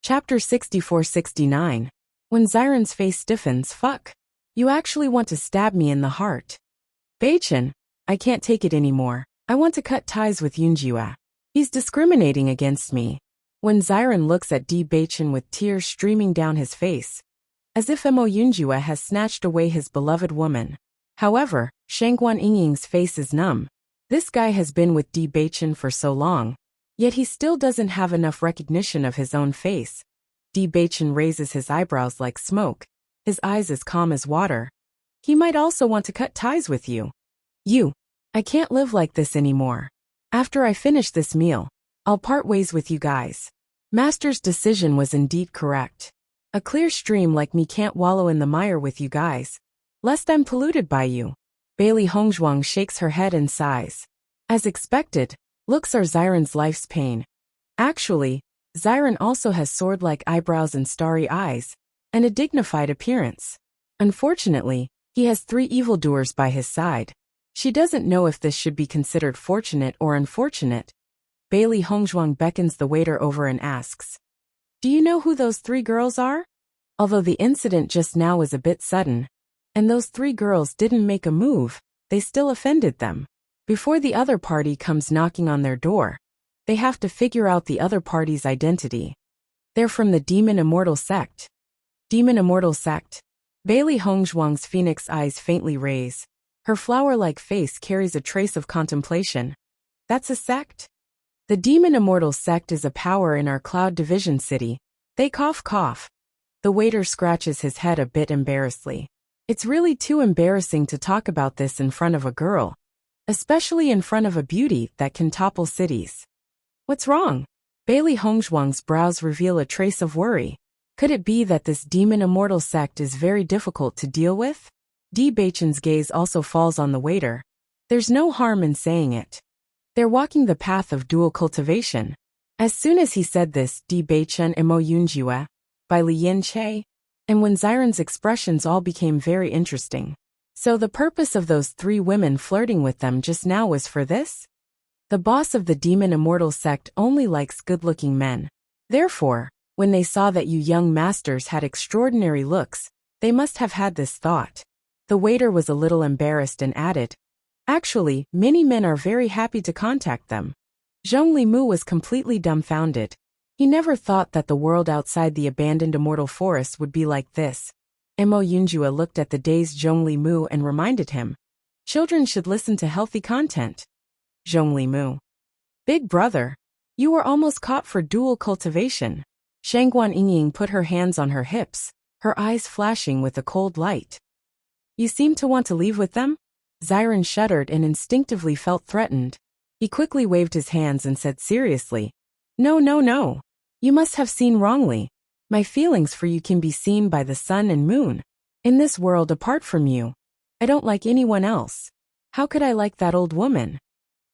Chapter 64-69. When Xiren's face stiffens, fuck. You actually want to stab me in the heart. Beichin, I can't take it anymore. I want to cut ties with Yunjia. He's discriminating against me. When Xiren looks at Beichin with tears streaming down his face, as if Mo Yunjia has snatched away his beloved woman. However, Shangguan Yingying's face is numb. This guy has been with Beichin for so long, yet he still doesn't have enough recognition of his own face. Beichin raises his eyebrows like smoke, his eyes as calm as water. He might also want to cut ties with you. I can't live like this anymore. After I finish this meal, I'll part ways with you guys. Master's decision was indeed correct. A clear stream like me can't wallow in the mire with you guys, lest I'm polluted by you. Bailey Hongzhuang shakes her head and sighs. As expected, looks are Xiren's life's pain. Actually, Xiren also has sword-like eyebrows and starry eyes, and a dignified appearance. Unfortunately, he has 3 evildoers by his side. She doesn't know if this should be considered fortunate or unfortunate. Bailey Hongzhuang beckons the waiter over and asks, "Do you know who those 3 girls are?" Although the incident just now was a bit sudden, and those 3 girls didn't make a move, they still offended them. Before the other party comes knocking on their door, they have to figure out the other party's identity. They're from the Demon Immortal Sect. Demon Immortal Sect. Bailey Hongzhuang's phoenix eyes faintly raise. Her flower-like face carries a trace of contemplation. That's a sect? The Demon Immortal Sect is a power in our Cloud Division city. They cough. The waiter scratches his head a bit embarrassedly. It's really too embarrassing to talk about this in front of a girl, especially in front of a beauty that can topple cities. What's wrong? Bailey Hongzhuang's brows reveal a trace of worry. Could it be that this Demon Immortal Sect is very difficult to deal with? Beichin's gaze also falls on the waiter. There's no harm in saying it. They're walking the path of dual cultivation. As soon as he said this, Beichin and Mo Yunjia, by Li Yin-che, and when Xiren's expressions all became very interesting. So the purpose of those 3 women flirting with them just now was for this? The boss of the Demon Immortal Sect only likes good-looking men. Therefore, when they saw that you young masters had extraordinary looks, they must have had this thought. The waiter was a little embarrassed and added, "Actually, many men are very happy to contact them." Zhongli Mu was completely dumbfounded. He never thought that the world outside the abandoned immortal forest would be like this. Mo Yunjia looked at the dazed Zhongli Mu and reminded him, "Children should listen to healthy content." Zhongli Mu. "Big brother, you were almost caught for dual cultivation." Shangguan Yingying put her hands on her hips, her eyes flashing with a cold light. "You seem to want to leave with them?" Xiren shuddered and instinctively felt threatened. He quickly waved his hands and said seriously, No. You must have seen wrongly. My feelings for you can be seen by the sun and moon. In this world apart from you, I don't like anyone else. How could I like that old woman?"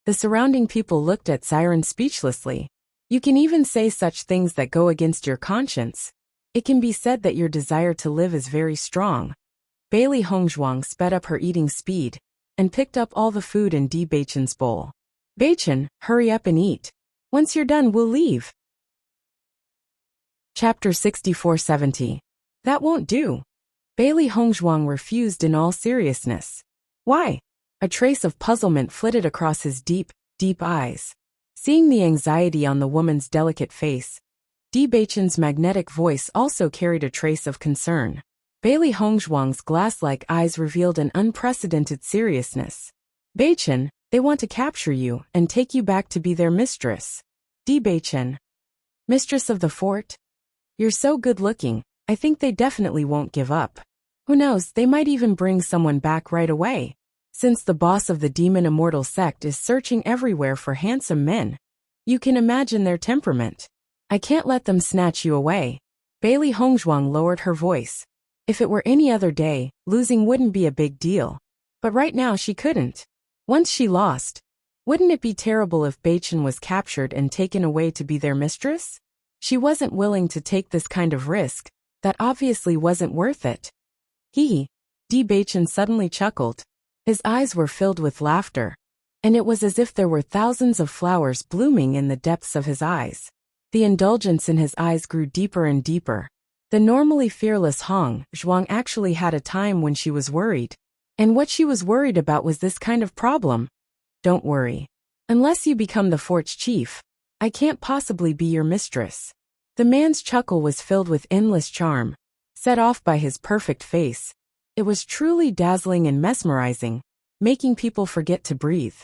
The surrounding people looked at Xiren speechlessly. You can even say such things that go against your conscience. It can be said that your desire to live is very strong. Bailey Hongzhuang sped up her eating speed and picked up all the food in Beichin's bowl. "Beichin, hurry up and eat. Once you're done, we'll leave." Chapter 64-70. That won't do. Bailey Hongzhuang refused in all seriousness. Why? A trace of puzzlement flitted across his deep eyes. Seeing the anxiety on the woman's delicate face, Beichin's magnetic voice also carried a trace of concern. Bailey Hongzhuang's glass-like eyes revealed an unprecedented seriousness. "Beichin, they want to capture you and take you back to be their mistress." Beichin. "Mistress of the fort? You're so good-looking, I think they definitely won't give up. Who knows, they might even bring someone back right away. Since the boss of the Demon Immortal Sect is searching everywhere for handsome men, you can imagine their temperament. I can't let them snatch you away." Bailey Hongzhuang lowered her voice. If it were any other day, losing wouldn't be a big deal. But right now she couldn't. Once she lost, wouldn't it be terrible if Beichin was captured and taken away to be their mistress? She wasn't willing to take this kind of risk. That obviously wasn't worth it. Beichin suddenly chuckled. His eyes were filled with laughter, and it was as if there were thousands of flowers blooming in the depths of his eyes. The indulgence in his eyes grew deeper and deeper. The normally fearless Hong Zhuang actually had a time when she was worried. And what she was worried about was this kind of problem. Don't worry. Unless you become the fort's chief, I can't possibly be your mistress. The man's chuckle was filled with endless charm, set off by his perfect face. It was truly dazzling and mesmerizing, making people forget to breathe.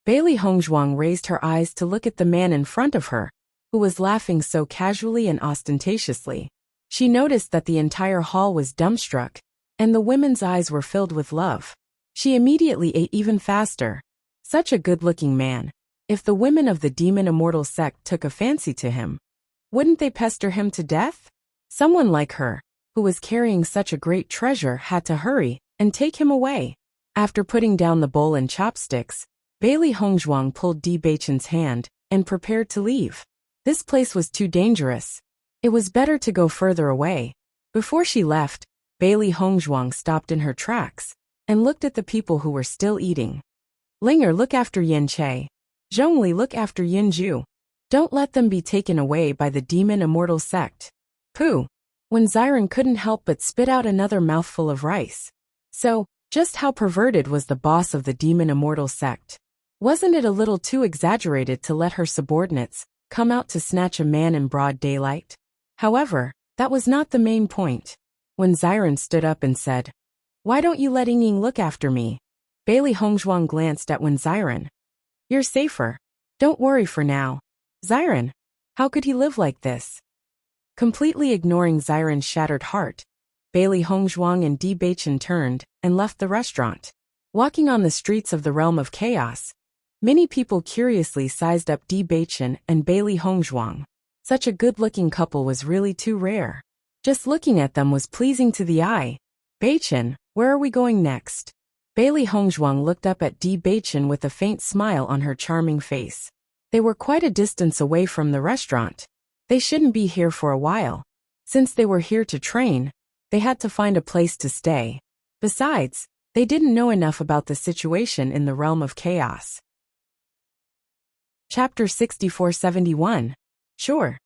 Bailey Hongzhuang raised her eyes to look at the man in front of her, who was laughing so casually and ostentatiously. She noticed that the entire hall was dumbstruck, and the women's eyes were filled with love. She immediately ate even faster. Such a good-looking man. If the women of the Demon Immortal sect took a fancy to him, wouldn't they pester him to death? Someone like her, who was carrying such a great treasure, had to hurry and take him away. After putting down the bowl and chopsticks, Bailey Hongzhuang pulled Di Beichen's hand and prepared to leave. This place was too dangerous. It was better to go further away. Before she left, Bailey Hongzhuang stopped in her tracks and looked at the people who were still eating. Linger, look after Yin Che. Zhongli, look after Yin Zhu. Don't let them be taken away by the Demon Immortal sect. Pooh. When Xiren couldn't help but spit out another mouthful of rice. So, just how perverted was the boss of the Demon Immortal sect? Wasn't it a little too exaggerated to let her subordinates come out to snatch a man in broad daylight? However, that was not the main point. When Xiren stood up and said, "Why don't you let Ying look after me?" Bailey Hongzhuang glanced at Wen Xiren. "You're safer. Don't worry for now." Xiren, how could he live like this? Completely ignoring Xiren's shattered heart, Bailey Hongzhuang and Di Beichen turned and left the restaurant. Walking on the streets of the realm of chaos, many people curiously sized up Di Beichen and Bailey Hongzhuang. Such a good-looking couple was really too rare. Just looking at them was pleasing to the eye. "Beichen, where are we going next?" Bailey Hongzhuang looked up at Di Beichen with a faint smile on her charming face. They were quite a distance away from the restaurant. They shouldn't be here for a while. Since they were here to train, they had to find a place to stay. Besides, they didn't know enough about the situation in the realm of chaos. Chapter 6471. Sure.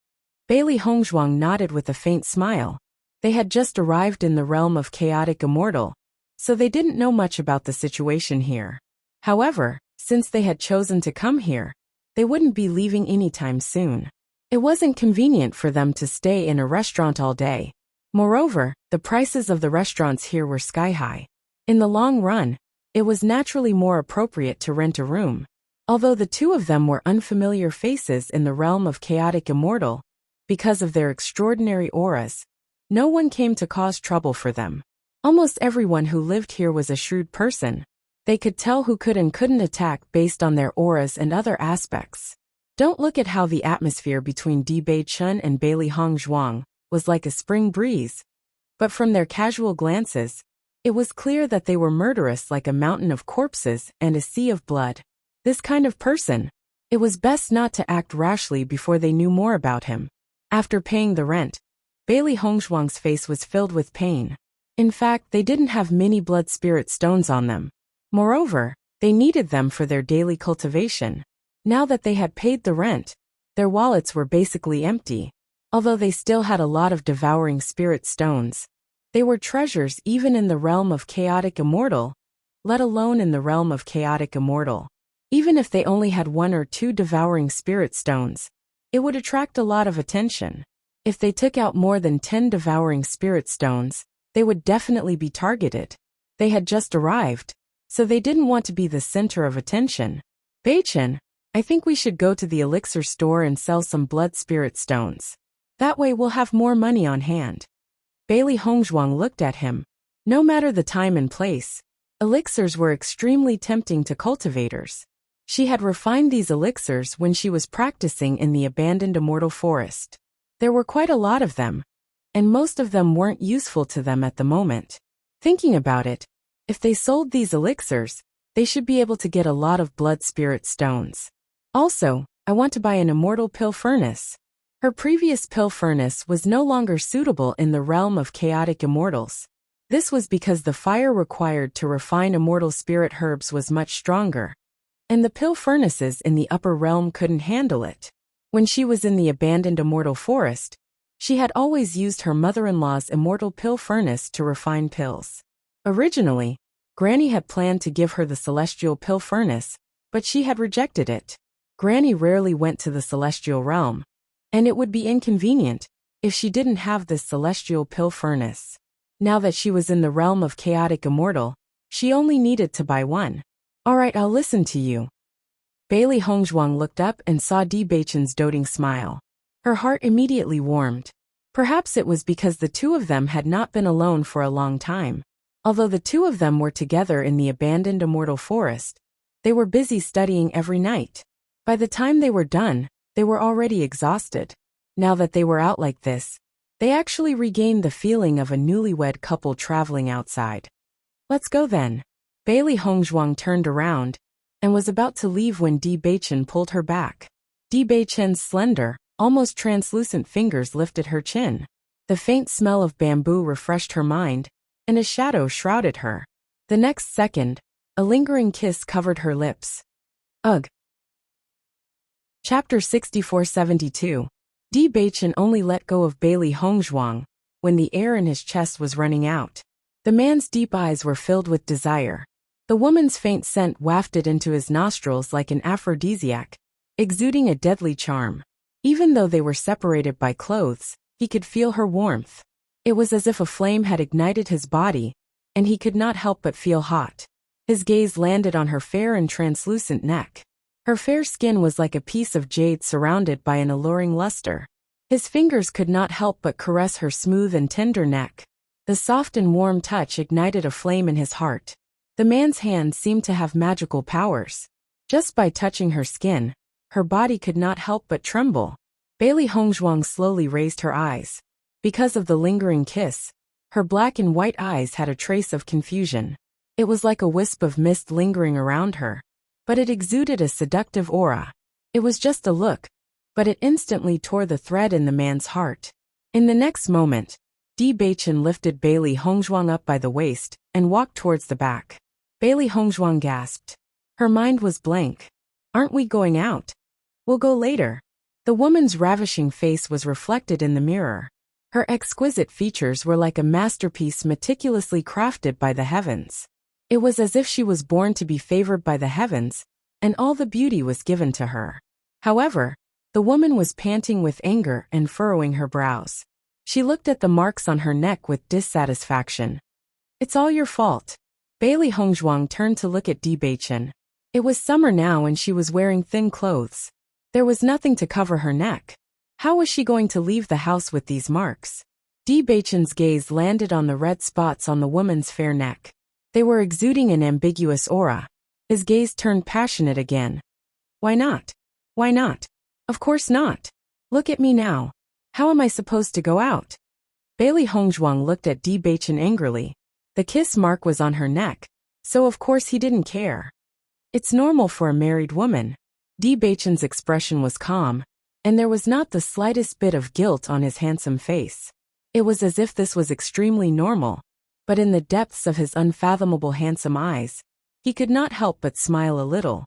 Bailey Hongzhuang nodded with a faint smile. They had just arrived in the realm of chaotic immortal, so they didn't know much about the situation here. However, since they had chosen to come here, they wouldn't be leaving anytime soon. It wasn't convenient for them to stay in a restaurant all day. Moreover, the prices of the restaurants here were sky-high. In the long run, it was naturally more appropriate to rent a room. Although the two of them were unfamiliar faces in the realm of chaotic immortal, because of their extraordinary auras, no one came to cause trouble for them. Almost everyone who lived here was a shrewd person. They could tell who could and couldn't attack based on their auras and other aspects. Don't look at how the atmosphere between Di Beichen and Bailey Hongzhuang was like a spring breeze. But from their casual glances, it was clear that they were murderous like a mountain of corpses and a sea of blood. This kind of person, it was best not to act rashly before they knew more about him. After paying the rent, Bailey Hongzhuang's face was filled with pain. In fact, they didn't have many blood spirit stones on them. Moreover, they needed them for their daily cultivation. Now that they had paid the rent, their wallets were basically empty. Although they still had a lot of devouring spirit stones, they were treasures even in the realm of chaotic immortal, let alone in the realm of chaotic immortal. Even if they only had 1 or 2 devouring spirit stones, it would attract a lot of attention. If they took out more than 10 devouring spirit stones, they would definitely be targeted. They had just arrived, so they didn't want to be the center of attention. "Beichen, I think we should go to the elixir store and sell some blood spirit stones. That way we'll have more money on hand." Bailey Hongzhuang looked at him. No matter the time and place, elixirs were extremely tempting to cultivators. She had refined these elixirs when she was practicing in the abandoned immortal forest. There were quite a lot of them, and most of them weren't useful to them at the moment. Thinking about it, if they sold these elixirs, they should be able to get a lot of blood spirit stones. Also, I want to buy an immortal pill furnace. Her previous pill furnace was no longer suitable in the realm of chaotic immortals. This was because the fire required to refine immortal spirit herbs was much stronger, and the pill furnaces in the upper realm couldn't handle it. When she was in the abandoned immortal forest, she had always used her mother-in-law's immortal pill furnace to refine pills. Originally, Granny had planned to give her the celestial pill furnace, but she had rejected it. Granny rarely went to the celestial realm, and it would be inconvenient if she didn't have this celestial pill furnace. Now that she was in the realm of chaotic immortal, she only needed to buy one. Alright, I'll listen to you. Bailey Hongzhuang looked up and saw Di Beichen's doting smile. Her heart immediately warmed. Perhaps it was because the two of them had not been alone for a long time. Although the two of them were together in the abandoned immortal forest, they were busy studying every night. By the time they were done, they were already exhausted. Now that they were out like this, they actually regained the feeling of a newlywed couple traveling outside. Let's go then. Bailey Hongzhuang turned around and was about to leave when Di Beichen pulled her back. Di Beichen's slender, almost translucent fingers lifted her chin. The faint smell of bamboo refreshed her mind, and a shadow shrouded her. The next second, a lingering kiss covered her lips. Ugh. Chapter 6472. Di Beichen only let go of Bailey Hongzhuang when the air in his chest was running out. The man's deep eyes were filled with desire. The woman's faint scent wafted into his nostrils like an aphrodisiac, exuding a deadly charm. Even though they were separated by clothes, he could feel her warmth. It was as if a flame had ignited his body, and he could not help but feel hot. His gaze landed on her fair and translucent neck. Her fair skin was like a piece of jade surrounded by an alluring luster. His fingers could not help but caress her smooth and tender neck. The soft and warm touch ignited a flame in his heart. The man's hand seemed to have magical powers. Just by touching her skin, her body could not help but tremble. Bailey Hongzhuang slowly raised her eyes. Because of the lingering kiss, her black and white eyes had a trace of confusion. It was like a wisp of mist lingering around her, but it exuded a seductive aura. It was just a look, but it instantly tore the thread in the man's heart. In the next moment, Di Beichen lifted Bailey Hongzhuang up by the waist and walked towards the back. Bailey Hongzhuang gasped. Her mind was blank. Aren't we going out? We'll go later. The woman's ravishing face was reflected in the mirror. Her exquisite features were like a masterpiece meticulously crafted by the heavens. It was as if she was born to be favored by the heavens, and all the beauty was given to her. However, the woman was panting with anger and furrowing her brows. She looked at the marks on her neck with dissatisfaction. It's all your fault. Bailey Hongzhuang turned to look at Di Beichen. It was summer now and she was wearing thin clothes. There was nothing to cover her neck. How was she going to leave the house with these marks? Di Beichen's gaze landed on the red spots on the woman's fair neck. They were exuding an ambiguous aura. His gaze turned passionate again. Why not? Why not? Of course not. Look at me now. How am I supposed to go out? Bailey Hongzhuang looked at Di Beichen angrily. The kiss mark was on her neck, so of course he didn't care. It's normal for a married woman. Di Beichen's expression was calm, and there was not the slightest bit of guilt on his handsome face. It was as if this was extremely normal, but in the depths of his unfathomable handsome eyes, he could not help but smile a little.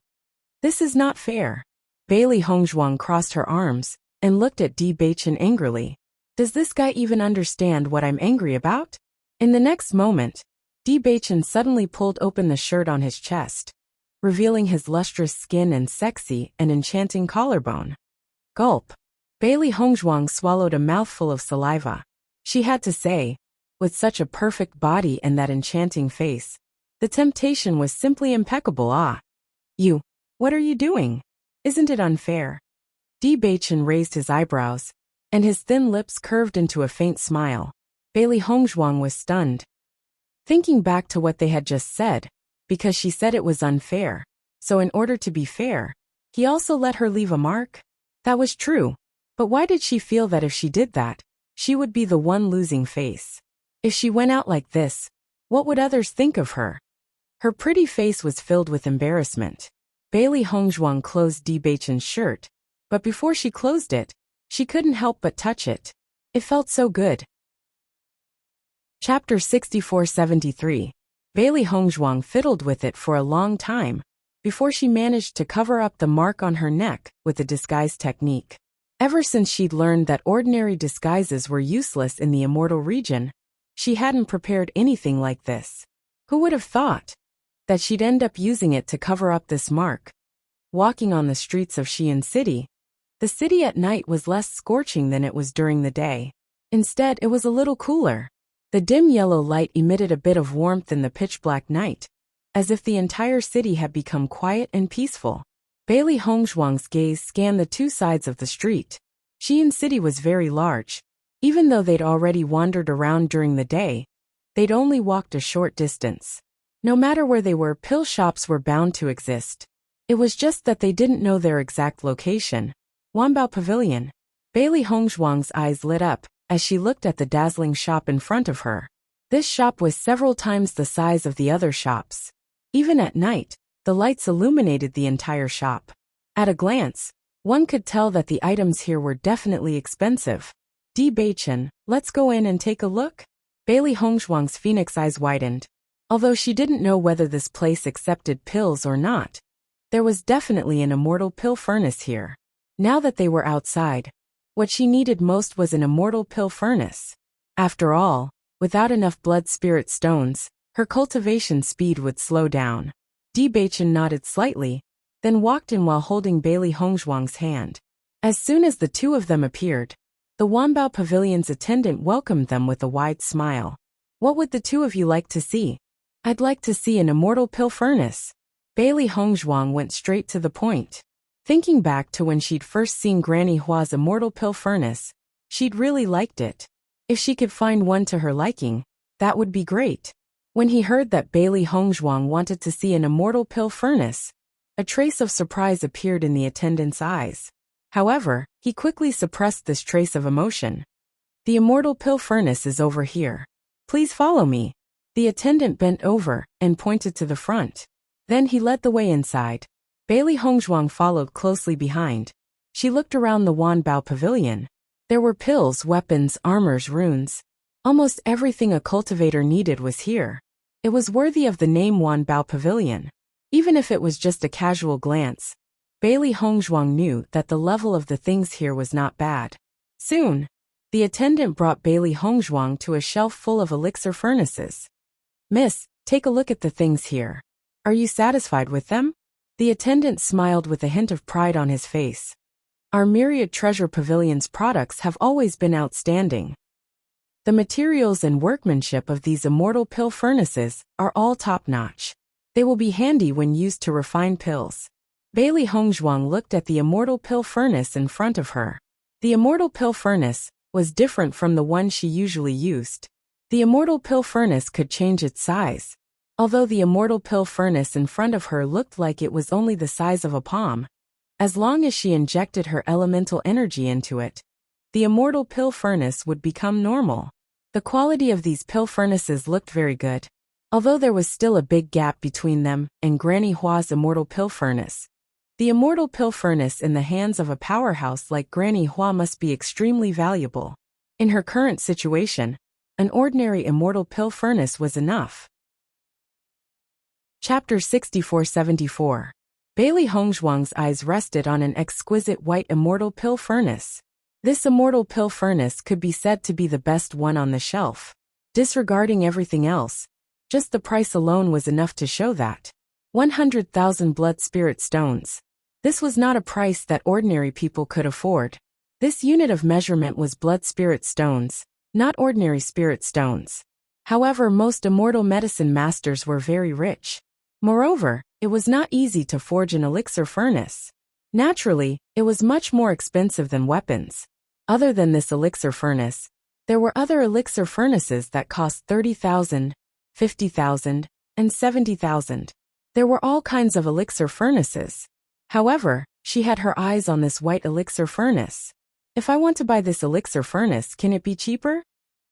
This is not fair. Bailey Hongzhuang crossed her arms and looked at Di Beichen angrily. Does this guy even understand what I'm angry about? In the next moment, Di Beichen suddenly pulled open the shirt on his chest, revealing his lustrous skin and sexy and enchanting collarbone. Gulp. Bailey Hongzhuang swallowed a mouthful of saliva. She had to say, with such a perfect body and that enchanting face, the temptation was simply impeccable. What are you doing? Isn't it unfair? Di Beichen raised his eyebrows, and his thin lips curved into a faint smile. Bailey Hongzhuang was stunned. Thinking back to what they had just said, because she said it was unfair, so in order to be fair, he also let her leave a mark? That was true, but why did she feel that if she did that, she would be the one losing face? If she went out like this, what would others think of her? Her pretty face was filled with embarrassment. Bailey Hongzhuang closed Di Beichen's shirt, but before she closed it, she couldn't help but touch it. It felt so good. Chapter 6473. Bailey Hongzhuang fiddled with it for a long time, before she managed to cover up the mark on her neck with a disguise technique. Ever since she'd learned that ordinary disguises were useless in the immortal region, she hadn't prepared anything like this. Who would have thought that she'd end up using it to cover up this mark? Walking on the streets of Xi'an City, the city at night was less scorching than it was during the day. Instead, it was a little cooler. The dim yellow light emitted a bit of warmth in the pitch-black night, as if the entire city had become quiet and peaceful. Bailey Hongzhuang's gaze scanned the two sides of the street. Xi'an City was very large. Even though they'd already wandered around during the day, they'd only walked a short distance. No matter where they were, pill shops were bound to exist. It was just that they didn't know their exact location. Wanbao Pavilion. Bailey Hongzhuang's eyes lit up as she looked at the dazzling shop in front of her. This shop was several times the size of the other shops. Even at night, the lights illuminated the entire shop. At a glance, one could tell that the items here were definitely expensive. Bewitching, let's go in and take a look? Bailey Hongzhuang's phoenix eyes widened. Although she didn't know whether this place accepted pills or not, there was definitely an immortal pill furnace here. Now that they were outside, what she needed most was an immortal pill furnace. After all, without enough blood spirit stones, her cultivation speed would slow down. Bewitching nodded slightly, then walked in while holding Bailey Hongzhuang's hand. As soon as the two of them appeared, the Wanbao Pavilion's attendant welcomed them with a wide smile. What would the two of you like to see? I'd like to see an immortal pill furnace. Bailey Hongzhuang went straight to the point. Thinking back to when she'd first seen Granny Hua's immortal pill furnace, she'd really liked it. If she could find one to her liking, that would be great. When he heard that Bailey Hongzhuang wanted to see an immortal pill furnace, a trace of surprise appeared in the attendant's eyes. However, he quickly suppressed this trace of emotion. The immortal pill furnace is over here. Please follow me. The attendant bent over and pointed to the front. Then he led the way inside. Bailey Hongzhuang followed closely behind. She looked around the Wanbao Pavilion. There were pills, weapons, armors, runes. Almost everything a cultivator needed was here. It was worthy of the name Wanbao Pavilion. Even if it was just a casual glance, Bailey Hongzhuang knew that the level of the things here was not bad. Soon, the attendant brought Bailey Hongzhuang to a shelf full of elixir furnaces. Miss, take a look at the things here. Are you satisfied with them? The attendant smiled with a hint of pride on his face. Our Myriad Treasure Pavilion's products have always been outstanding. The materials and workmanship of these immortal pill furnaces are all top-notch. They will be handy when used to refine pills. Bailey Hongzhuang looked at the immortal pill furnace in front of her. The immortal pill furnace was different from the one she usually used. The immortal pill furnace could change its size. Although the immortal pill furnace in front of her looked like it was only the size of a palm, as long as she injected her elemental energy into it, the immortal pill furnace would become normal. The quality of these pill furnaces looked very good. Although there was still a big gap between them and Granny Hua's immortal pill furnace, the immortal pill furnace in the hands of a powerhouse like Granny Hua must be extremely valuable. In her current situation, an ordinary immortal pill furnace was enough. Chapter 6474. Bailey Hongzhuang's eyes rested on an exquisite white immortal pill furnace. This immortal pill furnace could be said to be the best one on the shelf. Disregarding everything else, just the price alone was enough to show that. 100,000 blood spirit stones. This was not a price that ordinary people could afford. This unit of measurement was blood spirit stones, not ordinary spirit stones. However, most immortal medicine masters were very rich. Moreover, it was not easy to forge an elixir furnace. Naturally, it was much more expensive than weapons. Other than this elixir furnace, there were other elixir furnaces that cost 30,000, 50,000, and 70,000. There were all kinds of elixir furnaces. However, she had her eyes on this white elixir furnace. If I want to buy this elixir furnace, can it be cheaper?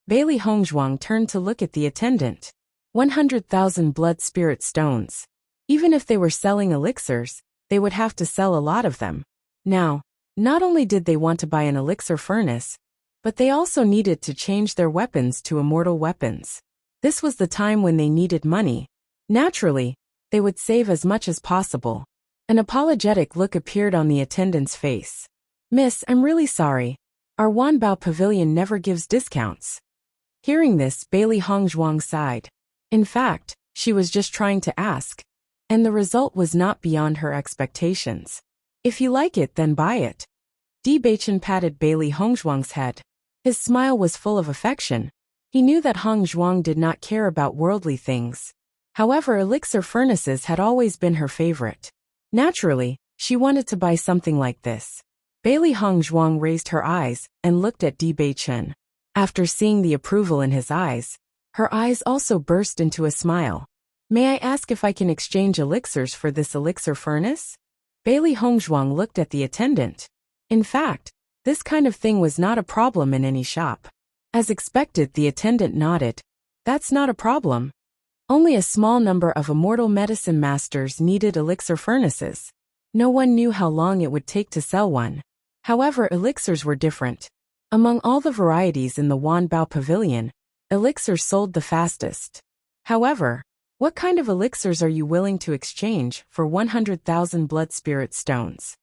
Bailey Hongzhuang turned to look at the attendant. 100,000 blood spirit stones. Even if they were selling elixirs, they would have to sell a lot of them. Now, not only did they want to buy an elixir furnace, but they also needed to change their weapons to immortal weapons. This was the time when they needed money. Naturally, they would save as much as possible. An apologetic look appeared on the attendant's face. Miss, I'm really sorry. Our Wanbao Pavilion never gives discounts. Hearing this, Bailey Hongzhuang sighed. In fact, she was just trying to ask, and the result was not beyond her expectations. If you like it, then buy it. Bewitching patted Bailey Hongzhuang's head. His smile was full of affection. He knew that Hongzhuang did not care about worldly things. However, elixir furnaces had always been her favorite. Naturally, she wanted to buy something like this. Bailey Hongzhuang raised her eyes and looked at Bewitching. After seeing the approval in his eyes, her eyes also burst into a smile. May I ask if I can exchange elixirs for this elixir furnace? Bailey Hongzhuang looked at the attendant. In fact, this kind of thing was not a problem in any shop. As expected, the attendant nodded. That's not a problem. Only a small number of immortal medicine masters needed elixir furnaces. No one knew how long it would take to sell one. However, elixirs were different. Among all the varieties in the Wanbao Pavilion, elixirs sold the fastest. However, what kind of elixirs are you willing to exchange for 100,000 blood spirit stones?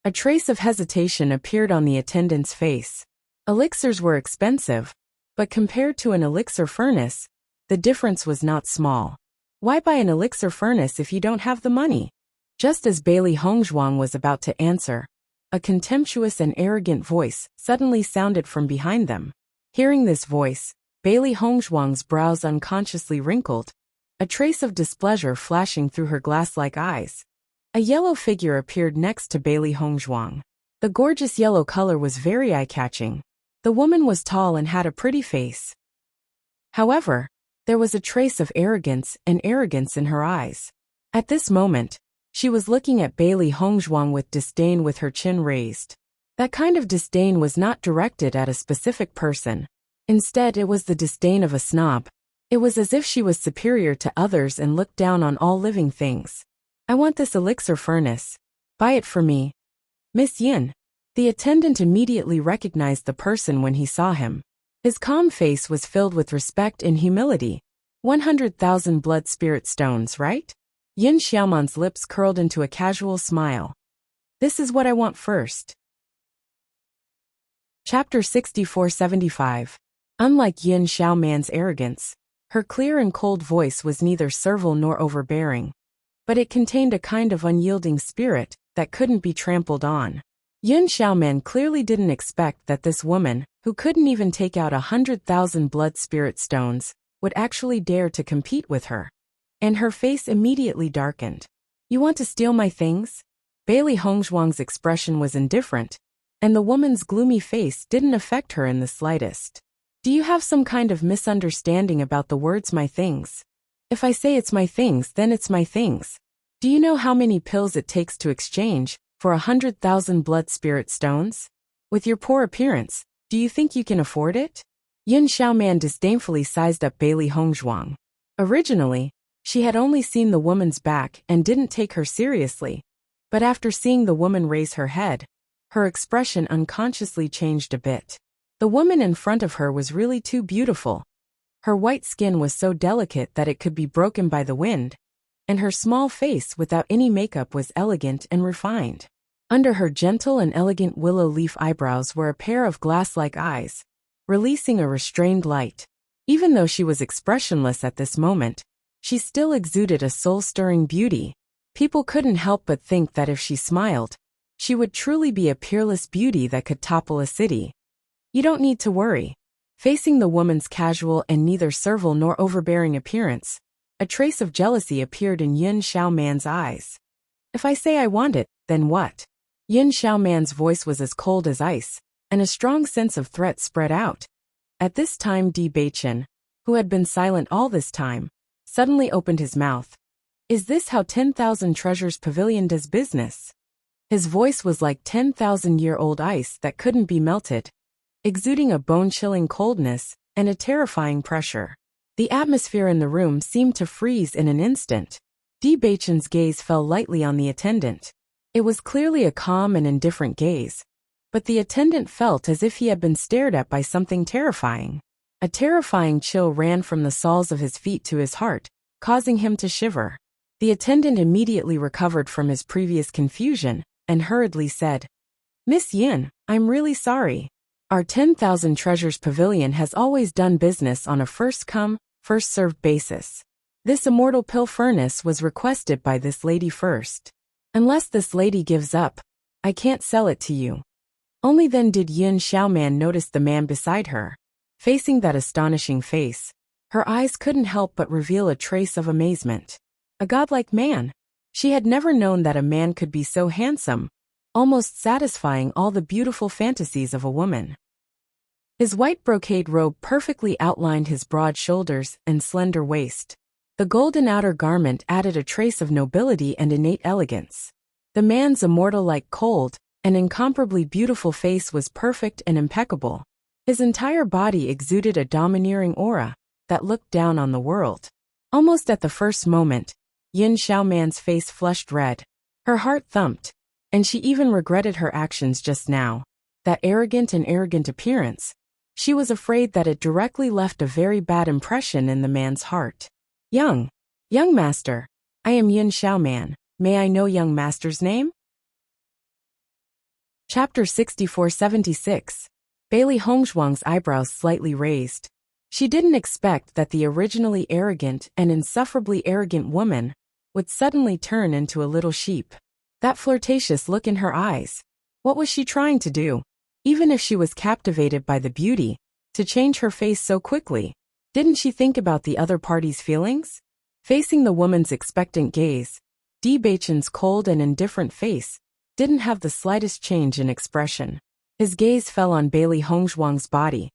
A trace of hesitation appeared on the attendant's face. Elixirs were expensive, but compared to an elixir furnace, the difference was not small. Why buy an elixir furnace if you don't have the money? Just as Bailey Hongzhuang was about to answer, a contemptuous and arrogant voice suddenly sounded from behind them. Hearing this voice, Bailey Hongzhuang's brows unconsciously wrinkled, a trace of displeasure flashing through her glass-like eyes. A yellow figure appeared next to Bailey Hongzhuang. The gorgeous yellow color was very eye-catching. The woman was tall and had a pretty face. However, there was a trace of arrogance in her eyes. At this moment, she was looking at Bailey Hongzhuang with disdain with her chin raised. That kind of disdain was not directed at a specific person. Instead, it was the disdain of a snob. It was as if she was superior to others and looked down on all living things. I want this elixir furnace. Buy it for me. Miss Yin. The attendant immediately recognized the person when he saw him. His calm face was filled with respect and humility. 100,000 blood spirit stones, right? Yin Xiaoman's lips curled into a casual smile. This is what I want first. Chapter 6475. Unlike Yin Xiaoman's arrogance, her clear and cold voice was neither servile nor overbearing, but it contained a kind of unyielding spirit that couldn't be trampled on. Yin Xiaoman clearly didn't expect that this woman, who couldn't even take out 100,000 blood spirit stones, would actually dare to compete with her. And her face immediately darkened. You want to steal my things? Bailey Hongzhuang's expression was indifferent, and the woman's gloomy face didn't affect her in the slightest. Do you have some kind of misunderstanding about the words my things? If I say it's my things, then it's my things. Do you know how many pills it takes to exchange for 100,000 blood spirit stones? With your poor appearance, do you think you can afford it? Yin Xiaoman disdainfully sized up Bailey Hongzhuang. Originally, she had only seen the woman's back and didn't take her seriously, but after seeing the woman raise her head, her expression unconsciously changed a bit. The woman in front of her was really too beautiful. Her white skin was so delicate that it could be broken by the wind, and her small face without any makeup was elegant and refined. Under her gentle and elegant willow leaf eyebrows were a pair of glass-like eyes, releasing a restrained light. Even though she was expressionless at this moment, she still exuded a soul-stirring beauty. People couldn't help but think that if she smiled, she would truly be a peerless beauty that could topple a city. You don't need to worry. Facing the woman's casual and neither servile nor overbearing appearance, a trace of jealousy appeared in Yin Xiaoman's eyes. If I say I want it, then what? Yin Xiaoman's voice was as cold as ice, and a strong sense of threat spread out. At this time Bewitching, who had been silent all this time, suddenly opened his mouth. Is this how 10,000 Treasures Pavilion does business? His voice was like 10,000-year-old ice that couldn't be melted, exuding a bone-chilling coldness and a terrifying pressure. The atmosphere in the room seemed to freeze in an instant. Bewitching's gaze fell lightly on the attendant. It was clearly a calm and indifferent gaze, but the attendant felt as if he had been stared at by something terrifying. A terrifying chill ran from the soles of his feet to his heart, causing him to shiver. The attendant immediately recovered from his previous confusion and hurriedly said, Miss Yin, I'm really sorry. Our 10,000 Treasures Pavilion has always done business on a first-come, first-served basis. This immortal pill furnace was requested by this lady first. Unless this lady gives up, I can't sell it to you. Only then did Yin Xiaoman notice the man beside her. Facing that astonishing face, her eyes couldn't help but reveal a trace of amazement. A godlike man. She had never known that a man could be so handsome, almost satisfying all the beautiful fantasies of a woman. His white brocade robe perfectly outlined his broad shoulders and slender waist. The golden outer garment added a trace of nobility and innate elegance. The man's immortal-like cold and incomparably beautiful face was perfect and impeccable. His entire body exuded a domineering aura that looked down on the world. Almost at the first moment, Yin Xiaoman's face flushed red. Her heart thumped, and she even regretted her actions just now. That arrogant appearance. She was afraid that it directly left a very bad impression in the man's heart. Young master, I am Yin Xiaoman. May I know young master's name? Chapter 6476. Bailey Hongzhuang's eyebrows slightly raised. She didn't expect that the originally arrogant and insufferably arrogant woman would suddenly turn into a little sheep. That flirtatious look in her eyes. What was she trying to do? Even if she was captivated by the beauty, to change her face so quickly, didn't she think about the other party's feelings? Facing the woman's expectant gaze, Bewitching's cold and indifferent face didn't have the slightest change in expression. His gaze fell on Bailey Hongzhuang's body.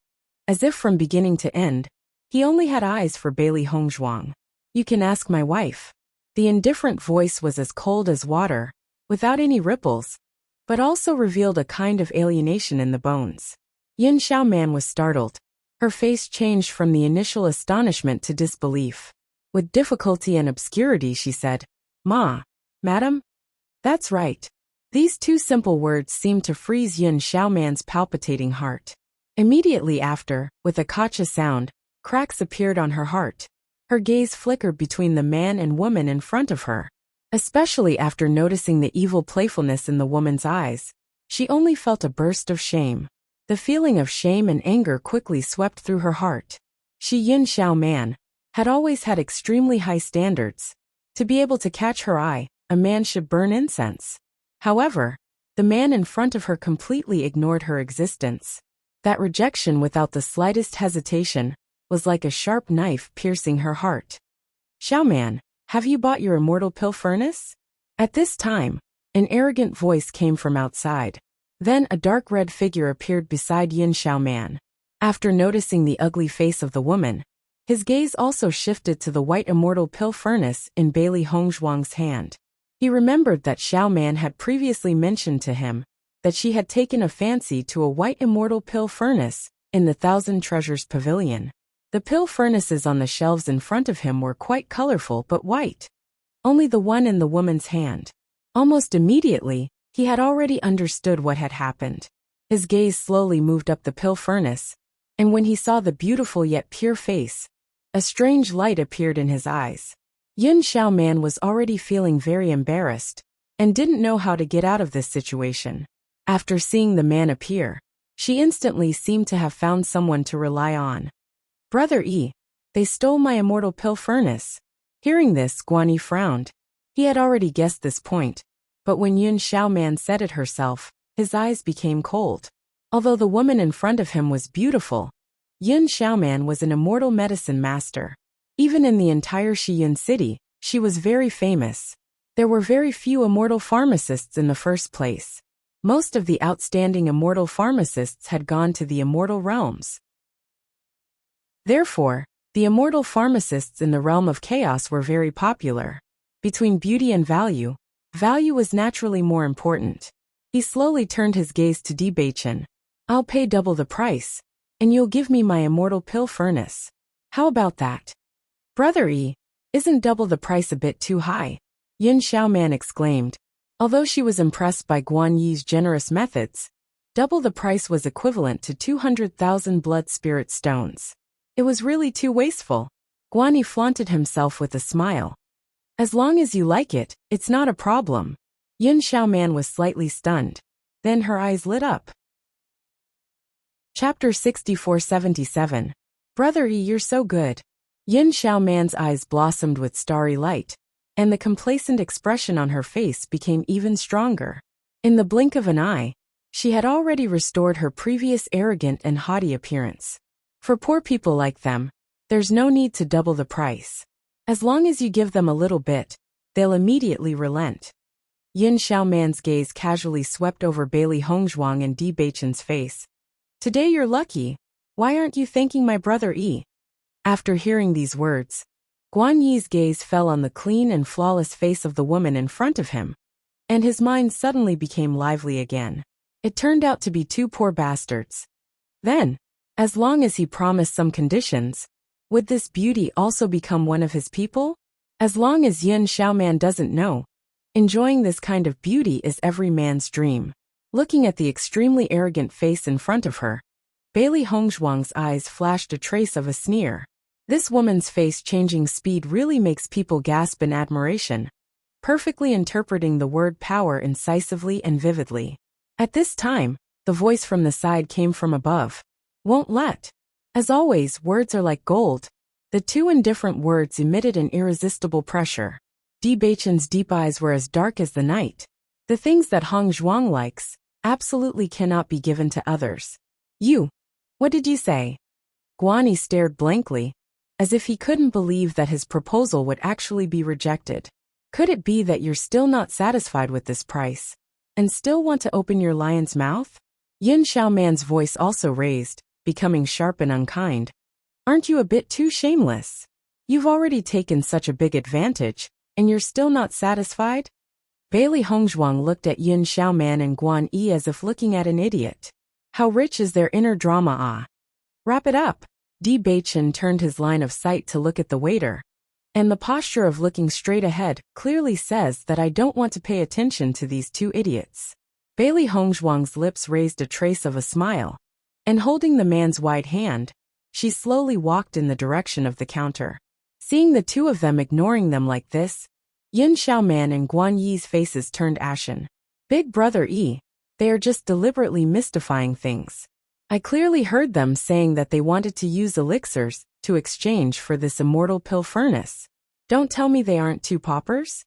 As if from beginning to end, he only had eyes for Bailey Hongzhuang. You can ask my wife. The indifferent voice was as cold as water, without any ripples, but also revealed a kind of alienation in the bones. Yin Xiaoman was startled. Her face changed from the initial astonishment to disbelief. With difficulty and obscurity she said, Madam? That's right. These two simple words seemed to freeze Yin Xiaoman's palpitating heart. Immediately after, with a kacha sound, cracks appeared on her heart. Her gaze flickered between the man and woman in front of her. Especially after noticing the evil playfulness in the woman's eyes, she only felt a burst of shame. The feeling of shame and anger quickly swept through her heart. She, Yin Xiaoman, had always had extremely high standards. To be able to catch her eye, a man should burn incense. However, the man in front of her completely ignored her existence. That rejection without the slightest hesitation was like a sharp knife piercing her heart. Xiaoman, have you bought your immortal pill furnace? At this time, an arrogant voice came from outside. Then a dark red figure appeared beside Yin Xiaoman. After noticing the ugly face of the woman, his gaze also shifted to the white immortal pill furnace in Bailey Hongzhuang's hand. He remembered that Xiaoman had previously mentioned to him that she had taken a fancy to a white immortal pill furnace in the 1,000 Treasures Pavilion. The pill furnaces on the shelves in front of him were quite colorful but white. Only the one in the woman's hand. Almost immediately, he had already understood what had happened. His gaze slowly moved up the pill furnace, and when he saw the beautiful yet pure face, a strange light appeared in his eyes. Yin Xiaoman was already feeling very embarrassed, and didn't know how to get out of this situation. After seeing the man appear, she instantly seemed to have found someone to rely on. Brother Yi, they stole my immortal pill furnace. Hearing this, Guanyi frowned. He had already guessed this point, but when Yin Xiaoman said it herself, his eyes became cold. Although the woman in front of him was beautiful, Yin Xiaoman was an immortal medicine master. Even in the entire Shiyun city, she was very famous. There were very few immortal pharmacists in the first place. Most of the outstanding immortal pharmacists had gone to the immortal realms. Therefore, the immortal pharmacists in the realm of chaos were very popular. Between beauty and value, value was naturally more important. He slowly turned his gaze to Bewitching. I'll pay double the price, and you'll give me my immortal pill furnace. How about that? Brother Yi, isn't double the price a bit too high? Yin Xiaoman exclaimed. Although she was impressed by Guanyi's generous methods, double the price was equivalent to 200,000 blood spirit stones. It was really too wasteful. Guanyi flaunted himself with a smile. As long as you like it, it's not a problem. Yin Xiaoman was slightly stunned. Then her eyes lit up. Chapter 6477. Brother E, you're so good. Yin Xiaoman's eyes blossomed with starry light, and the complacent expression on her face became even stronger. In the blink of an eye, she had already restored her previous arrogant and haughty appearance. For poor people like them, there's no need to double the price. As long as you give them a little bit, they'll immediately relent. Yin Xiaoman's gaze casually swept over Bailey Hongzhuang and Di Beichen's face. Today you're lucky. Why aren't you thanking my brother E? After hearing these words, Guan Yi's gaze fell on the clean and flawless face of the woman in front of him, and his mind suddenly became lively again. It turned out to be two poor bastards. Then, as long as he promised some conditions, would this beauty also become one of his people? As long as Yin Xiaoman doesn't know, enjoying this kind of beauty is every man's dream. Looking at the extremely arrogant face in front of her, Bailey Hongzhuang's eyes flashed a trace of a sneer. This woman's face-changing speed really makes people gasp in admiration, perfectly interpreting the word power incisively and vividly. At this time, the voice from the side came from above. Won't let. As always, words are like gold. The two indifferent words emitted an irresistible pressure. Di Beichen's deep eyes were as dark as the night. The things that Hongzhuang likes absolutely cannot be given to others. You. What did you say? Guan Yi stared blankly, as if he couldn't believe that his proposal would actually be rejected. Could it be that you're still not satisfied with this price, and still want to open your lion's mouth? Yin Xiaoman's voice also raised, becoming sharp and unkind. Aren't you a bit too shameless? You've already taken such a big advantage, and you're still not satisfied? Bailey Hongzhuang looked at Yin Xiaoman and Guan Yi as if looking at an idiot. How rich is their inner drama, ah? Wrap it up. Di Beichen turned his line of sight to look at the waiter, and the posture of looking straight ahead clearly says that I don't want to pay attention to these two idiots. Bailey Hongzhuang's lips raised a trace of a smile, and holding the man's wide hand, she slowly walked in the direction of the counter. Seeing the two of them ignoring them like this, Yin Xiaoman and Guan Yi's faces turned ashen. Big brother E, they are just deliberately mystifying things. I clearly heard them saying that they wanted to use elixirs to exchange for this immortal pill furnace. Don't tell me they aren't two paupers?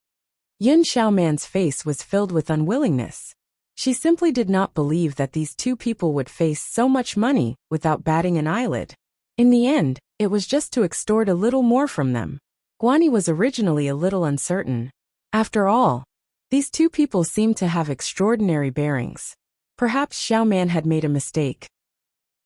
Yin Xiaoman's face was filled with unwillingness. She simply did not believe that these two people would face so much money without batting an eyelid. In the end, it was just to extort a little more from them. Guan Yi was originally a little uncertain. After all, these two people seemed to have extraordinary bearings. Perhaps Xiaoman had made a mistake.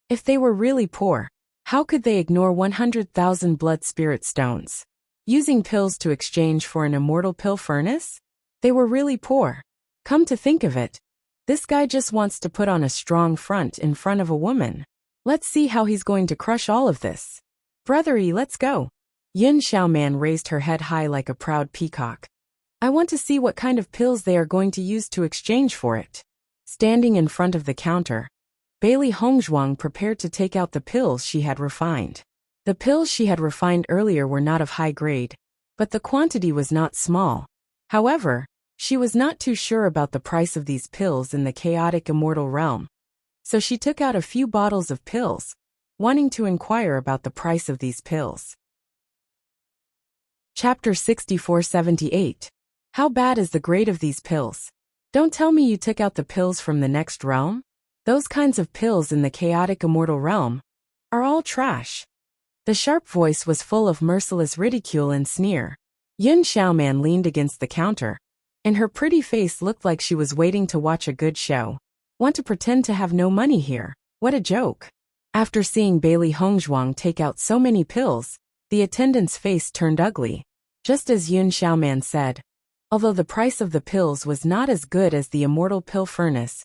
If they were really poor, how could they ignore 100,000 blood spirit stones? Using pills to exchange for an immortal pill furnace? They were really poor. Come to think of it, this guy just wants to put on a strong front in front of a woman. Let's see how he's going to crush all of this. Brother E, let's go. Yin Xiaoman raised her head high like a proud peacock. I want to see what kind of pills they are going to use to exchange for it. Standing in front of the counter, Bailey Hongzhuang prepared to take out the pills she had refined. The pills she had refined earlier were not of high grade, but the quantity was not small. However, she was not too sure about the price of these pills in the chaotic immortal realm. So she took out a few bottles of pills, wanting to inquire about the price of these pills. Chapter 6478. How bad is the grade of these pills? Don't tell me you took out the pills from the next realm? Those kinds of pills in the chaotic immortal realm are all trash. The sharp voice was full of merciless ridicule and sneer. Yin Xiaoman leaned against the counter, and her pretty face looked like she was waiting to watch a good show. Want to pretend to have no money here? What a joke. After seeing Bailey Hongzhuang take out so many pills, the attendant's face turned ugly. Just as Yin Xiaoman said, although the price of the pills was not as good as the immortal pill furnace,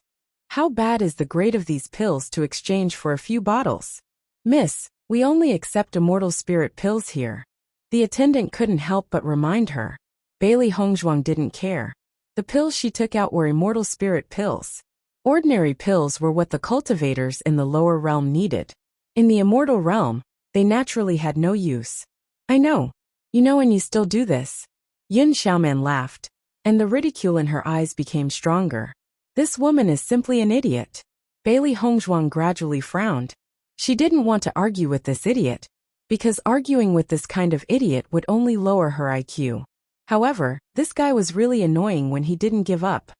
how bad is the grade of these pills to exchange for a few bottles? Miss, we only accept immortal spirit pills here. The attendant couldn't help but remind her. Bailey Hongzhuang didn't care. The pills she took out were immortal spirit pills. Ordinary pills were what the cultivators in the lower realm needed. In the immortal realm, they naturally had no use. I know. You know, and you still do this. Yin Xiaoman laughed, and the ridicule in her eyes became stronger. This woman is simply an idiot. Bailey Hongzhuang gradually frowned. She didn't want to argue with this idiot, because arguing with this kind of idiot would only lower her IQ. However, this guy was really annoying when he didn't give up.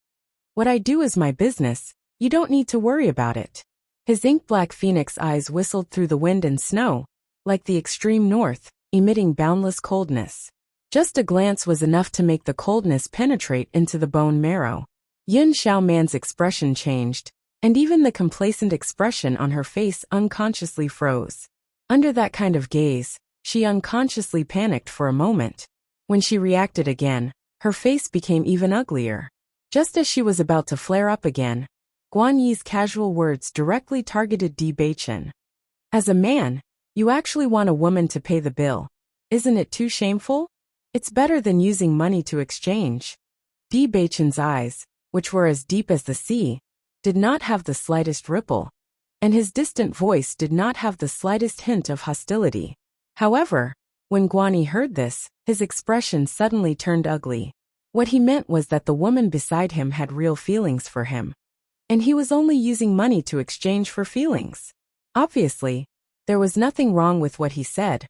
What I do is my business, you don't need to worry about it. His ink-black phoenix eyes whistled through the wind and snow, like the extreme north, emitting boundless coldness. Just a glance was enough to make the coldness penetrate into the bone marrow. Yun Xiaoman's expression changed, and even the complacent expression on her face unconsciously froze. Under that kind of gaze, she unconsciously panicked for a moment. When she reacted again, her face became even uglier. Just as she was about to flare up again, Guan Yi's casual words directly targeted Bewitching. As a man, you actually want a woman to pay the bill. Isn't it too shameful? It's better than using money to exchange. Bewitching's eyes, which were as deep as the sea, did not have the slightest ripple, and his distant voice did not have the slightest hint of hostility. However, when Guan Yi heard this, his expression suddenly turned ugly. What he meant was that the woman beside him had real feelings for him, and he was only using money to exchange for feelings. Obviously, there was nothing wrong with what he said,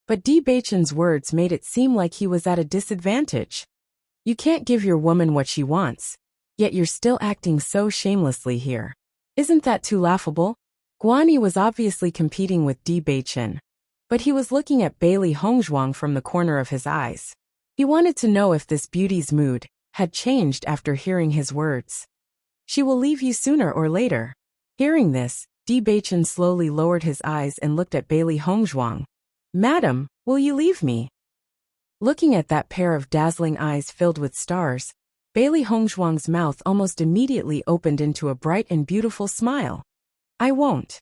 but Bewitching's words made it seem like he was at a disadvantage. You can't give your woman what she wants, yet you're still acting so shamelessly here. Isn't that too laughable? Guan Yi was obviously competing with Bewitching, but he was looking at Bailey Hongzhuang from the corner of his eyes. He wanted to know if this beauty's mood had changed after hearing his words. She will leave you sooner or later. Hearing this, Bewitching slowly lowered his eyes and looked at Bailey Hongzhuang. Madam, will you leave me? Looking at that pair of dazzling eyes filled with stars, Bailey Hongzhuang's mouth almost immediately opened into a bright and beautiful smile. I won't.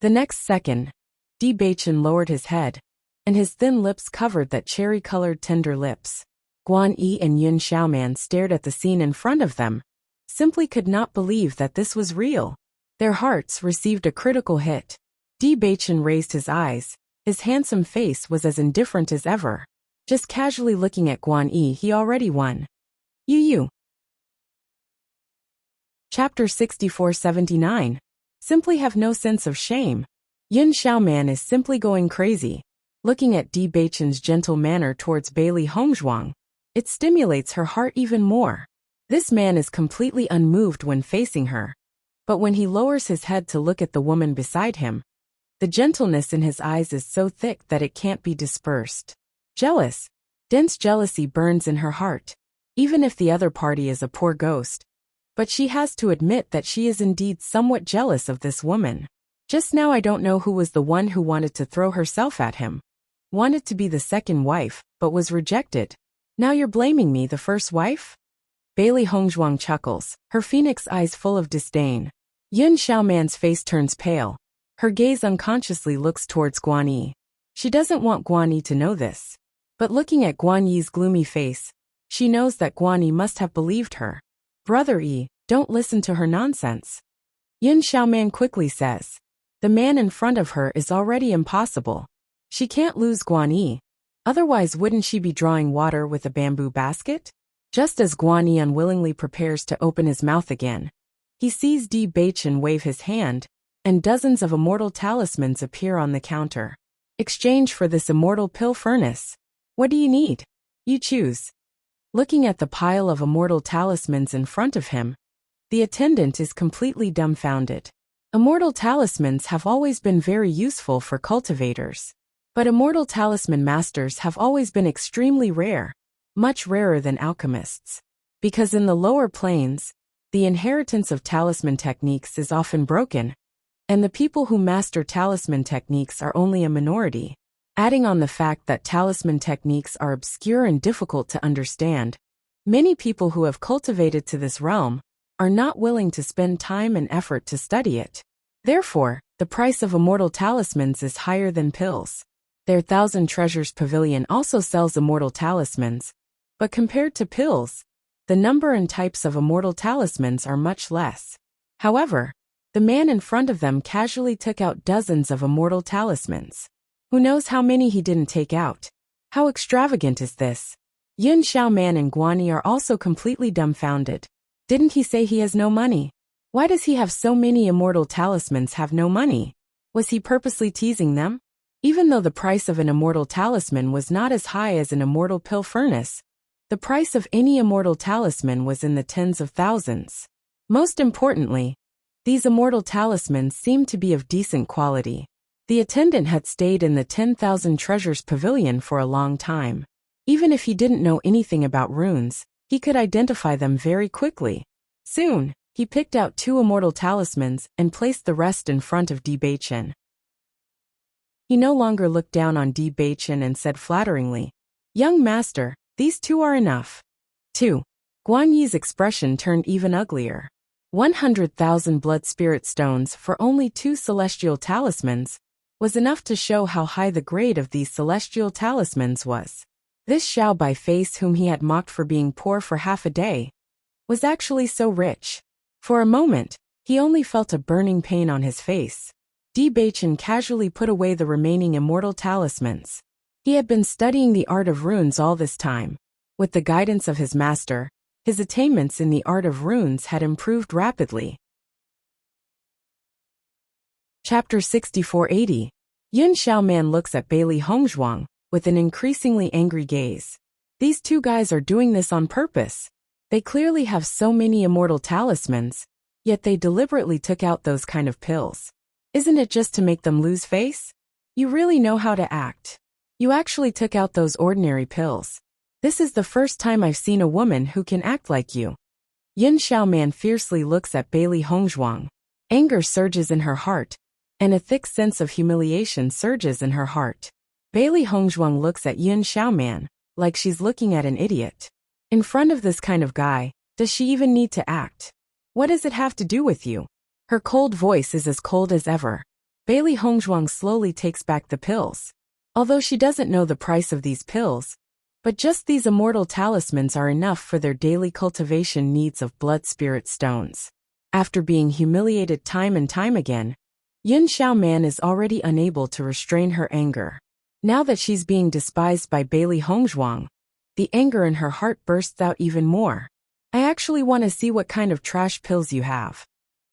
The next second, Bewitching lowered his head, and his thin lips covered that cherry-colored tender lips. Guan Yi and Yun Xiaoman stared at the scene in front of them, simply could not believe that this was real. Their hearts received a critical hit. Bewitching raised his eyes. His handsome face was as indifferent as ever. Just casually looking at Guan Yi, he already won. You. Chapter 6479. Simply have no sense of shame. Yun Xiaoman is simply going crazy. Looking at Bewitching's gentle manner towards Bailey Hongzhuang, it stimulates her heart even more. This man is completely unmoved when facing her, but when he lowers his head to look at the woman beside him, the gentleness in his eyes is so thick that it can't be dispersed. Jealous. Dense jealousy burns in her heart, even if the other party is a poor ghost. But she has to admit that she is indeed somewhat jealous of this woman. Just now I don't know who was the one who wanted to throw herself at him. Wanted to be the second wife, but was rejected. Now you're blaming me, the first wife? Bailey Hongzhuang chuckles, her phoenix eyes full of disdain. Yun Xiaoman's face turns pale. Her gaze unconsciously looks towards Guan Yi. She doesn't want Guan Yi to know this. But looking at Guan Yi's gloomy face, she knows that Guan Yi must have believed her. Brother Yi, don't listen to her nonsense. Yun Xiaoman quickly says. The man in front of her is already impossible. She can't lose Guan Yi. Otherwise wouldn't she be drawing water with a bamboo basket? Just as Guan Yi unwillingly prepares to open his mouth again, he sees Bewitching wave his hand, and dozens of immortal talismans appear on the counter. Exchange for this immortal pill furnace. What do you need? You choose. Looking at the pile of immortal talismans in front of him, the attendant is completely dumbfounded. Immortal talismans have always been very useful for cultivators. But immortal talisman masters have always been extremely rare, much rarer than alchemists. Because in the lower planes, the inheritance of talisman techniques is often broken, and the people who master talisman techniques are only a minority. Adding on the fact that talisman techniques are obscure and difficult to understand, many people who have cultivated to this realm are not willing to spend time and effort to study it. Therefore, the price of immortal talismans is higher than pills. Their Thousand Treasures Pavilion also sells immortal talismans, but compared to pills, the number and types of immortal talismans are much less. However, the man in front of them casually took out dozens of immortal talismans. Who knows how many he didn't take out? How extravagant is this? Yun Xiaoman and Guan Yi are also completely dumbfounded. Didn't he say he has no money? Why does he have so many immortal talismans have no money? Was he purposely teasing them? Even though the price of an immortal talisman was not as high as an immortal pill furnace, the price of any immortal talisman was in the tens of thousands. Most importantly, these immortal talismans seemed to be of decent quality. The attendant had stayed in the 10,000 treasures pavilion for a long time. Even if he didn't know anything about runes, he could identify them very quickly. Soon, he picked out 2 immortal talismans and placed the rest in front of Bewitching. He no longer looked down on Bewitching and said flatteringly, "Young master, these 2 are enough." 2. Guan Yi's expression turned even uglier. 100,000 blood spirit stones for only 2 celestial talismans was enough to show how high the grade of these celestial talismans was. This Xiao Bai face, whom he had mocked for being poor for half a day, was actually so rich. For a moment, he only felt a burning pain on his face. Bewitching casually put away the remaining immortal talismans. He had been studying the art of runes all this time. With the guidance of his master, his attainments in the art of runes had improved rapidly. Chapter 6480. Yun Xiaoman looks at Bailey Hongzhuang with an increasingly angry gaze. These 2 guys are doing this on purpose. They clearly have so many immortal talismans, yet they deliberately took out those kind of pills. Isn't it just to make them lose face? You really know how to act. You actually took out those ordinary pills. This is the first time I've seen a woman who can act like you. Yun Xiaoman fiercely looks at Bailey Hongzhuang. Anger surges in her heart, and a thick sense of humiliation surges in her heart. Bailey Hongzhuang looks at Yun Xiaoman like she's looking at an idiot. In front of this kind of guy, does she even need to act? What does it have to do with you? Her cold voice is as cold as ever. Bailey Hongzhuang slowly takes back the pills. Although she doesn't know the price of these pills, but just these immortal talismans are enough for their daily cultivation needs of blood spirit stones. After being humiliated time and time again, Yun Xiaoman is already unable to restrain her anger. Now that she's being despised by Bailey Hongzhuang, the anger in her heart bursts out even more. I actually want to see what kind of trash pills you have.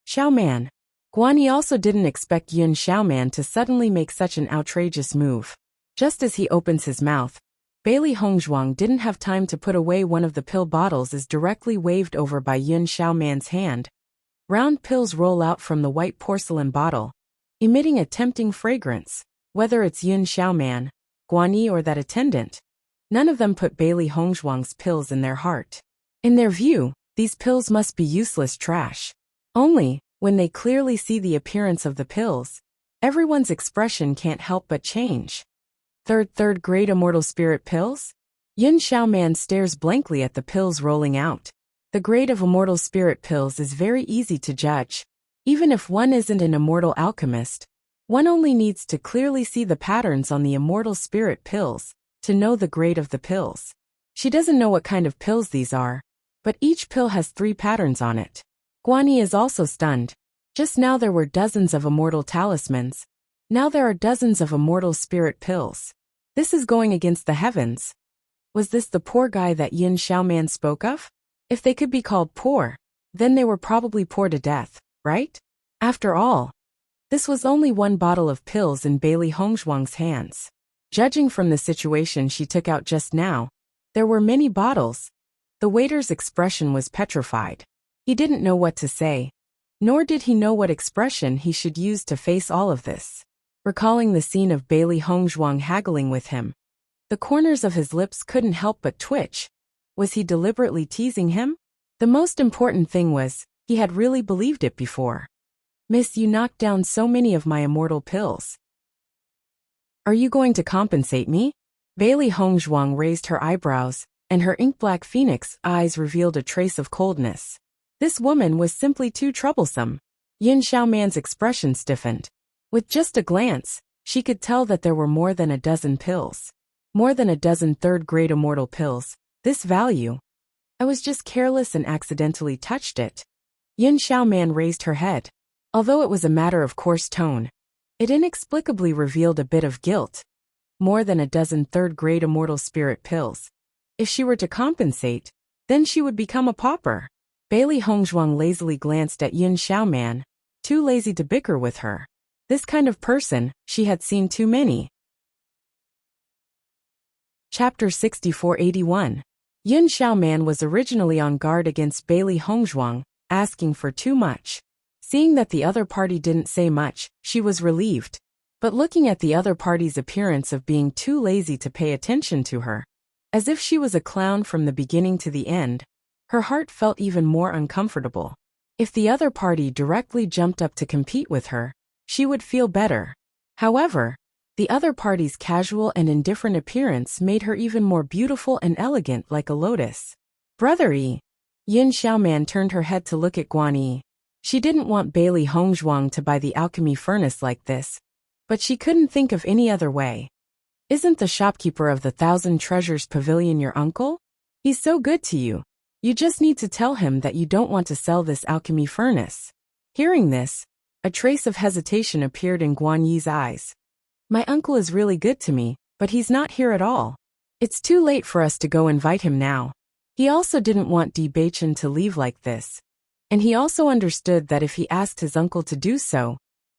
Xiaoman. Guan Yi also didn't expect Yun Xiaoman to suddenly make such an outrageous move. Just as he opens his mouth, Bailey Hongzhuang didn't have time to put away one of the pill bottles is directly waved over by Yun Xiaoman's hand. Round pills roll out from the white porcelain bottle, emitting a tempting fragrance. Whether it's Yun Xiaoman, Guan Yi, or that attendant, none of them put Bailey Hongzhuang's pills in their heart. In their view, these pills must be useless trash. Only, when they clearly see the appearance of the pills, everyone's expression can't help but change. Third grade immortal spirit pills? Yun Xiaoman stares blankly at the pills rolling out. The grade of immortal spirit pills is very easy to judge. Even if one isn't an immortal alchemist, one only needs to clearly see the patterns on the immortal spirit pills to know the grade of the pills. She doesn't know what kind of pills these are, but each pill has 3 patterns on it. Guan Yi is also stunned. Just now there were dozens of immortal talismans. Now there are dozens of immortal spirit pills. This is going against the heavens. Was this the poor guy that Yun Xiaoman spoke of? If they could be called poor, then they were probably poor to death, right? After all, this was only 1 bottle of pills in Bailey Hongzhuang's hands. Judging from the situation she took out just now, there were many bottles. The waiter's expression was petrified. He didn't know what to say, nor did he know what expression he should use to face all of this. Recalling the scene of Bailey Hongzhuang haggling with him, the corners of his lips couldn't help but twitch. Was he deliberately teasing him? The most important thing was, he had really believed it before. "Miss, you knocked down so many of my immortal pills. Are you going to compensate me?" Bailey Hongzhuang raised her eyebrows, and her ink-black phoenix eyes revealed a trace of coldness. This woman was simply too troublesome. Yun Xiaoman's expression stiffened. With just a glance, she could tell that there were more than a dozen pills. More than a dozen third-grade immortal pills. This value. I was just careless and accidentally touched it. Yun Xiaoman raised her head. Although it was a matter of coarse tone, it inexplicably revealed a bit of guilt. More than a dozen third-grade immortal spirit pills. If she were to compensate, then she would become a pauper. Bailey Hongzhuang lazily glanced at Yun Xiaoman, too lazy to bicker with her. This kind of person, she had seen too many. Chapter 6481. Yun Xiaoman was originally on guard against Bailey Hongzhuang, asking for too much. Seeing that the other party didn't say much, she was relieved. But looking at the other party's appearance of being too lazy to pay attention to her, as if she was a clown from the beginning to the end, her heart felt even more uncomfortable. If the other party directly jumped up to compete with her, she would feel better. However, the other party's casual and indifferent appearance made her even more beautiful and elegant like a lotus. Brother Yi. Yun Xiaoman turned her head to look at Guan Yi. She didn't want Bailey Hongzhuang to buy the alchemy furnace like this, but she couldn't think of any other way. Isn't the shopkeeper of the 1,000 Treasures Pavilion your uncle? He's so good to you. You just need to tell him that you don't want to sell this alchemy furnace. Hearing this, a trace of hesitation appeared in Guan Yi's eyes. My uncle is really good to me, but he's not here at all. It's too late for us to go invite him now. He also didn't want Bewitching to leave like this. And he also understood that if he asked his uncle to do so,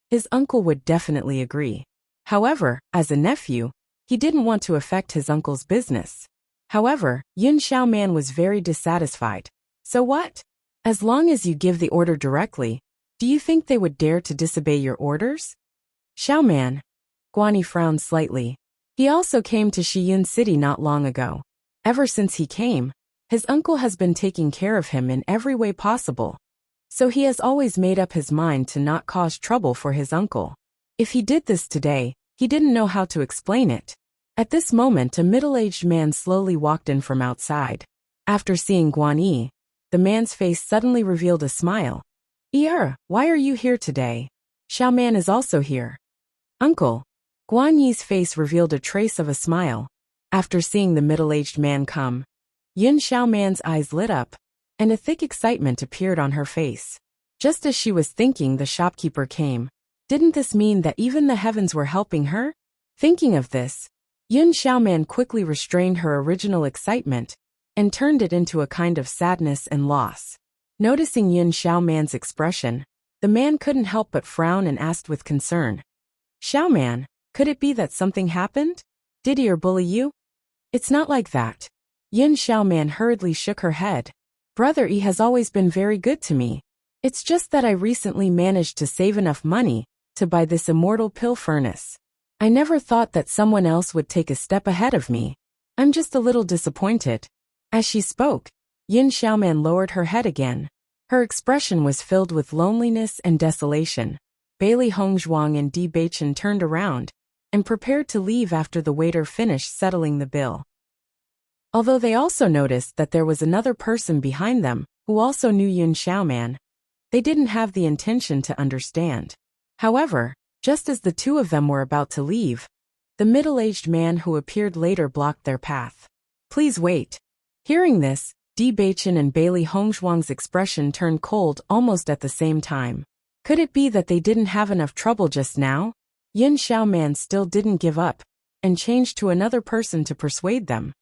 his uncle would definitely agree. However, as a nephew, he didn't want to affect his uncle's business. However, Yun Xiaoman was very dissatisfied. So what? As long as you give the order directly, do you think they would dare to disobey your orders? Xiaoman. Guan Yi frowned slightly. He also came to Shiyun City not long ago. Ever since he came, his uncle has been taking care of him in every way possible. So he has always made up his mind to not cause trouble for his uncle. If he did this today, he didn't know how to explain it. At this moment, a middle-aged man slowly walked in from outside. After seeing Guan Yi, the man's face suddenly revealed a smile. Why are you here today? Xiaoman is also here. Uncle. Guan Yi's face revealed a trace of a smile. After seeing the middle-aged man come, Yun Xiaoman's eyes lit up, and a thick excitement appeared on her face. Just as she was thinking, the shopkeeper came. Didn't this mean that even the heavens were helping her? Thinking of this, Yun Xiaoman quickly restrained her original excitement and turned it into a kind of sadness and loss. Noticing Yun Xiaoman's expression, the man couldn't help but frown and asked with concern. Xiaoman, could it be that something happened? Did he bully you? It's not like that. Yun Xiaoman hurriedly shook her head. Brother Yi has always been very good to me. It's just that I recently managed to save enough money to buy this immortal pill furnace. I never thought that someone else would take a step ahead of me. I'm just a little disappointed. As she spoke, Yun Xiaoman lowered her head again. Her expression was filled with loneliness and desolation. Bailey Hongzhuang and Bewitching turned around and prepared to leave after the waiter finished settling the bill. Although they also noticed that there was another person behind them who also knew Yun Xiaoman, they didn't have the intention to understand. However, just as the two of them were about to leave, the middle-aged man who appeared later blocked their path. Please wait. Hearing this, Bewitching and Bailey Hongzhuang's expression turned cold almost at the same time. Could it be that they didn't have enough trouble just now? Yun Xiaoman still didn't give up and changed to another person to persuade them.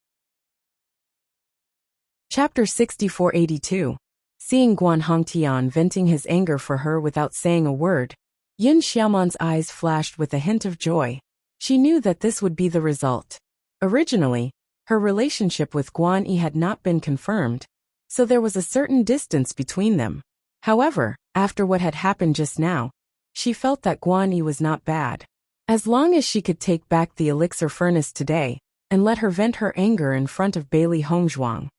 Chapter 6482. Seeing Guan Hongtian venting his anger for her without saying a word, Yun Xiaoman's eyes flashed with a hint of joy. She knew that this would be the result. Originally, her relationship with Guan Yi had not been confirmed, so there was a certain distance between them. However, after what had happened just now, she felt that Guan Yi was not bad. As long as she could take back the elixir furnace today and let her vent her anger in front of Bailey Hongzhuang,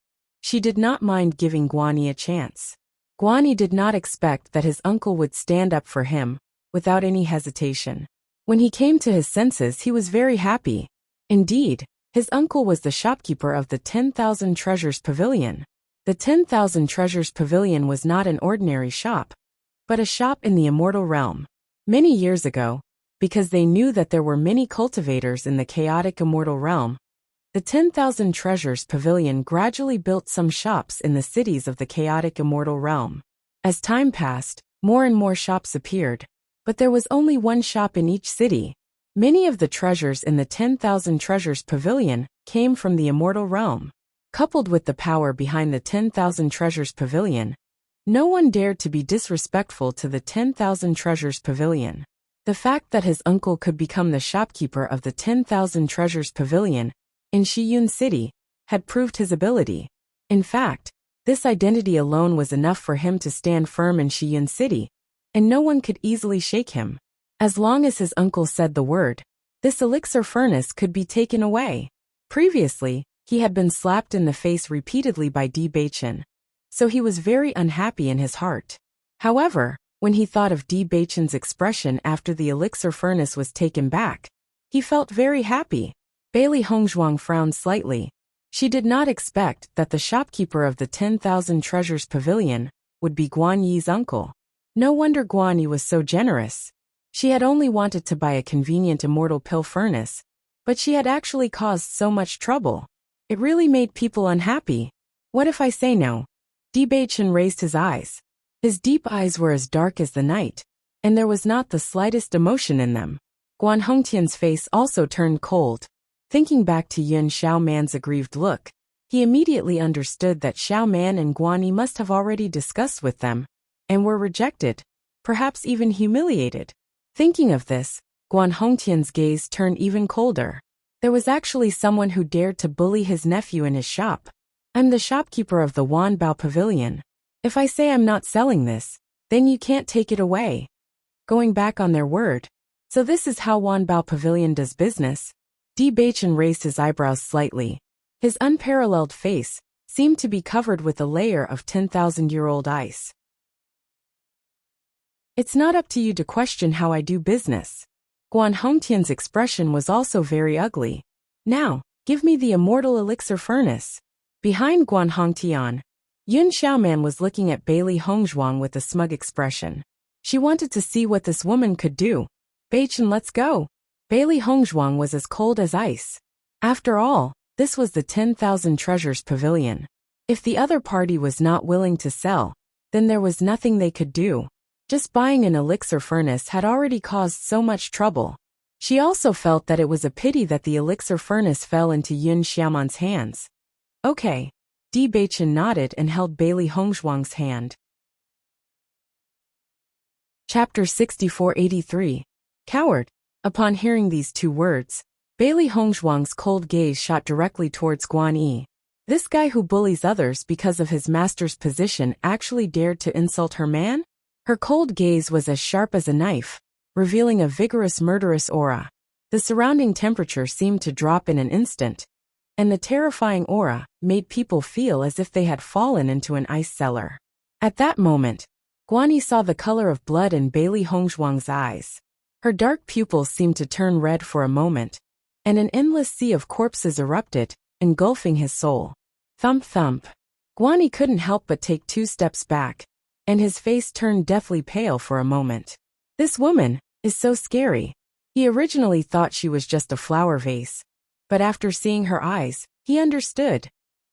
she did not mind giving Guan Yi a chance. Guan Yi did not expect that his uncle would stand up for him without any hesitation. When he came to his senses, he was very happy. Indeed, his uncle was the shopkeeper of the 10,000 Treasures Pavilion. The 10,000 Treasures Pavilion was not an ordinary shop, but a shop in the immortal realm. Many years ago, because they knew that there were many cultivators in the chaotic immortal realm, the 10,000 Treasures Pavilion gradually built some shops in the cities of the chaotic immortal realm. As time passed, more and more shops appeared, but there was only one shop in each city. Many of the treasures in the 10,000 Treasures Pavilion came from the immortal realm. Coupled with the power behind the 10,000 Treasures Pavilion, No one dared to be disrespectful to the 10,000 Treasures Pavilion. The fact that his uncle could become the shopkeeper of the 10,000 Treasures Pavilion in Shiyun City had proved his ability. In fact, this identity alone was enough for him to stand firm in Shiyun City, and no one could easily shake him. As long as his uncle said the word, this elixir furnace could be taken away. Previously, he had been slapped in the face repeatedly by Bewitching, so he was very unhappy in his heart. However, when he thought of Bewitching's expression after the elixir furnace was taken back, he felt very happy. Bailey Hongzhuang frowned slightly. She did not expect that the shopkeeper of the 10,000 Treasures Pavilion would be Guan Yi's uncle. No wonder Guan Yi was so generous. She had only wanted to buy a convenient immortal pill furnace, but she had actually caused so much trouble. It really made people unhappy. What if I say no? Bewitching raised his eyes. His deep eyes were as dark as the night, and there was not the slightest emotion in them. Guan Hongtian's face also turned cold. Thinking back to Yun Xiaoman's aggrieved look, he immediately understood that Xiaoman and Guan Yi must have already discussed with them, and were rejected, perhaps even humiliated. Thinking of this, Guan Hongtian's gaze turned even colder. There was actually someone who dared to bully his nephew in his shop. I'm the shopkeeper of the Wanbao Pavilion. If I say I'm not selling this, then you can't take it away. Going back on their word. So this is how Wanbao Pavilion does business? Bewitching raised his eyebrows slightly. His unparalleled face seemed to be covered with a layer of 10,000-year-old ice. It's not up to you to question how I do business. Guan Hongtian's expression was also very ugly. Now, give me the immortal elixir furnace. Behind Guan Hongtian, Yun Xiaoman was looking at Bailey Hongzhuang with a smug expression. She wanted to see what this woman could do. Bewitching, let's go. Bailey Hongzhuang was as cold as ice. After all, this was the 10,000 Treasures Pavilion. If the other party was not willing to sell, then there was nothing they could do. Just buying an elixir furnace had already caused so much trouble. She also felt that it was a pity that the elixir furnace fell into Yun Xiaoman's hands. Okay. Bewitching nodded and held Bailey Hongzhuang's hand. Chapter 6483. Coward. Upon hearing these two words, Bailey Hongzhuang's cold gaze shot directly towards Guan Yi. This guy who bullies others because of his master's position actually dared to insult her man? Her cold gaze was as sharp as a knife, revealing a vigorous murderous aura. The surrounding temperature seemed to drop in an instant, and the terrifying aura made people feel as if they had fallen into an ice cellar. At that moment, Guan Yi saw the color of blood in Bailey Hongzhuang's eyes. Her dark pupils seemed to turn red for a moment, and an endless sea of corpses erupted, engulfing his soul. Thump thump. Guan Yi couldn't help but take 2 steps back, and his face turned deathly pale for a moment. This woman is so scary. He originally thought she was just a flower vase, but after seeing her eyes, he understood.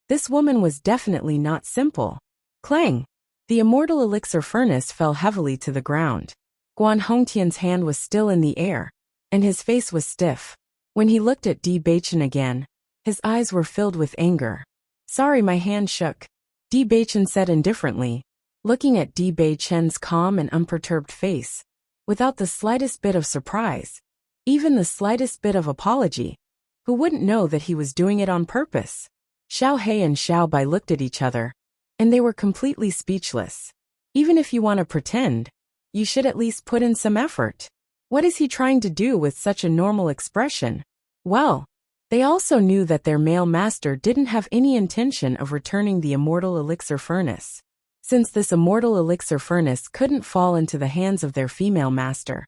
This woman was definitely not simple. Clang! The immortal elixir furnace fell heavily to the ground. Guan Hongtian's hand was still in the air, and his face was stiff. When he looked at Bewitching again, his eyes were filled with anger. Sorry, my hand shook. Bewitching said indifferently, looking at Bewitching's calm and unperturbed face, without the slightest bit of surprise, even the slightest bit of apology. Who wouldn't know that he was doing it on purpose? Xiao He and Xiao Bai looked at each other, and they were completely speechless. Even if you want to pretend, you should at least put in some effort. What is he trying to do with such a normal expression? Well, they also knew that their male master didn't have any intention of returning the immortal elixir furnace. Since this immortal elixir furnace couldn't fall into the hands of their female master,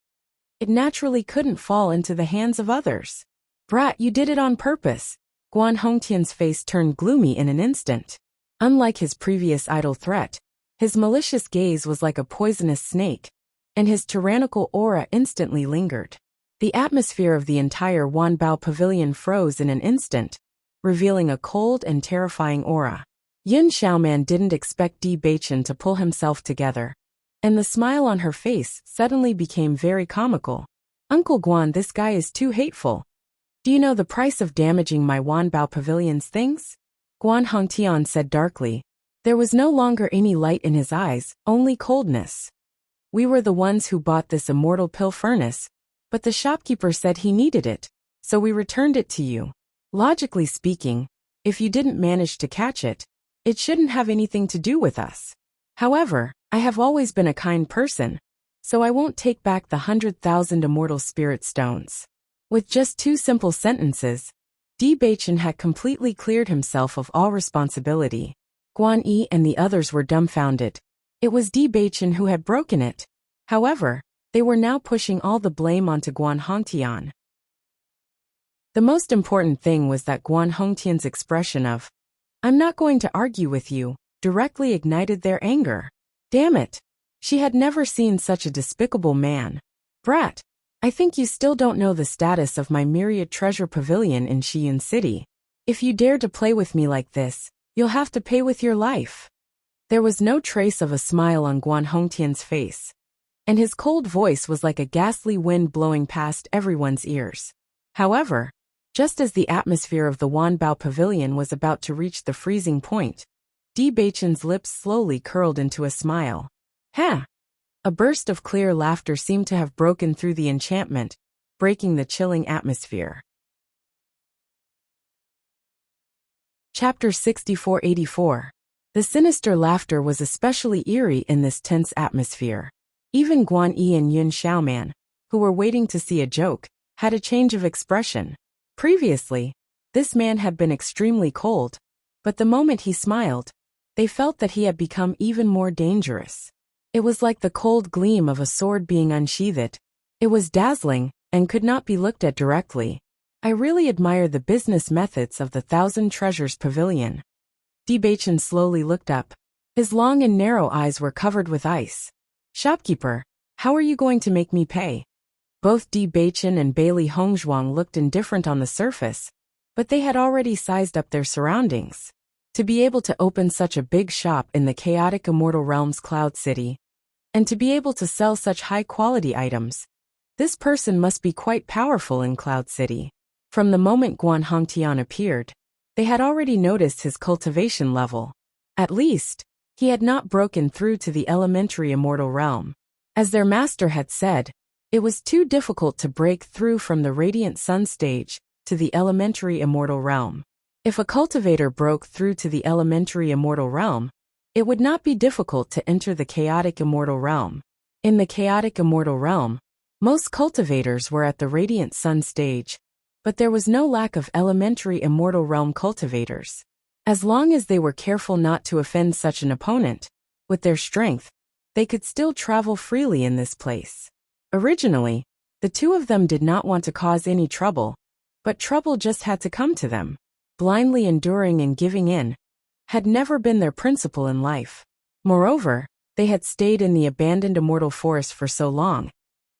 it naturally couldn't fall into the hands of others. Brat, you did it on purpose. Guan Hongtian's face turned gloomy in an instant. Unlike his previous idle threat, his malicious gaze was like a poisonous snake, and his tyrannical aura instantly lingered. The atmosphere of the entire Wanbao Pavilion froze in an instant, revealing a cold and terrifying aura. Yun Xiaoman didn't expect Bewitching to pull himself together, and the smile on her face suddenly became very comical. Uncle Guan, this guy is too hateful. Do you know the price of damaging my Wanbao Pavilion's things? Guan Hongtian said darkly. There was no longer any light in his eyes, only coldness. We were the ones who bought this immortal pill furnace, but the shopkeeper said he needed it, so we returned it to you. Logically speaking, if you didn't manage to catch it, it shouldn't have anything to do with us. However, I have always been a kind person, so I won't take back the 100,000 immortal spirit stones. With just 2 simple sentences, Bewitching had completely cleared himself of all responsibility. Guan Yi and the others were dumbfounded. It was Bewitching who had broken it. However, they were now pushing all the blame onto Guan Hongtian. The most important thing was that Guan Hongtian's expression of, "I'm not going to argue with you," directly ignited their anger. Damn it! She had never seen such a despicable man. Brat, I think you still don't know the status of my myriad treasure pavilion in Xiyun City. If you dare to play with me like this, you'll have to pay with your life. There was no trace of a smile on Guan Hongtian's face, and his cold voice was like a ghastly wind blowing past everyone's ears. However, just as the atmosphere of the Wanbao Pavilion was about to reach the freezing point, Bewitching's lips slowly curled into a smile. Ha! A burst of clear laughter seemed to have broken through the enchantment, breaking the chilling atmosphere. Chapter 6484. The sinister laughter was especially eerie in this tense atmosphere. Even Guan Yi and Yun Xiaoman, who were waiting to see a joke, had a change of expression. Previously, this man had been extremely cold, but the moment he smiled, they felt that he had become even more dangerous. It was like the cold gleam of a sword being unsheathed. It was dazzling, and could not be looked at directly. I really admire the business methods of the Thousand Treasures Pavilion. Bewitching slowly looked up. His long and narrow eyes were covered with ice. Shopkeeper, how are you going to make me pay? Both Bewitching and Bailey Hongzhuang looked indifferent on the surface, but they had already sized up their surroundings. To be able to open such a big shop in the chaotic immortal realms Cloud City, and to be able to sell such high-quality items, this person must be quite powerful in Cloud City. From the moment Guan Hongtian appeared, they had already noticed his cultivation level. At least, he had not broken through to the elementary immortal realm. As their master had said, it was too difficult to break through from the Radiant Sun stage to the elementary immortal realm. If a cultivator broke through to the elementary immortal realm, it would not be difficult to enter the chaotic immortal realm. In the chaotic immortal realm, most cultivators were at the Radiant Sun stage, but there was no lack of elementary immortal realm cultivators. As long as they were careful not to offend such an opponent, with their strength, they could still travel freely in this place. Originally, the two of them did not want to cause any trouble, but trouble just had to come to them. Blindly enduring and giving in had never been their principle in life. Moreover, they had stayed in the abandoned immortal forest for so long,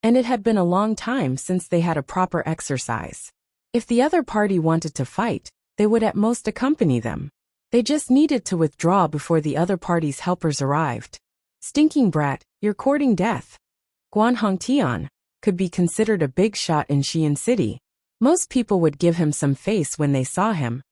and it had been a long time since they had a proper exercise. If the other party wanted to fight, they would at most accompany them. They just needed to withdraw before the other party's helpers arrived. Stinking brat, you're courting death. Guan Hongtian could be considered a big shot in Xiyun City. Most people would give him some face when they saw him,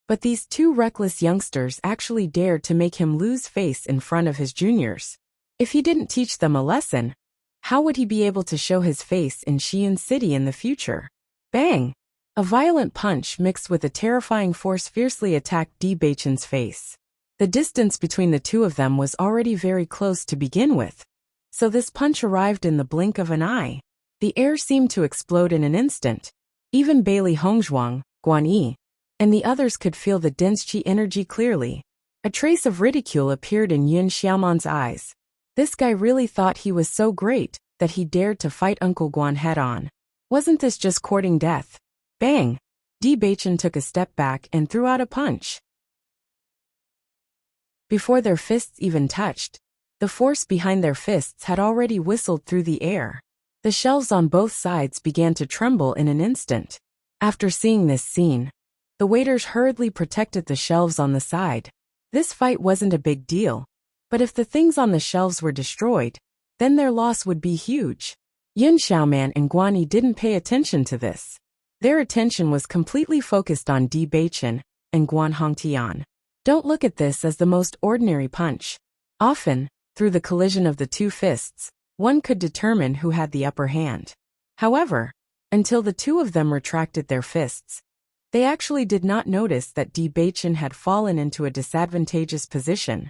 but these two reckless youngsters actually dared to make him lose face in front of his juniors. If he didn't teach them a lesson, how would he be able to show his face in Xiyun City in the future? Bang! A violent punch mixed with a terrifying force fiercely attacked Bewitching's face. The distance between the two of them was already very close to begin with, so this punch arrived in the blink of an eye. The air seemed to explode in an instant. Even Bailey Hongzhuang, Guan Yi, and the others could feel the dense chi energy clearly. A trace of ridicule appeared in Yun Xiaoman's eyes. This guy really thought he was so great that he dared to fight Uncle Guan head-on. Wasn't this just courting death? Bang! Bewitching took a step back and threw out a punch. Before their fists even touched, the force behind their fists had already whistled through the air. The shelves on both sides began to tremble in an instant. After seeing this scene, the waiters hurriedly protected the shelves on the side. This fight wasn't a big deal, but if the things on the shelves were destroyed, then their loss would be huge. Yun Xiaoman and Guan Yi didn't pay attention to this. Their attention was completely focused on Bewitching and Guan Hongtian. Don't look at this as the most ordinary punch. Often, through the collision of the two fists, one could determine who had the upper hand. However, until the two of them retracted their fists, they actually did not notice that Bewitching had fallen into a disadvantageous position.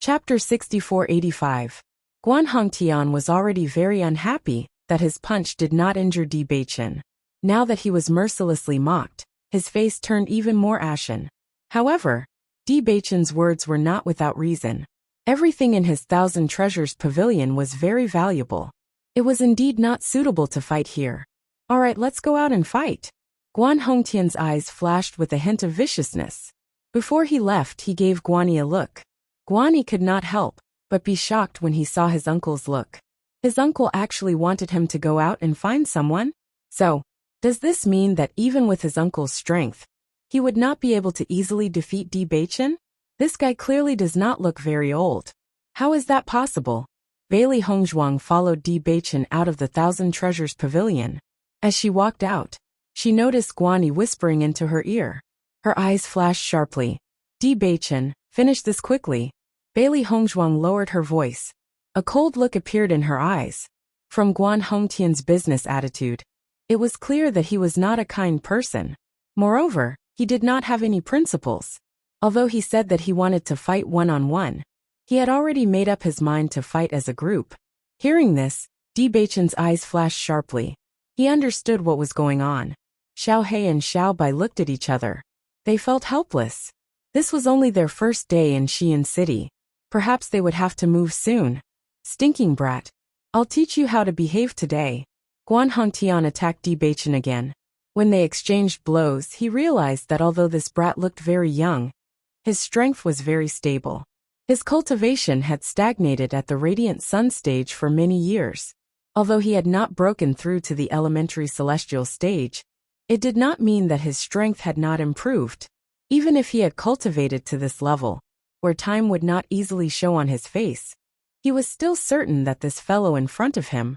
Chapter 6485. Guan Hongtian was already very unhappy that his punch did not injure Bewitching. Now that he was mercilessly mocked, his face turned even more ashen. However, Bewitching's words were not without reason. Everything in his thousand treasures pavilion was very valuable. It was indeed not suitable to fight here. Alright, let's go out and fight. Guan Hongtian's eyes flashed with a hint of viciousness. Before he left, he gave Guani a look. Guani could not help but be shocked when he saw his uncle's look. His uncle actually wanted him to go out and find someone? So, does this mean that even with his uncle's strength, he would not be able to easily defeat Bewitching? This guy clearly does not look very old. How is that possible? Bailey Hongzhuang followed Bewitching out of the Thousand Treasures Pavilion. As she walked out, she noticed Guani whispering into her ear. Her eyes flashed sharply. Bewitching, finish this quickly. Bailey Hongzhuang lowered her voice. A cold look appeared in her eyes. From Guan Hongtian's business attitude, it was clear that he was not a kind person. Moreover, he did not have any principles. Although he said that he wanted to fight one-on-one, he had already made up his mind to fight as a group. Hearing this, Bewitching's eyes flashed sharply. He understood what was going on. Xiao He and Xiao Bai looked at each other. They felt helpless. This was only their first day in Xi'an City. Perhaps they would have to move soon. Stinking brat. I'll teach you how to behave today. Guan Hongtian attacked Bewitching again. When they exchanged blows, he realized that although this brat looked very young, his strength was very stable. His cultivation had stagnated at the Radiant Sun stage for many years. Although he had not broken through to the elementary celestial stage, it did not mean that his strength had not improved. Even if he had cultivated to this level, where time would not easily show on his face, he was still certain that this fellow in front of him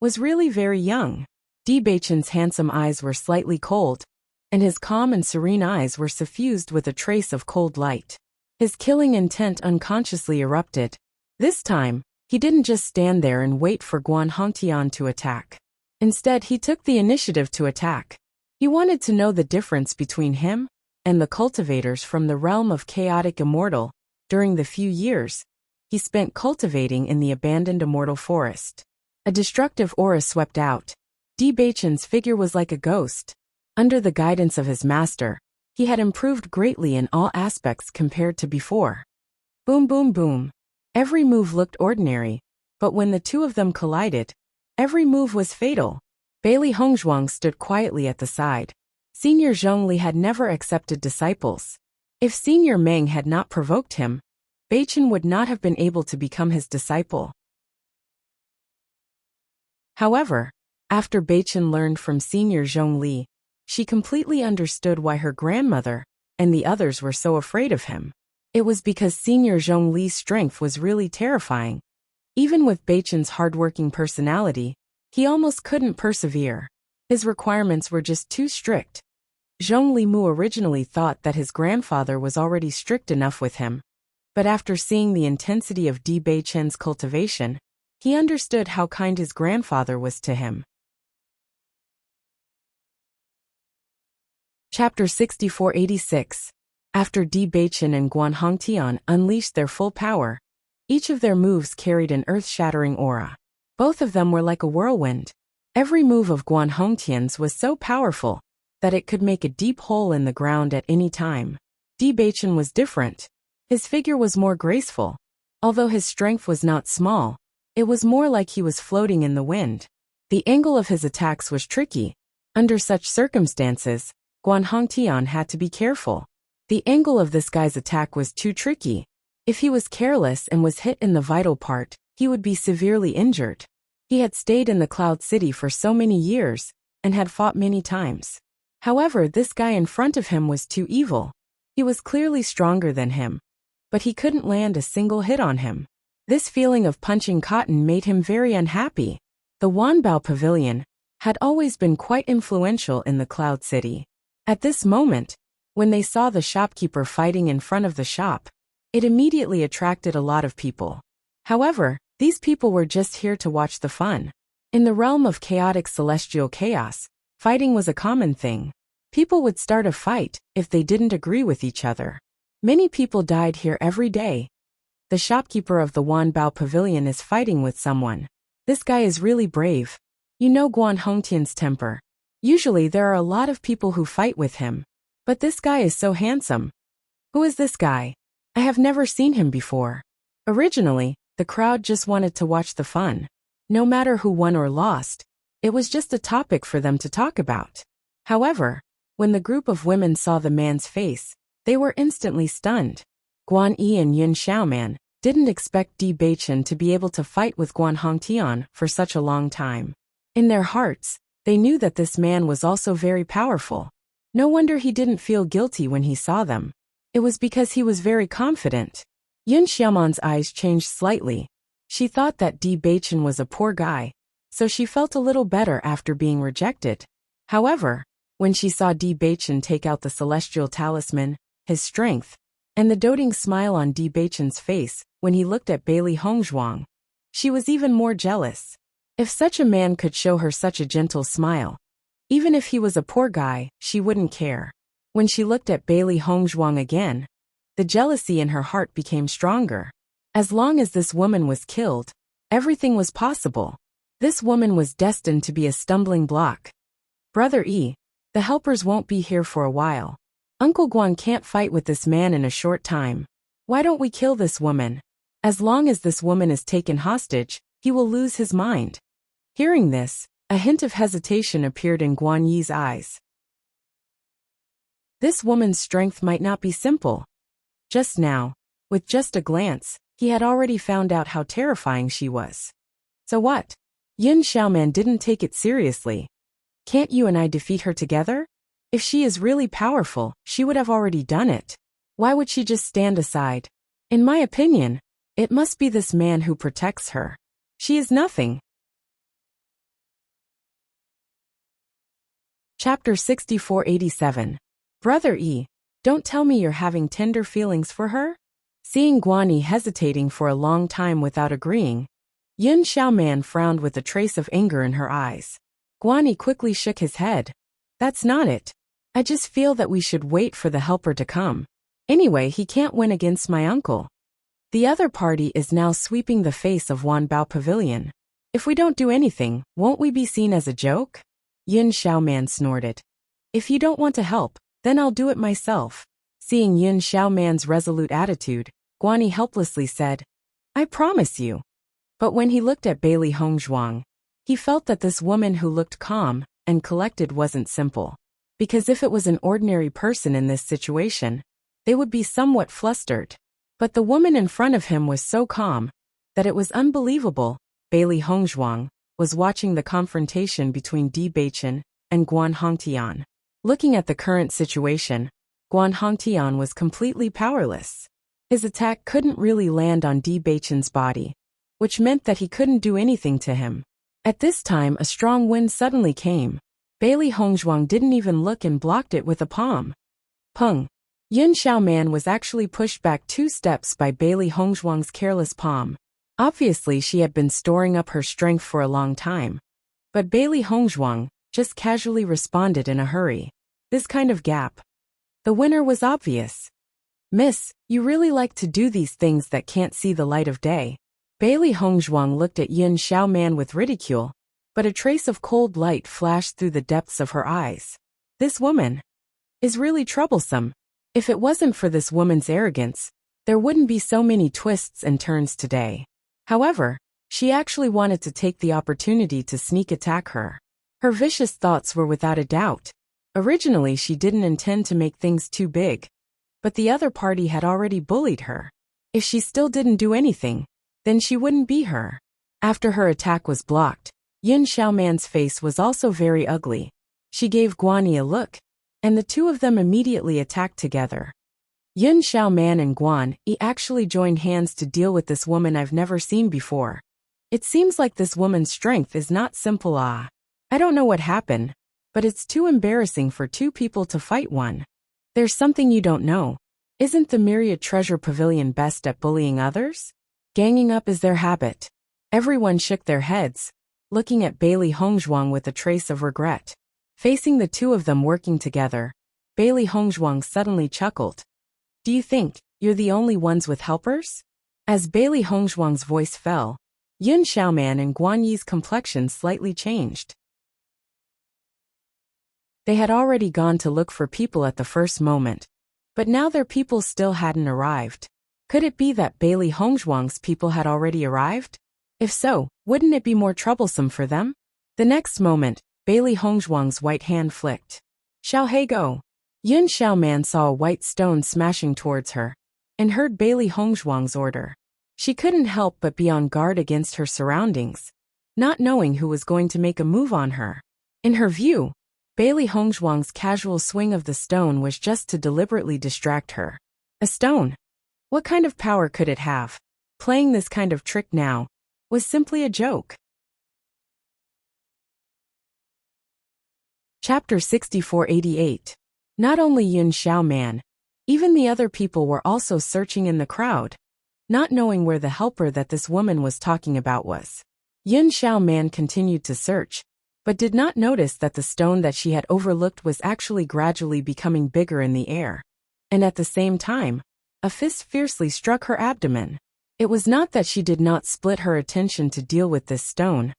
was really very young. Bewitching's handsome eyes were slightly cold, and his calm and serene eyes were suffused with a trace of cold light. His killing intent unconsciously erupted. This time, he didn't just stand there and wait for Guan Hongtian to attack. Instead, he took the initiative to attack. He wanted to know the difference between him and the cultivators from the realm of chaotic immortal. During the few years he spent cultivating in the abandoned immortal forest, a destructive aura swept out. Bewitching's figure was like a ghost. Under the guidance of his master, he had improved greatly in all aspects compared to before. Boom boom boom. Every move looked ordinary, but when the two of them collided, every move was fatal. Bailey Hongzhuang stood quietly at the side. Senior Zhongli had never accepted disciples. If Senior Meng had not provoked him, Bewitching would not have been able to become his disciple. However, after Bewitching learned from Senior Zhongli, she completely understood why her grandmother and the others were so afraid of him. It was because Senior Zhongli's strength was really terrifying. Even with Bewitching's hardworking personality, he almost couldn't persevere. His requirements were just too strict. Zhongli Mu originally thought that his grandfather was already strict enough with him, but after seeing the intensity of Bewitching's cultivation, he understood how kind his grandfather was to him. Chapter 6486. After Bewitching and Guan Hongtian unleashed their full power, each of their moves carried an earth-shattering aura. Both of them were like a whirlwind. Every move of Guan Hongtian's was so powerful that it could make a deep hole in the ground at any time. Bewitching was different. His figure was more graceful. Although his strength was not small, it was more like he was floating in the wind. The angle of his attacks was tricky. Under such circumstances, Guan Hongtian had to be careful. The angle of this guy's attack was too tricky. If he was careless and was hit in the vital part, he would be severely injured. He had stayed in the Cloud City for so many years and had fought many times. However, this guy in front of him was too evil. He was clearly stronger than him, but he couldn't land a single hit on him. This feeling of punching cotton made him very unhappy. The Wanbao Pavilion had always been quite influential in the Cloud City. At this moment, when they saw the shopkeeper fighting in front of the shop, it immediately attracted a lot of people. However, these people were just here to watch the fun. In the realm of chaotic celestial chaos, fighting was a common thing. People would start a fight if they didn't agree with each other. Many people died here every day. The shopkeeper of the Wanbao Pavilion is fighting with someone. This guy is really brave. You know Guan Hongtian's temper. Usually there are a lot of people who fight with him. But this guy is so handsome. Who is this guy? I have never seen him before. Originally, the crowd just wanted to watch the fun. No matter who won or lost, it was just a topic for them to talk about. However, when the group of women saw the man's face, they were instantly stunned. Guan Yi and Yun Xiaoman didn't expect Di Beichen to be able to fight with Guan Hongtian for such a long time. In their hearts, they knew that this man was also very powerful. No wonder he didn't feel guilty when he saw them. It was because he was very confident. Yun Xiaoman's eyes changed slightly. She thought that Di Beichen was a poor guy, so she felt a little better after being rejected. However, when she saw Di Beichen take out the celestial talisman, his strength, and the doting smile on Di Beichen's face when he looked at Bailey Hongzhuang, she was even more jealous. If such a man could show her such a gentle smile, even if he was a poor guy, she wouldn't care. When she looked at Bailey Hongzhuang again, the jealousy in her heart became stronger. As long as this woman was killed, everything was possible. This woman was destined to be a stumbling block. Brother Yi, the helpers won't be here for a while. Uncle Guan can't fight with this man in a short time. Why don't we kill this woman? As long as this woman is taken hostage, he will lose his mind. Hearing this, a hint of hesitation appeared in Guan Yi's eyes. This woman's strength might not be simple. Just now, with just a glance, he had already found out how terrifying she was. So what? Yun Xiaoman didn't take it seriously. Can't you and I defeat her together? If she is really powerful, she would have already done it. Why would she just stand aside? In my opinion, it must be this man who protects her. She is nothing. Chapter 6487. Brother Yi, don't tell me you're having tender feelings for her? Seeing Guan Yi hesitating for a long time without agreeing, Yun Xiaoman frowned with a trace of anger in her eyes. Guan Yi quickly shook his head. That's not it. I just feel that we should wait for the helper to come. Anyway, he can't win against my uncle. The other party is now sweeping the face of Wanbao Pavilion. If we don't do anything, won't we be seen as a joke? Yun Xiaoman snorted. If you don't want to help, then I'll do it myself. Seeing Yun Xiaoman's resolute attitude, Guan Yi helplessly said, I promise you. But when he looked at Bailey Hongzhuang, he felt that this woman who looked calm and collected wasn't simple. Because if it was an ordinary person in this situation, they would be somewhat flustered. But the woman in front of him was so calm that it was unbelievable. Bailey Hongzhuang was watching the confrontation between Di Beichen and Guan Hongtian. Looking at the current situation, Guan Hongtian was completely powerless. His attack couldn't really land on Di Beichen's body, which meant that he couldn't do anything to him. At this time, a strong wind suddenly came. Bailey Hongzhuang didn't even look and blocked it with a palm. Pung! Yun Xiaoman was actually pushed back 2 steps by Bailey Hongzhuang's careless palm. Obviously, she had been storing up her strength for a long time. But Bailey Hongzhuang just casually responded in a hurry. This kind of gap. The winner was obvious. Miss, you really like to do these things that can't see the light of day. Bailey Hongzhuang looked at Yun Xiaoman with ridicule, but a trace of cold light flashed through the depths of her eyes. This woman is really troublesome. If it wasn't for this woman's arrogance, there wouldn't be so many twists and turns today. However, she actually wanted to take the opportunity to sneak attack her. Her vicious thoughts were without a doubt. Originally, she didn't intend to make things too big, but the other party had already bullied her. If she still didn't do anything, then she wouldn't be her. After her attack was blocked, Yun Xiaoman's face was also very ugly. She gave Guan Yi a look, and the two of them immediately attacked together. Yun Xiaoman and Guan Yi actually joined hands to deal with this woman I've never seen before. It seems like this woman's strength is not simple. I don't know what happened, but it's too embarrassing for two people to fight one. There's something you don't know. Isn't the Myriad Treasure Pavilion best at bullying others? Ganging up is their habit. Everyone shook their heads, looking at Bailey Hongzhuang with a trace of regret. Facing the two of them working together, Bailey Hongzhuang suddenly chuckled. Do you think you're the only ones with helpers? As Bailey Hongzhuang's voice fell, Yun Xiaoman and Guan Yi's complexion slightly changed. They had already gone to look for people at the first moment, but now their people still hadn't arrived. Could it be that Bailey Hongzhuang's people had already arrived? If so, wouldn't it be more troublesome for them? The next moment, Bailey Hongzhuang's white hand flicked. Xiaohei go! Yun Xiaoman saw a white stone smashing towards her, and heard Bailey Hongzhuang's order. She couldn't help but be on guard against her surroundings, not knowing who was going to make a move on her. In her view, Bailey Hongzhuang's casual swing of the stone was just to deliberately distract her. A stone? What kind of power could it have? Playing this kind of trick now was simply a joke. Chapter 6488. Not only Yun Xiaoman, even the other people were also searching in the crowd, not knowing where the helper that this woman was talking about was. Yun Xiaoman continued to search, but did not notice that the stone that she had overlooked was actually gradually becoming bigger in the air. And at the same time, a fist fiercely struck her abdomen. It was not that she did not split her attention to deal with this stone,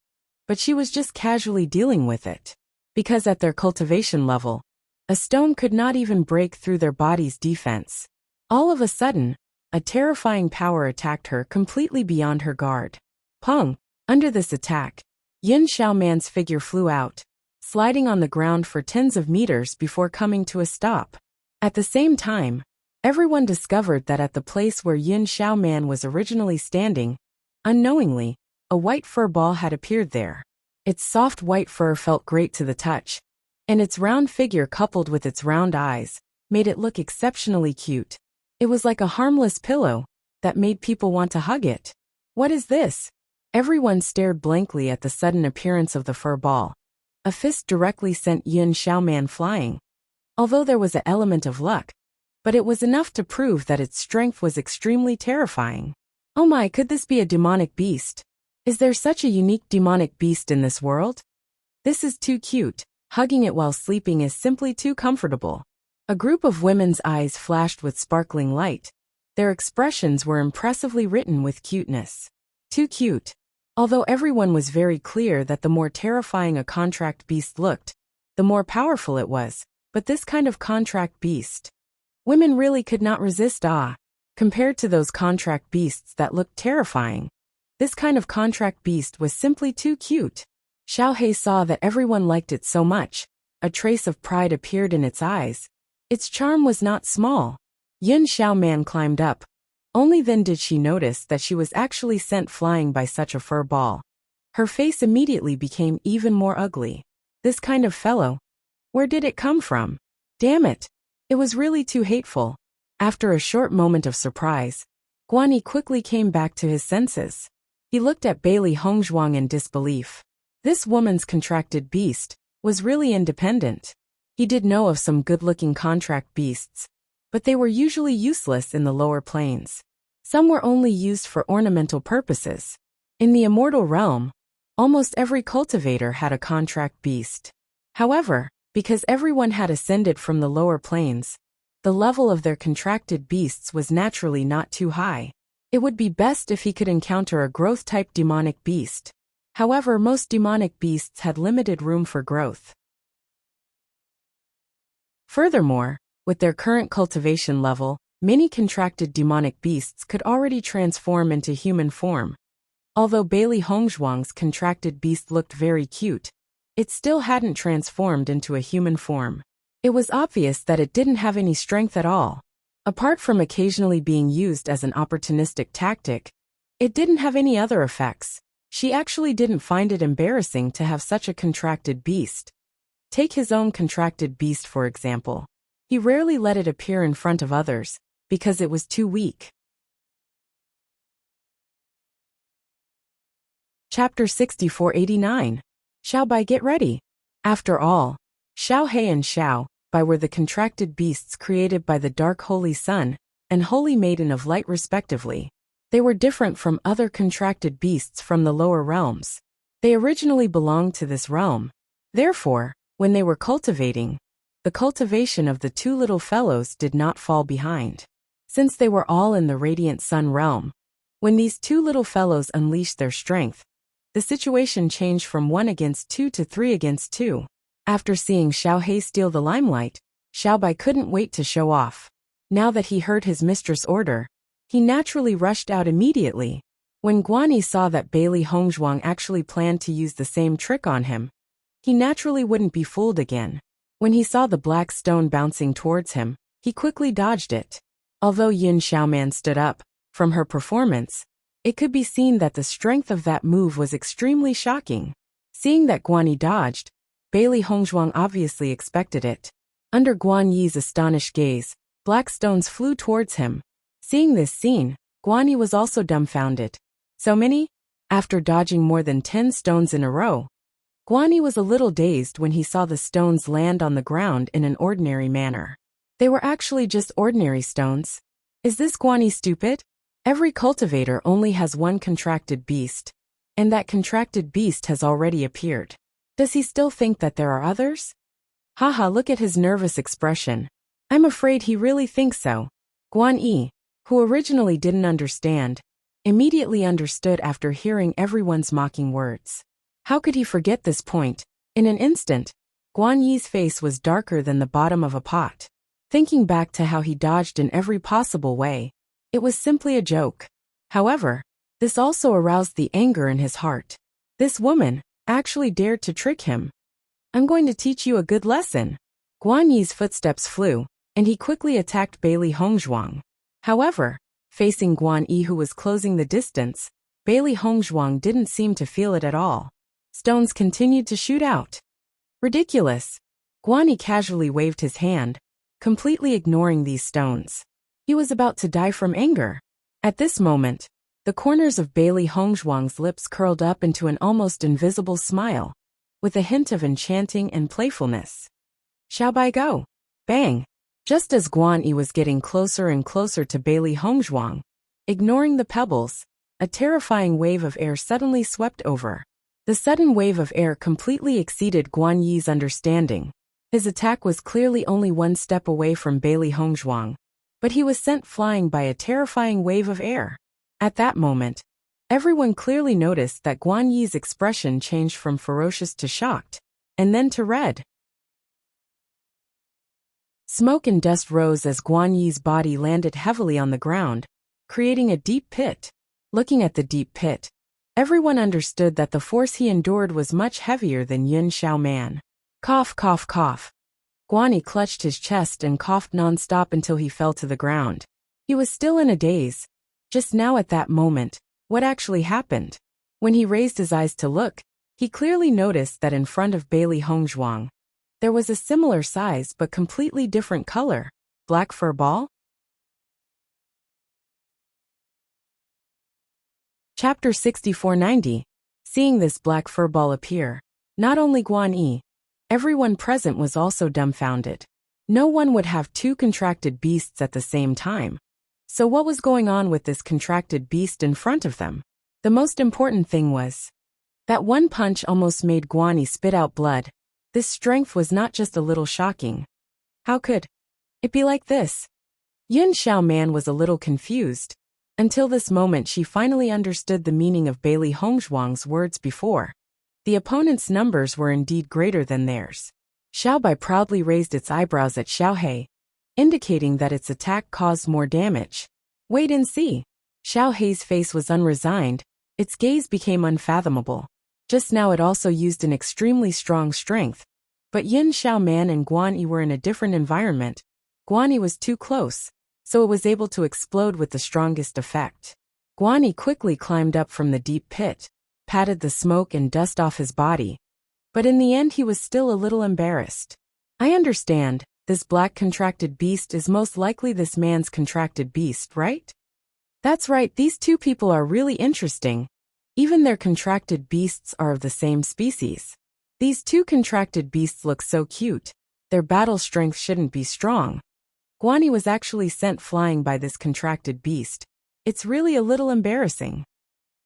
but she was just casually dealing with it. Because at their cultivation level, a stone could not even break through their body's defense. All of a sudden, a terrifying power attacked her completely beyond her guard. Pung! Under this attack, Yun Xiaoman's figure flew out, sliding on the ground for tens of meters before coming to a stop. At the same time, everyone discovered that at the place where Yun Xiaoman was originally standing, unknowingly, a white fur ball had appeared there. Its soft white fur felt great to the touch, and its round figure coupled with its round eyes made it look exceptionally cute. It was like a harmless pillow that made people want to hug it. What is this? Everyone stared blankly at the sudden appearance of the fur ball. A fist directly sent Yun Xiaoman flying. Although there was an element of luck, but it was enough to prove that its strength was extremely terrifying. Oh my, could this be a demonic beast? Is there such a unique demonic beast in this world? This is too cute. Hugging it while sleeping is simply too comfortable. A group of women's eyes flashed with sparkling light. Their expressions were impressively written with cuteness. Too cute. Although everyone was very clear that the more terrifying a contract beast looked, the more powerful it was, but this kind of contract beast. Women really could not resist awe. Compared to those contract beasts that looked terrifying, this kind of contract beast was simply too cute. Xiaohei saw that everyone liked it so much, a trace of pride appeared in its eyes. Its charm was not small. Yun Xiaoman climbed up. Only then did she notice that she was actually sent flying by such a fur ball. Her face immediately became even more ugly. This kind of fellow? Where did it come from? Damn it! It was really too hateful. After a short moment of surprise, Guanyi quickly came back to his senses. He looked at Bailey Hongzhuang in disbelief. This woman's contracted beast was really independent. He did know of some good-looking contract beasts, but they were usually useless in the lower planes. Some were only used for ornamental purposes. In the immortal realm, almost every cultivator had a contract beast. However, because everyone had ascended from the lower planes, the level of their contracted beasts was naturally not too high. It would be best if he could encounter a growth-type demonic beast. However, most demonic beasts had limited room for growth. Furthermore, with their current cultivation level, many contracted demonic beasts could already transform into human form. Although Bailey Hongzhuang's contracted beast looked very cute, it still hadn't transformed into a human form. It was obvious that it didn't have any strength at all. Apart from occasionally being used as an opportunistic tactic, it didn't have any other effects. She actually didn't find it embarrassing to have such a contracted beast. Take his own contracted beast for example. He rarely let it appear in front of others, because it was too weak. Chapter 6489. Xiaobai, get ready. After all, Xiao He and Xiao Bai were the contracted beasts created by the Dark Holy Sun and Holy Maiden of Light respectively. They were different from other contracted beasts from the lower realms. They originally belonged to this realm. Therefore, when they were cultivating, the cultivation of the two little fellows did not fall behind. Since they were all in the Radiant Sun realm, when these two little fellows unleashed their strength, the situation changed from 1 against 2 to 3 against 2. After seeing Xiao He steal the limelight, Xiao Bai couldn't wait to show off. Now that he heard his mistress' order, he naturally rushed out immediately. When Guanyi saw that Bailey Hongzhuang actually planned to use the same trick on him, he naturally wouldn't be fooled again. When he saw the black stone bouncing towards him, he quickly dodged it. Although Yin Xiaoman stood up, from her performance, it could be seen that the strength of that move was extremely shocking. Seeing that Guanyi dodged, Bailey Hongzhuang obviously expected it. Under Guanyi's astonished gaze, black stones flew towards him. Seeing this scene, Guanyi was also dumbfounded. So many? After dodging more than 10 stones in a row, Guanyi was a little dazed when he saw the stones land on the ground in an ordinary manner. They were actually just ordinary stones. Is this Guanyi stupid? Every cultivator only has one contracted beast, and that contracted beast has already appeared. Does he still think that there are others? Haha, look at his nervous expression. I'm afraid he really thinks so. Guanyi, who originally didn't understand, immediately understood after hearing everyone's mocking words. How could he forget this point? In an instant, Guanyi's face was darker than the bottom of a pot. Thinking back to how he dodged in every possible way, it was simply a joke. However, this also aroused the anger in his heart. This woman actually dared to trick him. I'm going to teach you a good lesson. Guanyi's footsteps flew, and he quickly attacked Bailey Hongzhuang. However, facing Guanyi who was closing the distance, Bailey Hongzhuang didn't seem to feel it at all. Stones continued to shoot out. Ridiculous. Guanyi casually waved his hand, completely ignoring these stones. He was about to die from anger. At this moment, the corners of Bailey Hongzhuang's lips curled up into an almost invisible smile, with a hint of enchanting and playfulness. Xiao Bai go! Bang! Just as Guanyi was getting closer and closer to Bailey Hongzhuang, ignoring the pebbles, a terrifying wave of air suddenly swept over. The sudden wave of air completely exceeded Guanyi's understanding. His attack was clearly only 1 step away from Bailey Hongzhuang, but he was sent flying by a terrifying wave of air. At that moment, everyone clearly noticed that Guanyi's expression changed from ferocious to shocked, and then to red. Smoke and dust rose as Guanyi's body landed heavily on the ground, creating a deep pit. Looking at the deep pit, everyone understood that the force he endured was much heavier than Yin Xiaoman. Cough, cough, cough. Guanyi clutched his chest and coughed non-stop until he fell to the ground. He was still in a daze. Just now at that moment, what actually happened? When he raised his eyes to look, he clearly noticed that in front of Bailey Hongzhuang, there was a similar size but completely different color, black fur ball. Chapter 6490. Seeing this black fur ball appear, not only Guanyi, everyone present was also dumbfounded. No one would have 2 contracted beasts at the same time. So what was going on with this contracted beast in front of them? The most important thing was that one punch almost made Guanyi spit out blood. This strength was not just a little shocking. How could it be like this? Yin Xiaoman was a little confused. Until this moment she finally understood the meaning of Bailey Hongzhuang's words before. The opponent's numbers were indeed greater than theirs. Xiao Bai proudly raised its eyebrows at Xiao He, indicating that its attack caused more damage. Wait and see. Xiao He's face was unresigned, its gaze became unfathomable. Just now it also used an extremely strong strength. But Yin Xiaoman and Guanyi were in a different environment. Guanyi was too close, so it was able to explode with the strongest effect. Guanyi quickly climbed up from the deep pit, patted the smoke and dust off his body. But in the end he was still a little embarrassed. I understand, this black contracted beast is most likely this man's contracted beast, right? That's right, these 2 people are really interesting. Even their contracted beasts are of the same species. These two contracted beasts look so cute. Their battle strength shouldn't be strong. Guani was actually sent flying by this contracted beast. It's really a little embarrassing.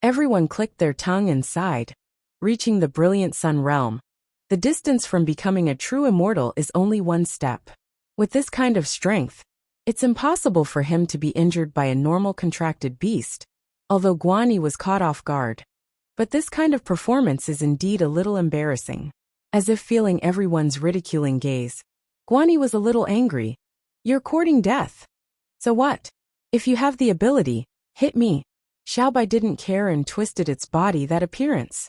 Everyone clicked their tongue and sighed. Reaching the brilliant sun realm. The distance from becoming a true immortal is only one step. With this kind of strength, it's impossible for him to be injured by a normal contracted beast, although Guani was caught off guard. But this kind of performance is indeed a little embarrassing. As if feeling everyone's ridiculing gaze, Guani was a little angry. You're courting death. So what? If you have the ability, hit me. Xiaobai didn't care and twisted its body. That appearance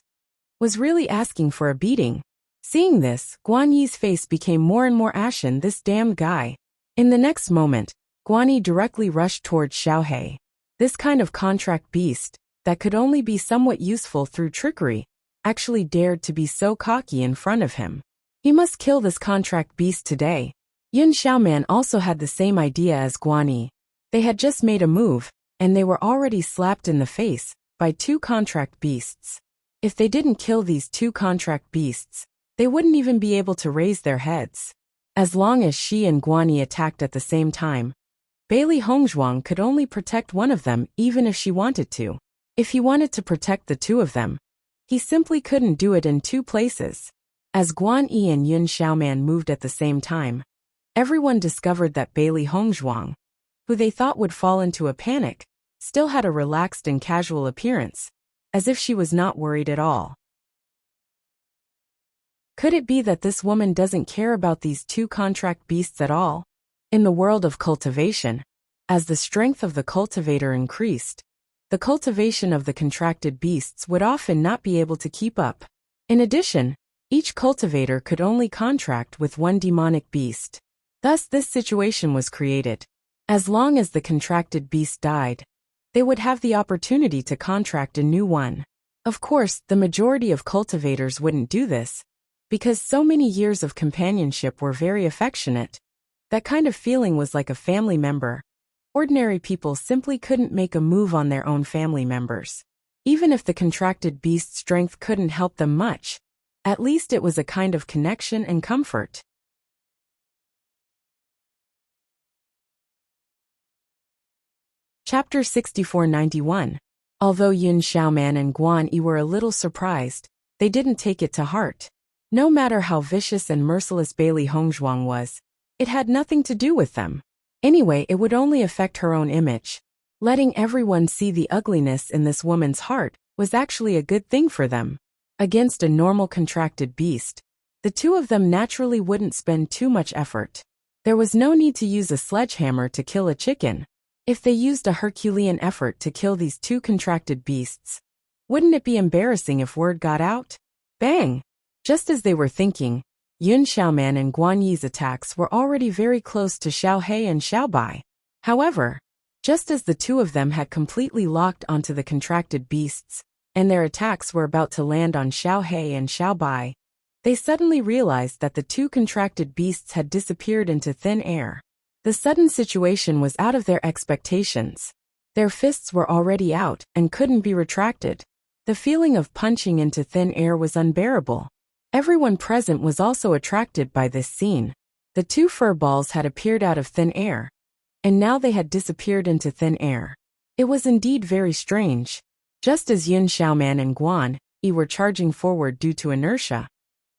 was really asking for a beating. Seeing this, Guan Yi's face became more and more ashen. This damned guy. In the next moment, Guan Yi directly rushed towards Xiaohei. This kind of contract beast, that could only be somewhat useful through trickery, actually dared to be so cocky in front of him. He must kill this contract beast today. Yun Xiaoman also had the same idea as Guan Yi. They had just made a move, and they were already slapped in the face by two contract beasts. If they didn't kill these two contract beasts, they wouldn't even be able to raise their heads. As long as she and Guan Yi attacked at the same time, Bailey Hongzhuang could only protect one of them even if she wanted to. If he wanted to protect the two of them, he simply couldn't do it in two places. As Guan Yi and Yun Xiaoman moved at the same time, everyone discovered that Bailey Hongzhuang, who they thought would fall into a panic, still had a relaxed and casual appearance, as if she was not worried at all. Could it be that this woman doesn't care about these two contract beasts at all? In the world of cultivation, as the strength of the cultivator increased, the cultivation of the contracted beasts would often not be able to keep up. In addition, each cultivator could only contract with one demonic beast. Thus this situation was created. As long as the contracted beast died, they would have the opportunity to contract a new one. Of course, the majority of cultivators wouldn't do this, because so many years of companionship were very affectionate. That kind of feeling was like a family member. Ordinary people simply couldn't make a move on their own family members. Even if the contracted beast's strength couldn't help them much, at least it was a kind of connection and comfort. Chapter 6491. Although Yun Xiaoman and Guan Yi were a little surprised, they didn't take it to heart. No matter how vicious and merciless Bailey Hongzhuang was, it had nothing to do with them. Anyway, it would only affect her own image. Letting everyone see the ugliness in this woman's heart was actually a good thing for them. Against a normal contracted beast, the two of them naturally wouldn't spend too much effort. There was no need to use a sledgehammer to kill a chicken. If they used a Herculean effort to kill these two contracted beasts, wouldn't it be embarrassing if word got out? Bang! Just as they were thinking, Yun Xiaoman and Guan Yi's attacks were already very close to Xiaohei and Xiaobai. However, just as the two of them had completely locked onto the contracted beasts, and their attacks were about to land on Xiaohei and Xiaobai, they suddenly realized that the two contracted beasts had disappeared into thin air. The sudden situation was out of their expectations. Their fists were already out and couldn't be retracted. The feeling of punching into thin air was unbearable. Everyone present was also attracted by this scene. The two fur balls had appeared out of thin air, and now they had disappeared into thin air. It was indeed very strange. Just as Yun Xiaoman and Guan Yi were charging forward due to inertia,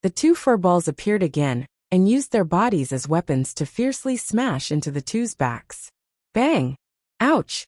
the two fur balls appeared again and used their bodies as weapons to fiercely smash into the two's backs. Bang! Ouch!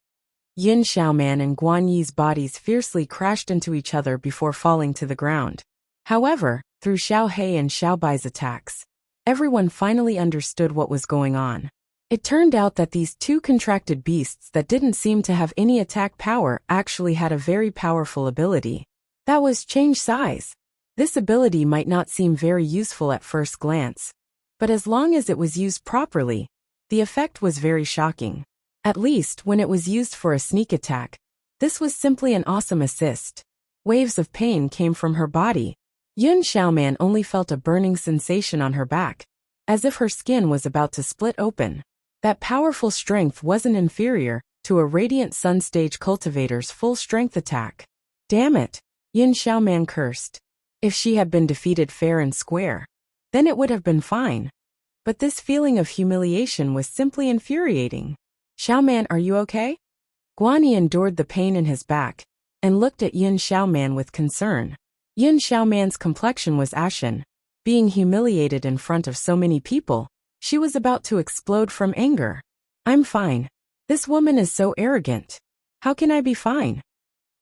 Yun Xiaoman and Guan Yi's bodies fiercely crashed into each other before falling to the ground. However, through Xiaohei and Xiaobai's attacks, everyone finally understood what was going on. It turned out that these two contracted beasts that didn't seem to have any attack power actually had a very powerful ability. That was change size. This ability might not seem very useful at first glance, but as long as it was used properly, the effect was very shocking. At least when it was used for a sneak attack, this was simply an awesome assist. Waves of pain came from her body. Yun Xiaoman only felt a burning sensation on her back, as if her skin was about to split open. That powerful strength wasn't inferior to a Radiant Sun Stage cultivator's full strength attack. Damn it! Yun Xiaoman cursed. If she had been defeated fair and square, then it would have been fine. But this feeling of humiliation was simply infuriating. Xiaoman, are you okay? Guanyi endured the pain in his back and looked at Yin Xiaoman with concern. Yin Xiaoman's complexion was ashen. Being humiliated in front of so many people, she was about to explode from anger. I'm fine. This woman is so arrogant. How can I be fine?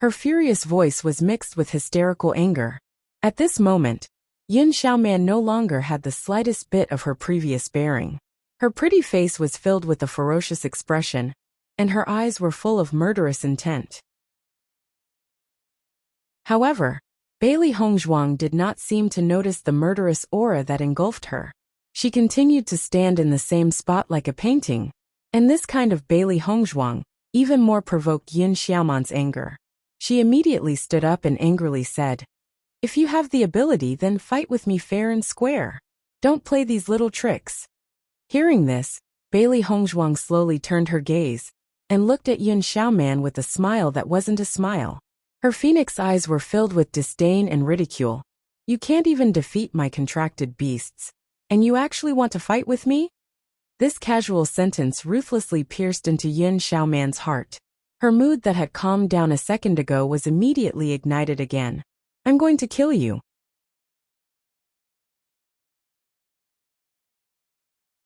Her furious voice was mixed with hysterical anger. At this moment, Yin Xiaoman no longer had the slightest bit of her previous bearing. Her pretty face was filled with a ferocious expression, and her eyes were full of murderous intent. However, Bailey Hongzhuang did not seem to notice the murderous aura that engulfed her. She continued to stand in the same spot like a painting, and this kind of Bailey Hongzhuang even more provoked Yin Xiaoman's anger. She immediately stood up and angrily said, "If you have the ability, then fight with me fair and square. Don't play these little tricks." Hearing this, Bailey Hongzhuang slowly turned her gaze and looked at Yin Xiaoman with a smile that wasn't a smile. Her phoenix eyes were filled with disdain and ridicule. You can't even defeat my contracted beasts, and you actually want to fight with me? This casual sentence ruthlessly pierced into Yin Xiaoman's heart. Her mood that had calmed down a second ago was immediately ignited again. I'm going to kill you.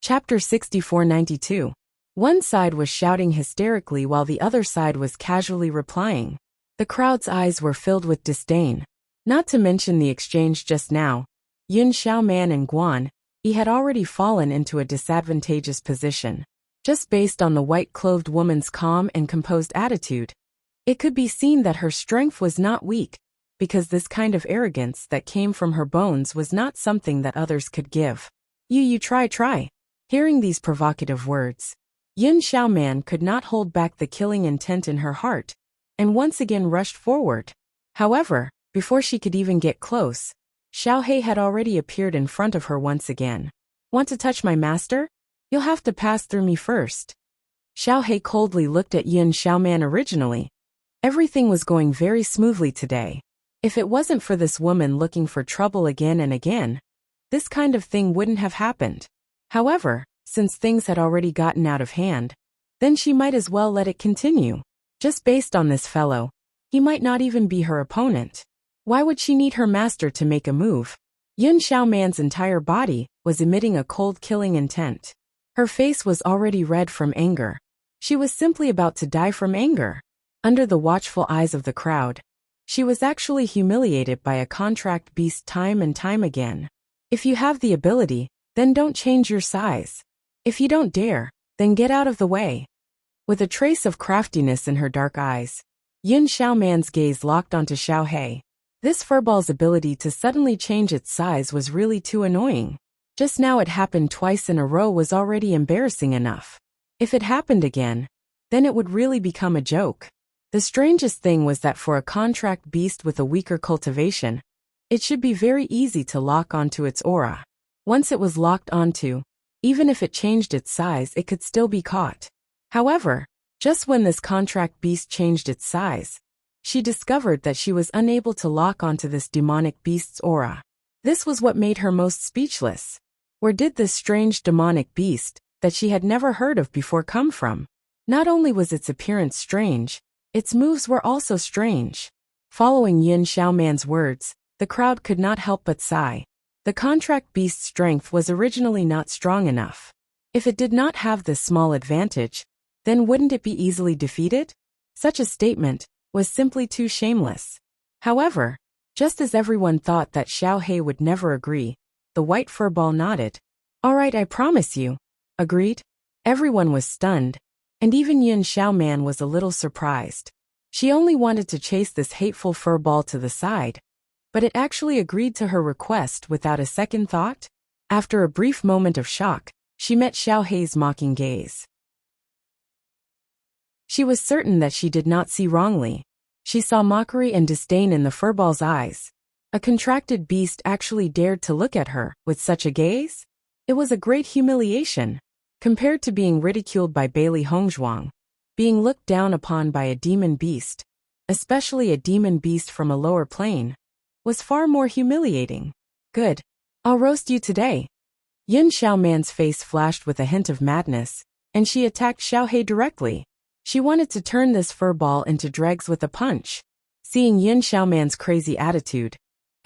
Chapter 6492. One side was shouting hysterically while the other side was casually replying. The crowd's eyes were filled with disdain. Not to mention the exchange just now, Yin Xiaoman and Guan Yi had already fallen into a disadvantageous position. Just based on the white-clothed woman's calm and composed attitude, it could be seen that her strength was not weak, because this kind of arrogance that came from her bones was not something that others could give. You try. Hearing these provocative words, Yin Xiaoman could not hold back the killing intent in her heart, and once again rushed forward. However, before she could even get close, Xiaohei had already appeared in front of her once again. Want to touch my master? You'll have to pass through me first. Xiaohei coldly looked at Yin Xiaoman originally. Everything was going very smoothly today. If it wasn't for this woman looking for trouble again and again, this kind of thing wouldn't have happened. However, since things had already gotten out of hand, then she might as well let it continue. Just based on this fellow, he might not even be her opponent. Why would she need her master to make a move? Yin Xiaoman's entire body was emitting a cold killing intent. Her face was already red from anger. She was simply about to die from anger. Under the watchful eyes of the crowd, she was actually humiliated by a contract beast time and time again. If you have the ability, then don't change your size. If you don't dare, then get out of the way. With a trace of craftiness in her dark eyes, Yin Xiaoman's gaze locked onto Xiaohei. This furball's ability to suddenly change its size was really too annoying. Just now it happened twice in a row was already embarrassing enough. If it happened again, then it would really become a joke. The strangest thing was that for a contract beast with a weaker cultivation, it should be very easy to lock onto its aura. Once it was locked onto, even if it changed its size, it could still be caught. However, just when this contract beast changed its size, she discovered that she was unable to lock onto this demonic beast's aura. This was what made her most speechless. Where did this strange demonic beast, that she had never heard of before, come from? Not only was its appearance strange, its moves were also strange. Following Yin Xiaoman's words, the crowd could not help but sigh. The contract beast's strength was originally not strong enough. If it did not have this small advantage, then wouldn't it be easily defeated? Such a statement was simply too shameless. However, just as everyone thought that Xiaohei would never agree, the white furball nodded. All right, I promise you. Agreed? Everyone was stunned, and even Yin Xiaoman was a little surprised. She only wanted to chase this hateful furball to the side, but it actually agreed to her request without a second thought. After a brief moment of shock, she met Xiaohei's mocking gaze. She was certain that she did not see wrongly. She saw mockery and disdain in the furball's eyes. A contracted beast actually dared to look at her with such a gaze? It was a great humiliation. Compared to being ridiculed by Bailey Hongzhuang, being looked down upon by a demon beast, especially a demon beast from a lower plane, was far more humiliating. Good. I'll roast you today. Yin Xiaoman's face flashed with a hint of madness, and she attacked Xiaohei directly. She wanted to turn this furball into dregs with a punch. Seeing Yin Xiaoman's crazy attitude,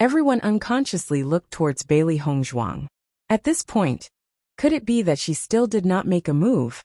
everyone unconsciously looked towards Bailey Hongzhuang. At this point, could it be that she still did not make a move?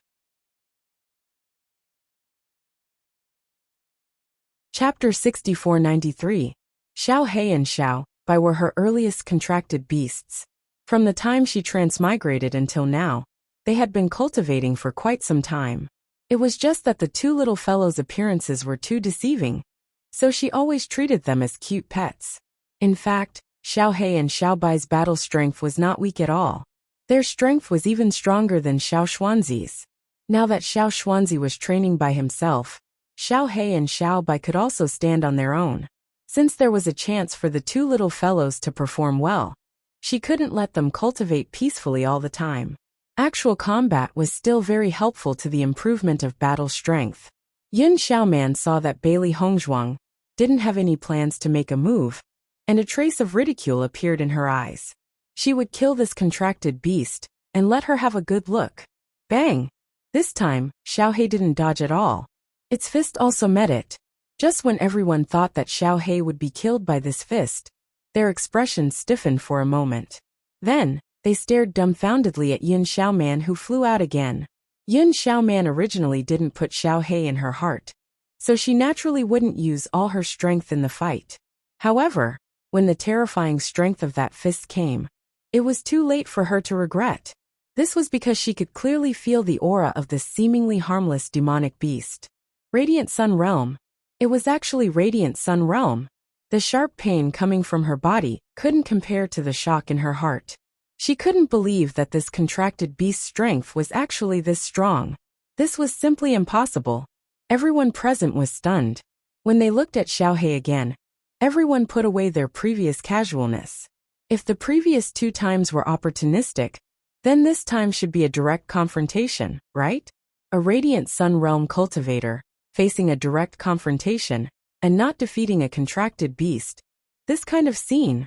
Chapter 6493. Xiao Hei and Xiao Bai were her earliest contracted beasts. From the time she transmigrated until now, they had been cultivating for quite some time. It was just that the two little fellows' appearances were too deceiving, so she always treated them as cute pets. In fact, Xiao Hei and Xiao Bai's battle strength was not weak at all. Their strength was even stronger than Xiao Xuanzi's. Now that Xiao Xuanzi was training by himself, Xiao Hei and Xiao Bai could also stand on their own. Since there was a chance for the two little fellows to perform well, she couldn't let them cultivate peacefully all the time. Actual combat was still very helpful to the improvement of battle strength. Yin Xiaoman saw that Bailey Hongzhuang didn't have any plans to make a move, and a trace of ridicule appeared in her eyes. She would kill this contracted beast and let her have a good look. Bang! This time, Xiaohei didn't dodge at all. Its fist also met it. Just when everyone thought that Xiaohei would be killed by this fist, their expressions stiffened for a moment. Then, they stared dumbfoundedly at Yin Xiaoman, who flew out again. Yin Xiaoman originally didn't put Xiaohei in her heart, so she naturally wouldn't use all her strength in the fight. However, when the terrifying strength of that fist came, it was too late for her to regret. This was because she could clearly feel the aura of this seemingly harmless demonic beast. Radiant Sun Realm. It was actually Radiant Sun Realm. The sharp pain coming from her body couldn't compare to the shock in her heart. She couldn't believe that this contracted beast's strength was actually this strong. This was simply impossible. Everyone present was stunned. When they looked at Xiaohei again, everyone put away their previous casualness. If the previous two times were opportunistic, then this time should be a direct confrontation, right? A Radiant Sun Realm cultivator, facing a direct confrontation, and not defeating a contracted beast. This kind of scene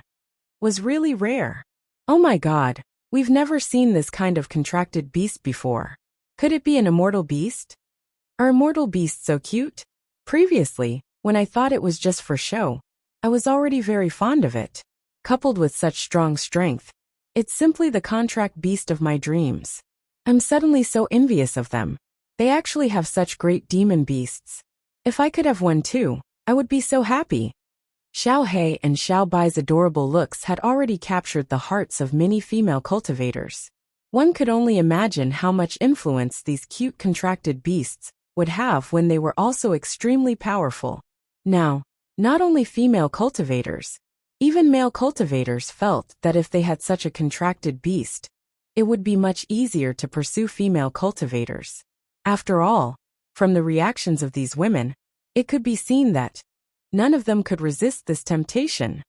was really rare. Oh my god, we've never seen this kind of contracted beast before. Could it be an immortal beast? Are immortal beasts so cute? Previously, when I thought it was just for show, I was already very fond of it. Coupled with such strong strength, it's simply the contract beast of my dreams. I'm suddenly so envious of them. They actually have such great demon beasts. If I could have one too, I would be so happy. Xiao Hei and Xiao Bai's adorable looks had already captured the hearts of many female cultivators. One could only imagine how much influence these cute contracted beasts would have when they were also extremely powerful. Now, not only female cultivators, even male cultivators felt that if they had such a contracted beast, it would be much easier to pursue female cultivators. After all, from the reactions of these women, it could be seen that none of them could resist this temptation.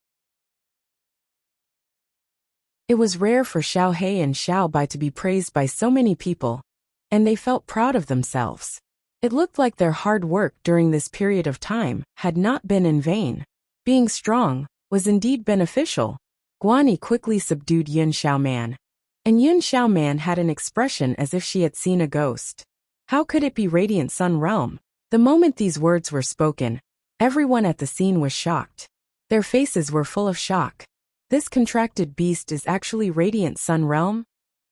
It was rare for Xiao Hei and Xiao Bai to be praised by so many people, and they felt proud of themselves. It looked like their hard work during this period of time had not been in vain. Being strong was indeed beneficial. Guani quickly subdued Yin Xiaoman, and Yin Xiaoman had an expression as if she had seen a ghost. How could it be Radiant Sun Realm? The moment these words were spoken, everyone at the scene was shocked. Their faces were full of shock. This contracted beast is actually Radiant Sun Realm?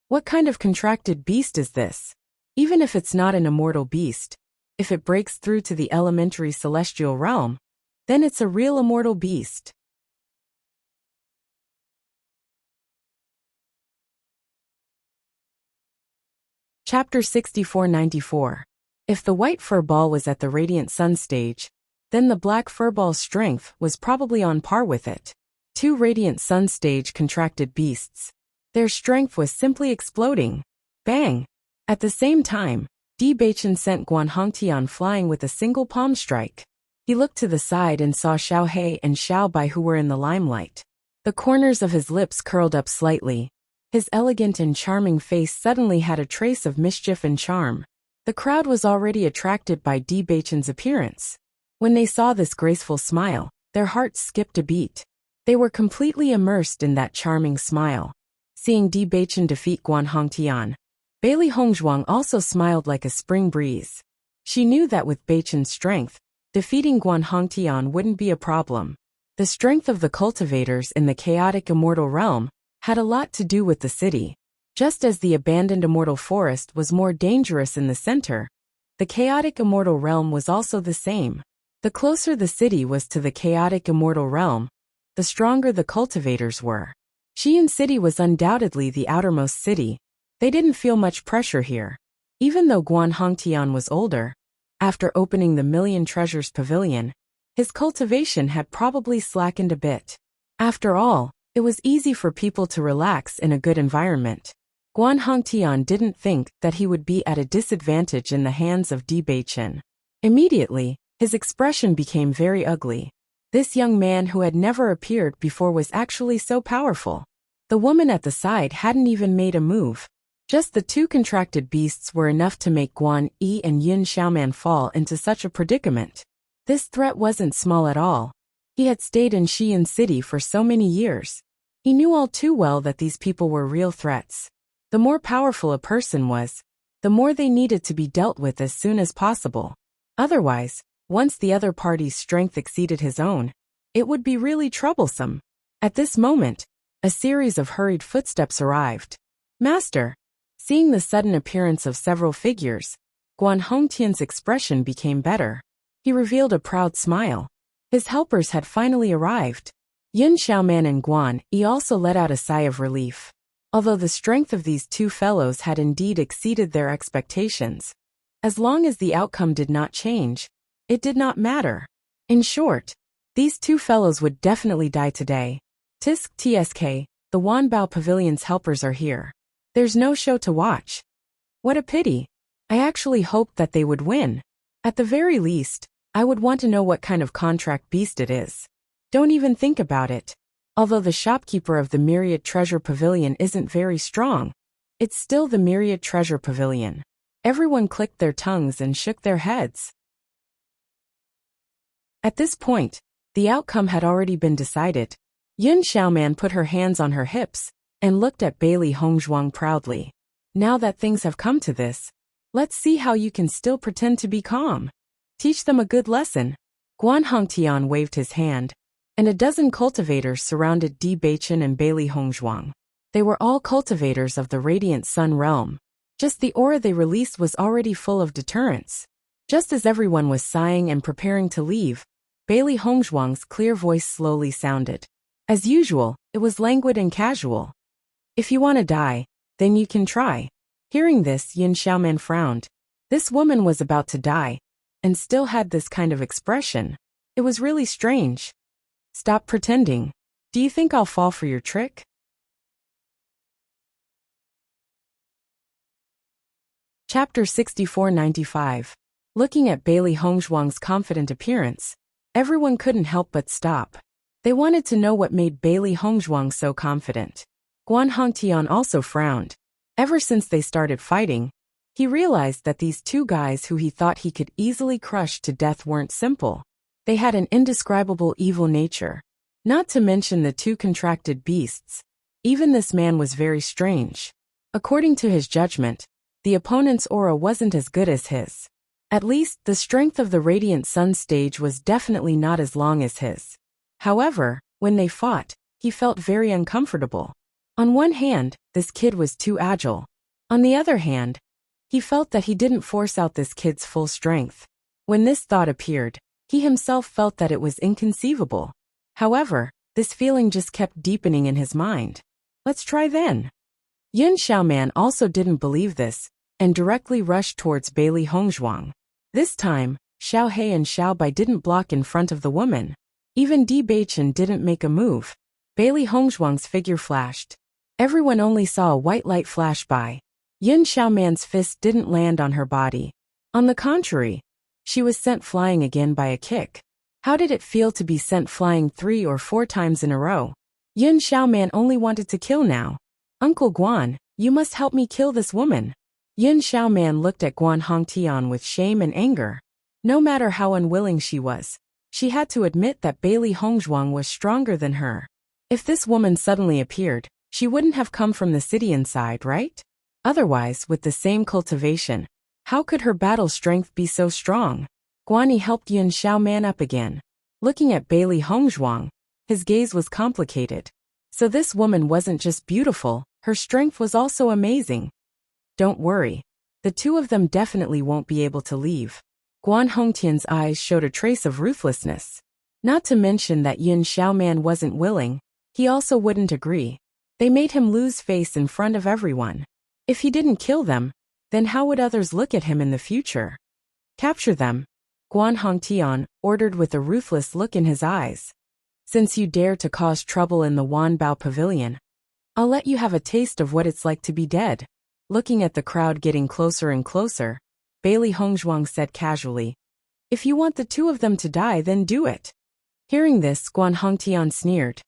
What kind of contracted beast is this? Even if it's not an immortal beast, if it breaks through to the elementary celestial realm, then it's a real immortal beast. Chapter 6494. If the white fur ball was at the Radiant Sun stage, then the black fur ball's strength was probably on par with it. Two Radiant Sun stage contracted beasts. Their strength was simply exploding. Bang! At the same time, Bewitching sent Guan Hongtian flying with a single palm strike. He looked to the side and saw Xiao Hei and Xiao Bai, who were in the limelight. The corners of his lips curled up slightly. His elegant and charming face suddenly had a trace of mischief and charm. The crowd was already attracted by Bewitching's appearance. When they saw this graceful smile, their hearts skipped a beat. They were completely immersed in that charming smile. Seeing Di Baichen defeat Guan Hongtian, Bailey Hongzhuang also smiled like a spring breeze. She knew that with Baichen's strength, defeating Guan Hongtian wouldn't be a problem. The strength of the cultivators in the chaotic immortal realm had a lot to do with the city. Just as the abandoned immortal forest was more dangerous in the center, the chaotic immortal realm was also the same. The closer the city was to the chaotic immortal realm, the stronger the cultivators were. Xi'an City was undoubtedly the outermost city. They didn't feel much pressure here. Even though Guan Hongtian was older, after opening the Million Treasures Pavilion, his cultivation had probably slackened a bit. After all, it was easy for people to relax in a good environment. Guan Hongtian didn't think that he would be at a disadvantage in the hands of Di Baichen. Immediately, his expression became very ugly. This young man who had never appeared before was actually so powerful. The woman at the side hadn't even made a move. Just the two contracted beasts were enough to make Guan Yi and Yin Xiaoman fall into such a predicament. This threat wasn't small at all. He had stayed in Xi'an City for so many years. He knew all too well that these people were real threats. The more powerful a person was, the more they needed to be dealt with as soon as possible. Otherwise, once the other party's strength exceeded his own, it would be really troublesome. At this moment, a series of hurried footsteps arrived. Master! Seeing the sudden appearance of several figures, Guan Hongtian's expression became better. He revealed a proud smile. His helpers had finally arrived. Yin Xiaoman and Guan Yi also let out a sigh of relief. Although the strength of these two fellows had indeed exceeded their expectations, as long as the outcome did not change, it did not matter. In short, these two fellows would definitely die today. TSK, the Wanbao Pavilion's helpers are here. There's no show to watch. What a pity. I actually hoped that they would win. At the very least, I would want to know what kind of contract beast it is. Don't even think about it. Although the shopkeeper of the Myriad Treasure Pavilion isn't very strong, it's still the Myriad Treasure Pavilion. Everyone clicked their tongues and shook their heads. At this point, the outcome had already been decided. Yin Xiaoman put her hands on her hips and looked at Bailey Hongzhuang proudly. Now that things have come to this, let's see how you can still pretend to be calm. Teach them a good lesson. Guan Hongtian waved his hand, and a dozen cultivators surrounded Di Baichen and Bailey Hongzhuang. They were all cultivators of the Radiant Sun realm. Just the aura they released was already full of deterrence. Just as everyone was sighing and preparing to leave, Bailey Hongzhuang's clear voice slowly sounded. As usual, it was languid and casual. If you want to die, then you can try. Hearing this, Yin Xiaoman frowned. This woman was about to die, and still had this kind of expression. It was really strange. Stop pretending. Do you think I'll fall for your trick? Chapter 6495. Looking at Bailey Hongzhuang's confident appearance, everyone couldn't help but stop. They wanted to know what made Bailey Hongzhuang so confident. Guan Hongtian also frowned. Ever since they started fighting, he realized that these two guys who he thought he could easily crush to death weren't simple. They had an indescribable evil nature. Not to mention the two contracted beasts. Even this man was very strange. According to his judgment, the opponent's aura wasn't as good as his. At least, the strength of the Radiant Sun stage was definitely not as long as his. However, when they fought, he felt very uncomfortable. On one hand, this kid was too agile. On the other hand, he felt that he didn't force out this kid's full strength. When this thought appeared, he himself felt that it was inconceivable. However, this feeling just kept deepening in his mind. Let's try then. Yin Xiaoman also didn't believe this, and directly rushed towards Bailey Hongzhuang. This time, Xiao He and Xiao Bai didn't block in front of the woman. Even Di Baichen didn't make a move. Bailey Hongzhuang's figure flashed. Everyone only saw a white light flash by. Yin Xiaoman's fist didn't land on her body. On the contrary, she was sent flying again by a kick. How did it feel to be sent flying 3 or 4 times in a row? Yin Xiaoman only wanted to kill now. Uncle Guan, you must help me kill this woman. Yin Xiaoman looked at Guan Hongtian with shame and anger. No matter how unwilling she was, she had to admit that Bailey Hongzhuang was stronger than her. If this woman suddenly appeared, she wouldn't have come from the city inside, right? Otherwise, with the same cultivation, how could her battle strength be so strong? Guanyi helped Yun Xiao man up again. Looking at Bailey Hongzhuang, his gaze was complicated. So this woman wasn't just beautiful, her strength was also amazing. Don't worry. The two of them definitely won't be able to leave. Guan Hongtian's eyes showed a trace of ruthlessness. Not to mention that Yun Xiaoman wasn't willing, he also wouldn't agree. They made him lose face in front of everyone. If he didn't kill them, then how would others look at him in the future? Capture them, Guan Hongtian ordered with a ruthless look in his eyes. Since you dare to cause trouble in the Wanbao Pavilion, I'll let you have a taste of what it's like to be dead. Looking at the crowd getting closer and closer, Bailey Hongzhuang said casually, if you want the two of them to die, then do it. Hearing this, Guan Hongtian sneered.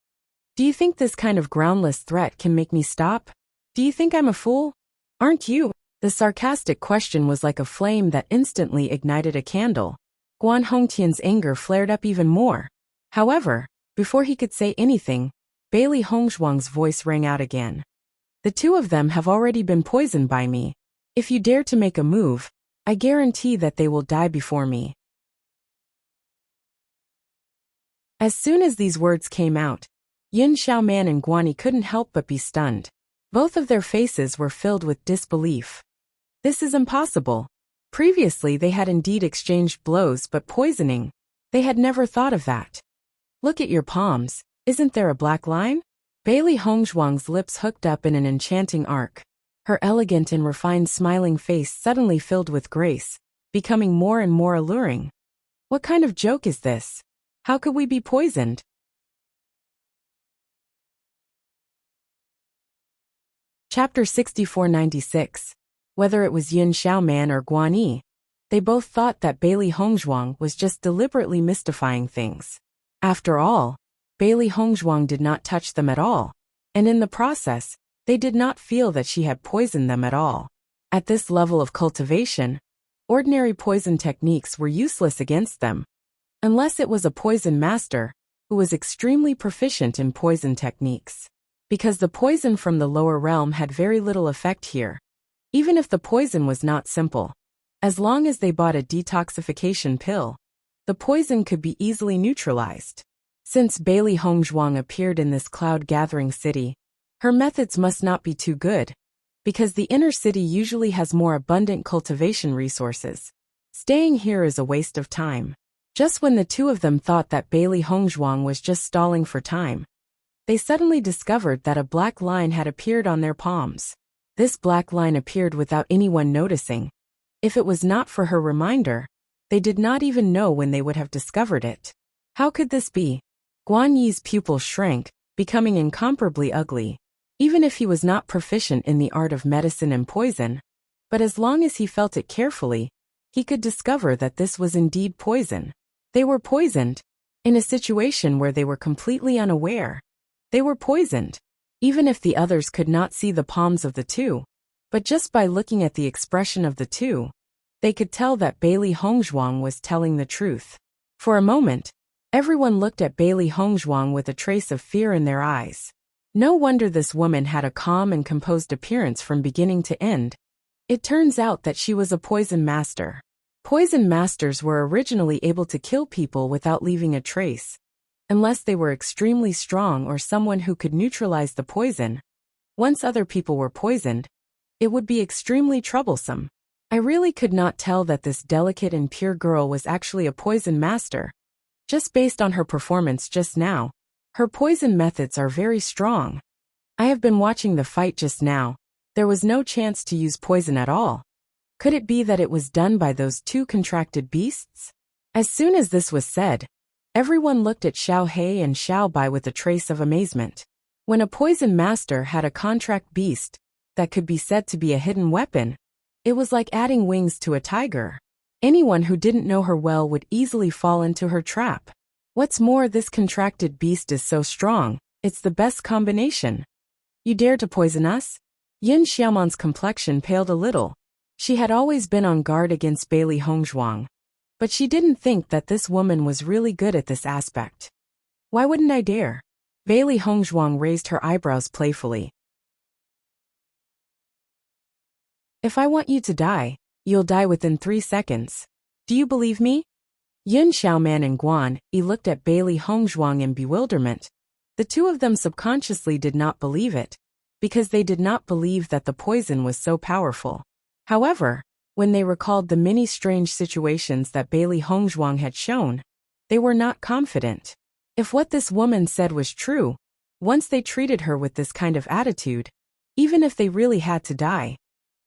Do you think this kind of groundless threat can make me stop? Do you think I'm a fool? Aren't you? The sarcastic question was like a flame that instantly ignited a candle. Guan Hongtian's anger flared up even more. However, before he could say anything, Bailey Hongzhuang's voice rang out again. The two of them have already been poisoned by me. If you dare to make a move, I guarantee that they will die before me. As soon as these words came out, Yun Xiaoman and Guanyi couldn't help but be stunned. Both of their faces were filled with disbelief. This is impossible. Previously they had indeed exchanged blows, but poisoning, they had never thought of that. Look at your palms, isn't there a black line? Bailey Hongzhuang's lips hooked up in an enchanting arc. Her elegant and refined smiling face suddenly filled with grace, becoming more and more alluring. What kind of joke is this? How could we be poisoned? Chapter 6496. Whether it was Yun Xiaoman or Guanyi, they both thought that Bailey Hongzhuang was just deliberately mystifying things. After all, Bailey Hongzhuang did not touch them at all, and in the process, they did not feel that she had poisoned them at all. At this level of cultivation, ordinary poison techniques were useless against them, unless it was a poison master who was extremely proficient in poison techniques. Because the poison from the lower realm had very little effect here, even if the poison was not simple. As long as they bought a detoxification pill, the poison could be easily neutralized. Since Bailey Hongzhuang appeared in this cloud-gathering city, her methods must not be too good, because the inner city usually has more abundant cultivation resources. Staying here is a waste of time. Just when the two of them thought that Bailey Hongzhuang was just stalling for time, they suddenly discovered that a black line had appeared on their palms. This black line appeared without anyone noticing. If it was not for her reminder, they did not even know when they would have discovered it. How could this be? Guanyi's pupil shrank, becoming incomparably ugly. Even if he was not proficient in the art of medicine and poison, but as long as he felt it carefully, he could discover that this was indeed poison. They were poisoned. In a situation where they were completely unaware, they were poisoned. Even if the others could not see the palms of the two, but just by looking at the expression of the two, they could tell that Bailey Hongzhuang was telling the truth. For a moment, everyone looked at Bailey Hongzhuang with a trace of fear in their eyes. No wonder this woman had a calm and composed appearance from beginning to end. It turns out that she was a poison master. Poison masters were originally able to kill people without leaving a trace, unless they were extremely strong or someone who could neutralize the poison. Once other people were poisoned, it would be extremely troublesome. I really could not tell that this delicate and pure girl was actually a poison master. Just based on her performance just now, her poison methods are very strong. I have been watching the fight just now. There was no chance to use poison at all. Could it be that it was done by those two contracted beasts? As soon as this was said, everyone looked at Xiao He and Xiao Bai with a trace of amazement. When a poison master had a contract beast that could be said to be a hidden weapon, it was like adding wings to a tiger. Anyone who didn't know her well would easily fall into her trap. What's more, this contracted beast is so strong, it's the best combination. You dare to poison us? Yin Xiaoman's complexion paled a little. She had always been on guard against Bailey Hongzhuang, but she didn't think that this woman was really good at this aspect. Why wouldn't I dare? Bailey Hongzhuang raised her eyebrows playfully. If I want you to die, you'll die within 3 seconds. Do you believe me? Yun Xiaoman and Guan Yi looked at Bailey Hongzhuang in bewilderment. The two of them subconsciously did not believe it, because they did not believe that the poison was so powerful. However, when they recalled the many strange situations that Bailey Hongzhuang had shown, they were not confident. If what this woman said was true, once they treated her with this kind of attitude, even if they really had to die.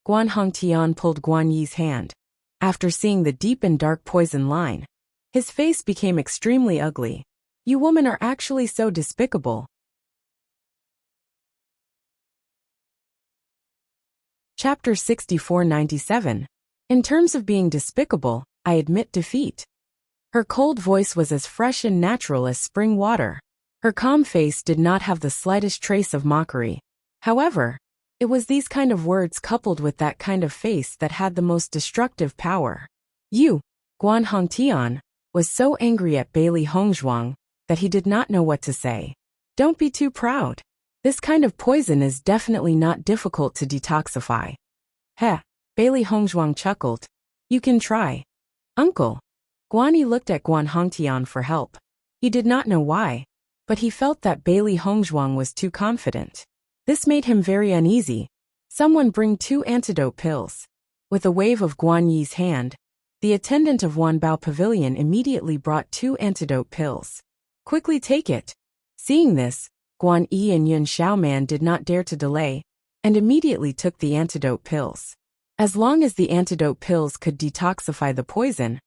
Guan Hongtian pulled Guan Yi's hand. After seeing the deep and dark poison line, his face became extremely ugly. You women are actually so despicable. Chapter 6497. In terms of being despicable, I admit defeat. Her cold voice was as fresh and natural as spring water. Her calm face did not have the slightest trace of mockery. However, it was these kind of words coupled with that kind of face that had the most destructive power. You, Guan Hongtian, was so angry at Bailey Hongzhuang that he did not know what to say. Don't be too proud. This kind of poison is definitely not difficult to detoxify. Heh, Bailey Hongzhuang chuckled. You can try. Uncle. Guan Yi looked at Guan Hongtian for help. He did not know why, but he felt that Bailey Hongzhuang was too confident. This made him very uneasy. Someone bring 2 antidote pills. With a wave of Guan Yi's hand, the attendant of Wanbao Pavilion immediately brought 2 antidote pills. Quickly take it. Seeing this, Guan Yi and Yun Xiaoman did not dare to delay, and immediately took the antidote pills. As long as the antidote pills could detoxify the poison,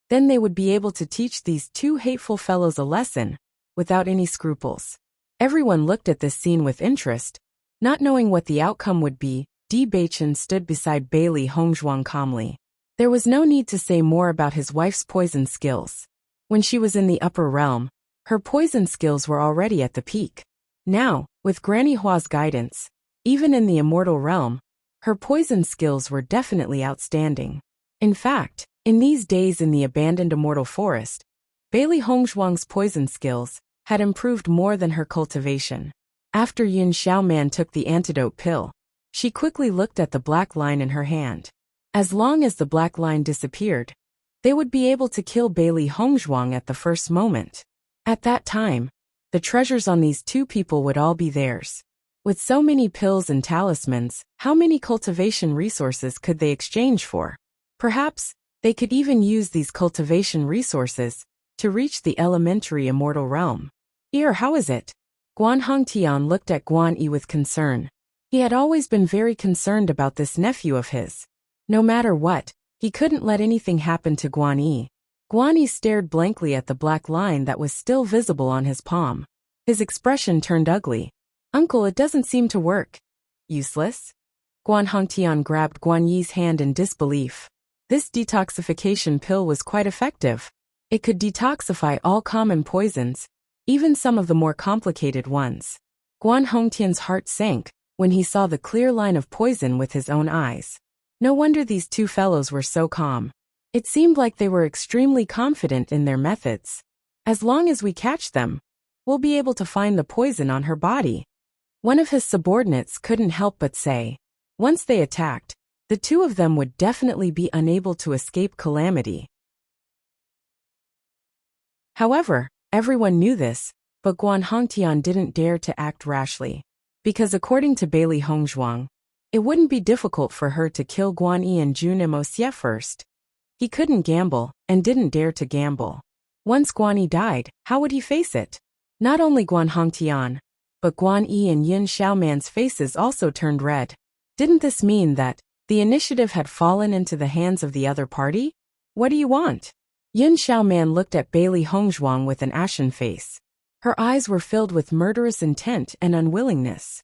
then they would be able to teach these 2 hateful fellows a lesson, without any scruples. Everyone looked at this scene with interest. Not knowing what the outcome would be, Bewitching stood beside Bailey Hongzhuang calmly. There was no need to say more about his wife's poison skills. When she was in the upper realm, her poison skills were already at the peak. Now, with Granny Hua's guidance, even in the immortal realm, her poison skills were definitely outstanding. In fact, in these days in the abandoned immortal forest, Bailey Hongzhuang's poison skills had improved more than her cultivation. After Yun Xiaoman took the antidote pill, she quickly looked at the black line in her hand. As long as the black line disappeared, they would be able to kill Bailey Hongzhuang at the first moment. At that time, the treasures on these 2 people would all be theirs. With so many pills and talismans, how many cultivation resources could they exchange for? Perhaps, they could even use these cultivation resources to reach the elementary immortal realm. How is it? Guan Hongtian looked at Guan Yi with concern. He had always been very concerned about this nephew of his. No matter what, he couldn't let anything happen to Guan Yi. Guan Yi stared blankly at the black line that was still visible on his palm. His expression turned ugly. Uncle, it doesn't seem to work. Useless? Guan Hongtian grabbed Guan Yi's hand in disbelief. This detoxification pill was quite effective. It could detoxify all common poisons, even some of the more complicated ones. Guan Hongtian's heart sank when he saw the clear line of poison with his own eyes. No wonder these 2 fellows were so calm. It seemed like they were extremely confident in their methods. As long as we catch them, we'll be able to find the poison on her body. One of his subordinates couldn't help but say. Once they attacked, the 2 of them would definitely be unable to escape calamity. However, everyone knew this, but Guan Hongtian didn't dare to act rashly. Because according to Bailey Hongzhuang, it wouldn't be difficult for her to kill Guan Yi and Jun Wuxia first. He couldn't gamble, and didn't dare to gamble. Once Guan Yi died, how would he face it? Not only Guan Hongtian, but Guan Yi and Yun Xiaoman's faces also turned red. Didn't this mean that the initiative had fallen into the hands of the other party? What do you want? Yun Xiaoman looked at Bailey Hongzhuang with an ashen face. Her eyes were filled with murderous intent and unwillingness.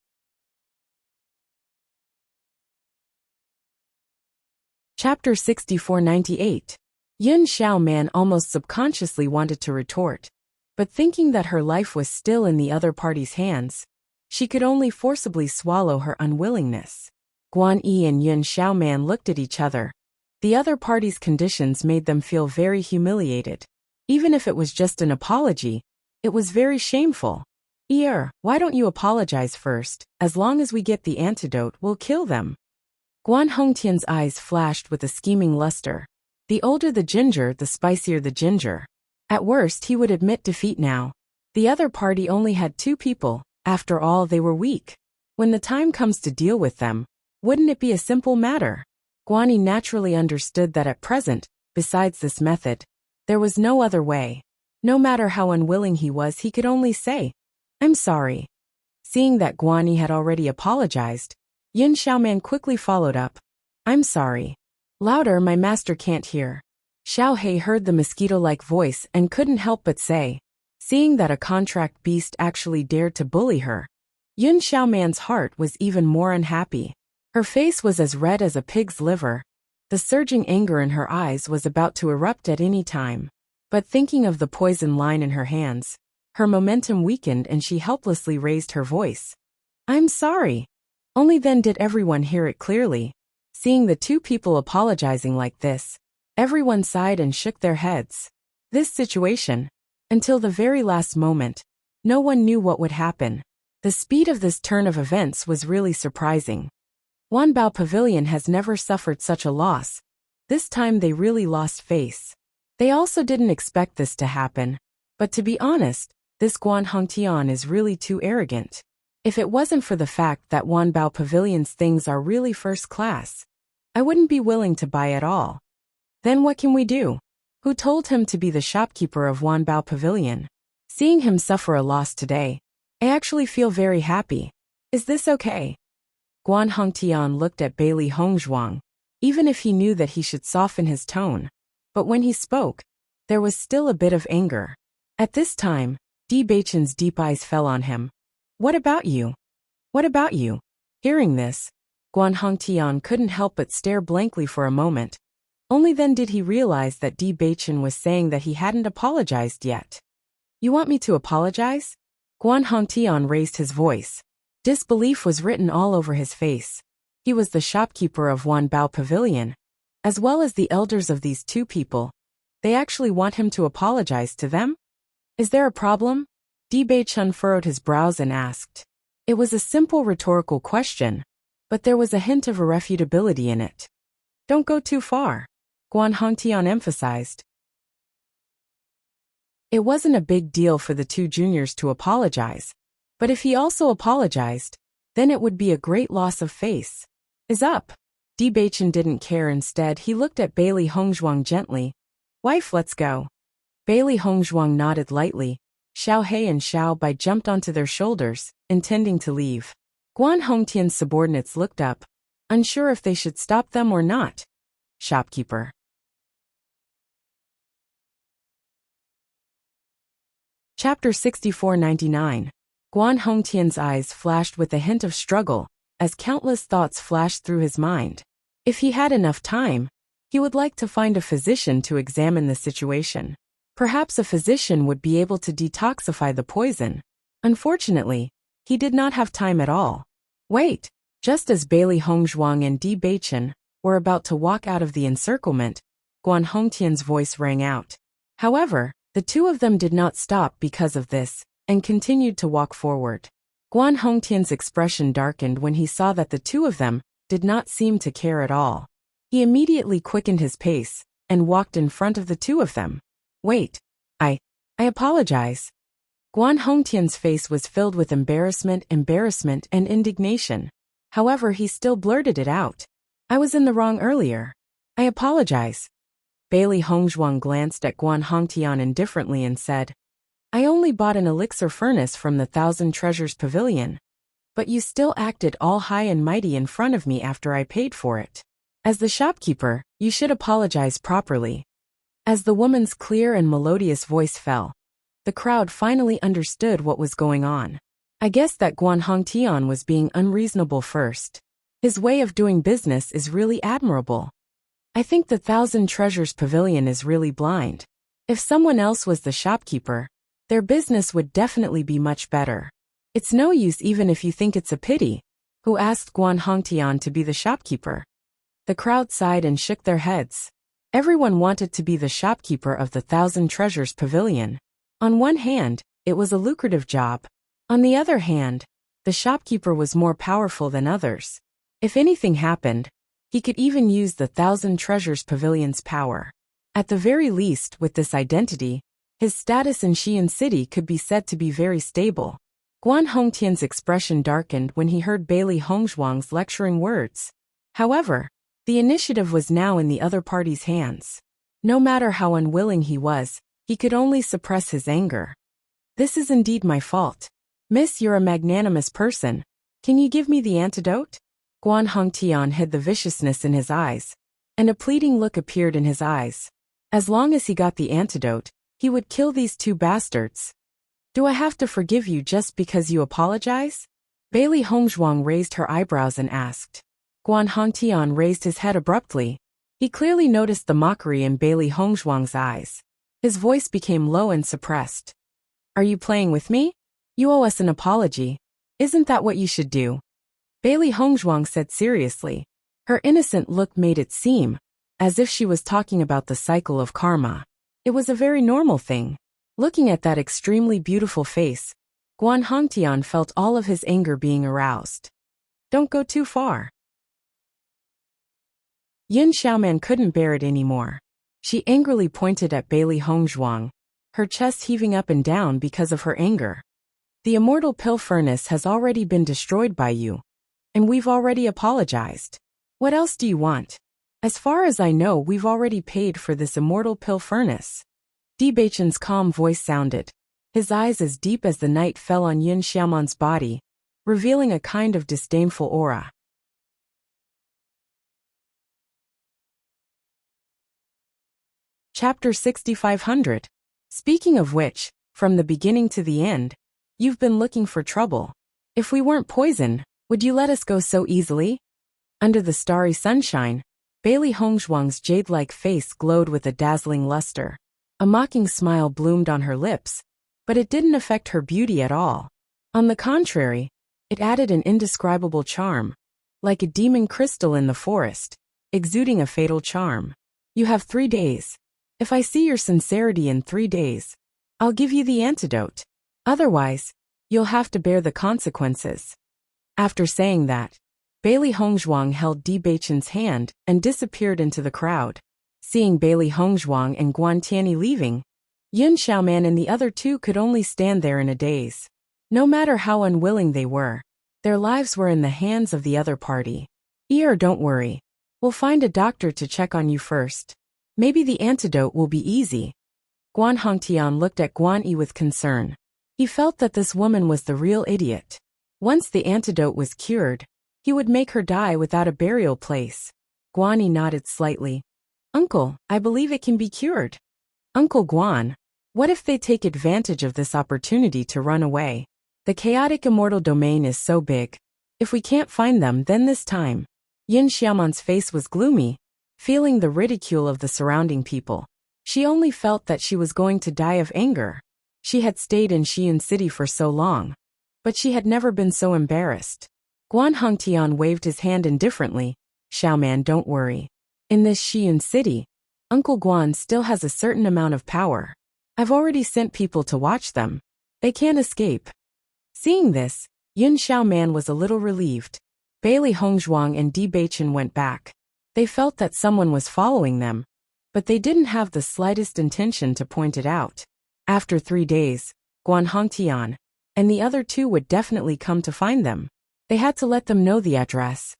Chapter 6498. Yun Xiaoman almost subconsciously wanted to retort, but thinking that her life was still in the other party's hands, she could only forcibly swallow her unwillingness. Guan Yi and Yun Xiaoman looked at each other. The other party's conditions made them feel very humiliated. Even if it was just an apology, it was very shameful. Why don't you apologize first? As long as we get the antidote, we'll kill them. Guan Hongtian's eyes flashed with a scheming luster. The older the ginger, the spicier the ginger. At worst, he would admit defeat now. The other party only had 2 people. After all, they were weak. When the time comes to deal with them, wouldn't it be a simple matter? Guan naturally understood that at present, besides this method, there was no other way. No matter how unwilling he was, he could only say, "I'm sorry." Seeing that Guan had already apologized, Yin Xiaoman quickly followed up, "I'm sorry." Louder, my master can't hear. Xiao He heard the mosquito-like voice and couldn't help but say, seeing that a contract beast actually dared to bully her, Yin Xiaoman's heart was even more unhappy. Her face was as red as a pig's liver. The surging anger in her eyes was about to erupt at any time. But thinking of the poison line in her hands, her momentum weakened and she helplessly raised her voice. "I'm sorry." Only then did everyone hear it clearly. Seeing the 2 people apologizing like this, everyone sighed and shook their heads. This situation, until the very last moment, no one knew what would happen. The speed of this turn of events was really surprising. Wanbao Pavilion has never suffered such a loss. This time they really lost face. They also didn't expect this to happen. But to be honest, this Guan Hongtian is really too arrogant. If it wasn't for the fact that Wanbao Pavilion's things are really first class, I wouldn't be willing to buy at all. Then what can we do? Who told him to be the shopkeeper of Wanbao Pavilion? Seeing him suffer a loss today, I actually feel very happy. Is this okay? Guan Hongtian looked at Bailey Hongzhuang, even if he knew that he should soften his tone. But when he spoke, there was still a bit of anger. At this time, Di Beichen's deep eyes fell on him. What about you? What about you? Hearing this, Guan Hongtian couldn't help but stare blankly for a moment. Only then did he realize that Di Beichen was saying that he hadn't apologized yet. You want me to apologize? Guan Hongtian raised his voice. Disbelief was written all over his face. He was the shopkeeper of Wanbao Pavilion, as well as the elders of these 2 people. They actually want him to apologize to them? Is there a problem? Di Beichen furrowed his brows and asked. It was a simple rhetorical question, but there was a hint of irrefutability in it. Don't go too far, Guan Hongtian emphasized. It wasn't a big deal for the 2 juniors to apologize, but if he also apologized, then it would be a great loss of face. Is up. Di Beichen didn't care. Instead, he looked at Bailey Hongzhuang gently. Wife, let's go. Bailey Hongzhuang nodded lightly. Xiao He and Xiao Bai jumped onto their shoulders, intending to leave. Guan Hongtian's subordinates looked up, unsure if they should stop them or not. Shopkeeper. Chapter 6499. Guan Hongtian's eyes flashed with a hint of struggle, as countless thoughts flashed through his mind. If he had enough time, he would like to find a physician to examine the situation. Perhaps a physician would be able to detoxify the poison. Unfortunately, he did not have time at all. Wait! Just as Bailey Hongzhuang and Di Beichen were about to walk out of the encirclement, Guan Hongtian's voice rang out. However, the 2 of them did not stop because of this, and continued to walk forward. Guan Hongtian's expression darkened when he saw that the 2 of them did not seem to care at all. He immediately quickened his pace, and walked in front of the 2 of them. Wait. I apologize. Guan Hongtian's face was filled with embarrassment, and indignation. However, he still blurted it out. I was in the wrong earlier. I apologize. Bailey Hongzhuang glanced at Guan Hongtian indifferently and said, I only bought an elixir furnace from the Thousand Treasures Pavilion. But you still acted all high and mighty in front of me after I paid for it. As the shopkeeper, you should apologize properly. As the woman's clear and melodious voice fell, the crowd finally understood what was going on. I guess that Guan Hongtian was being unreasonable first. His way of doing business is really admirable. I think the Thousand Treasures Pavilion is really blind. If someone else was the shopkeeper, their business would definitely be much better. It's no use even if you think it's a pity. Who asked Guan Hongtian to be the shopkeeper? The crowd sighed and shook their heads. Everyone wanted to be the shopkeeper of the Thousand Treasures Pavilion. On one hand, it was a lucrative job. On the other hand, the shopkeeper was more powerful than others. If anything happened, he could even use the Thousand Treasures Pavilion's power. At the very least, with this identity, his status in Xi'an City could be said to be very stable. Guan Hongtian's expression darkened when he heard Bailey Hongzhuang's lecturing words. However, the initiative was now in the other party's hands. No matter how unwilling he was, he could only suppress his anger. This is indeed my fault. Miss, you're a magnanimous person. Can you give me the antidote? Guan Hongtian hid the viciousness in his eyes, and a pleading look appeared in his eyes. As long as he got the antidote, he would kill these two bastards. Do I have to forgive you just because you apologize? Bailey Hongzhuang raised her eyebrows and asked. Guan Hongtian raised his head abruptly. He clearly noticed the mockery in Bailey Hongzhuang's eyes. His voice became low and suppressed. Are you playing with me? You owe us an apology. Isn't that what you should do? Bailey Hongzhuang said seriously. Her innocent look made it seem as if she was talking about the cycle of karma. It was a very normal thing. Looking at that extremely beautiful face, Guan Hongtian felt all of his anger being aroused. Don't go too far. Yin Xiaoman couldn't bear it anymore. She angrily pointed at Bailey Hongzhuang, her chest heaving up and down because of her anger. The immortal pill furnace has already been destroyed by you, and we've already apologized. What else do you want? As far as I know, we've already paid for this immortal pill furnace. Bewitching's calm voice sounded. His eyes as deep as the night fell on Yin Xiaoman's body, revealing a kind of disdainful aura. Chapter 6500. Speaking of which, from the beginning to the end, you've been looking for trouble. If we weren't poison, would you let us go so easily? Under the starry sunshine, Bailey Hongzhuang's jade-like face glowed with a dazzling luster. A mocking smile bloomed on her lips, but it didn't affect her beauty at all. On the contrary, it added an indescribable charm, like a demon crystal in the forest, exuding a fatal charm. You have 3 days. If I see your sincerity in 3 days, I'll give you the antidote. Otherwise, you'll have to bear the consequences. After saying that, Bailey Hongzhuang held Bewitching's hand and disappeared into the crowd. Seeing Bailey Hongzhuang and Guan Tianyi leaving, Yin Xiaoman and the other two could only stand there in a daze. No matter how unwilling they were, their lives were in the hands of the other party. Don't worry. We'll find a doctor to check on you first. Maybe the antidote will be easy. Guan Hongtian looked at Guan Yi with concern. He felt that this woman was the real idiot. Once the antidote was cured, he would make her die without a burial place. Guan Yi nodded slightly. Uncle, I believe it can be cured. Uncle Guan, what if they take advantage of this opportunity to run away? The chaotic immortal domain is so big. If we can't find them, then this time. Yin Xiaoman's face was gloomy, feeling the ridicule of the surrounding people. She only felt that she was going to die of anger. She had stayed in Xi'an City for so long, but she had never been so embarrassed. Guan Hongtian waved his hand indifferently. Xiaoman, don't worry. In this Xi'an City, Uncle Guan still has a certain amount of power. I've already sent people to watch them. They can't escape. Seeing this, Yin Xiaoman was a little relieved. Bailey Hongzhuang and Bewitching went back. They felt that someone was following them, but they didn't have the slightest intention to point it out. After 3 days, Guan Hongtian and the other two would definitely come to find them. They had to let them know the address.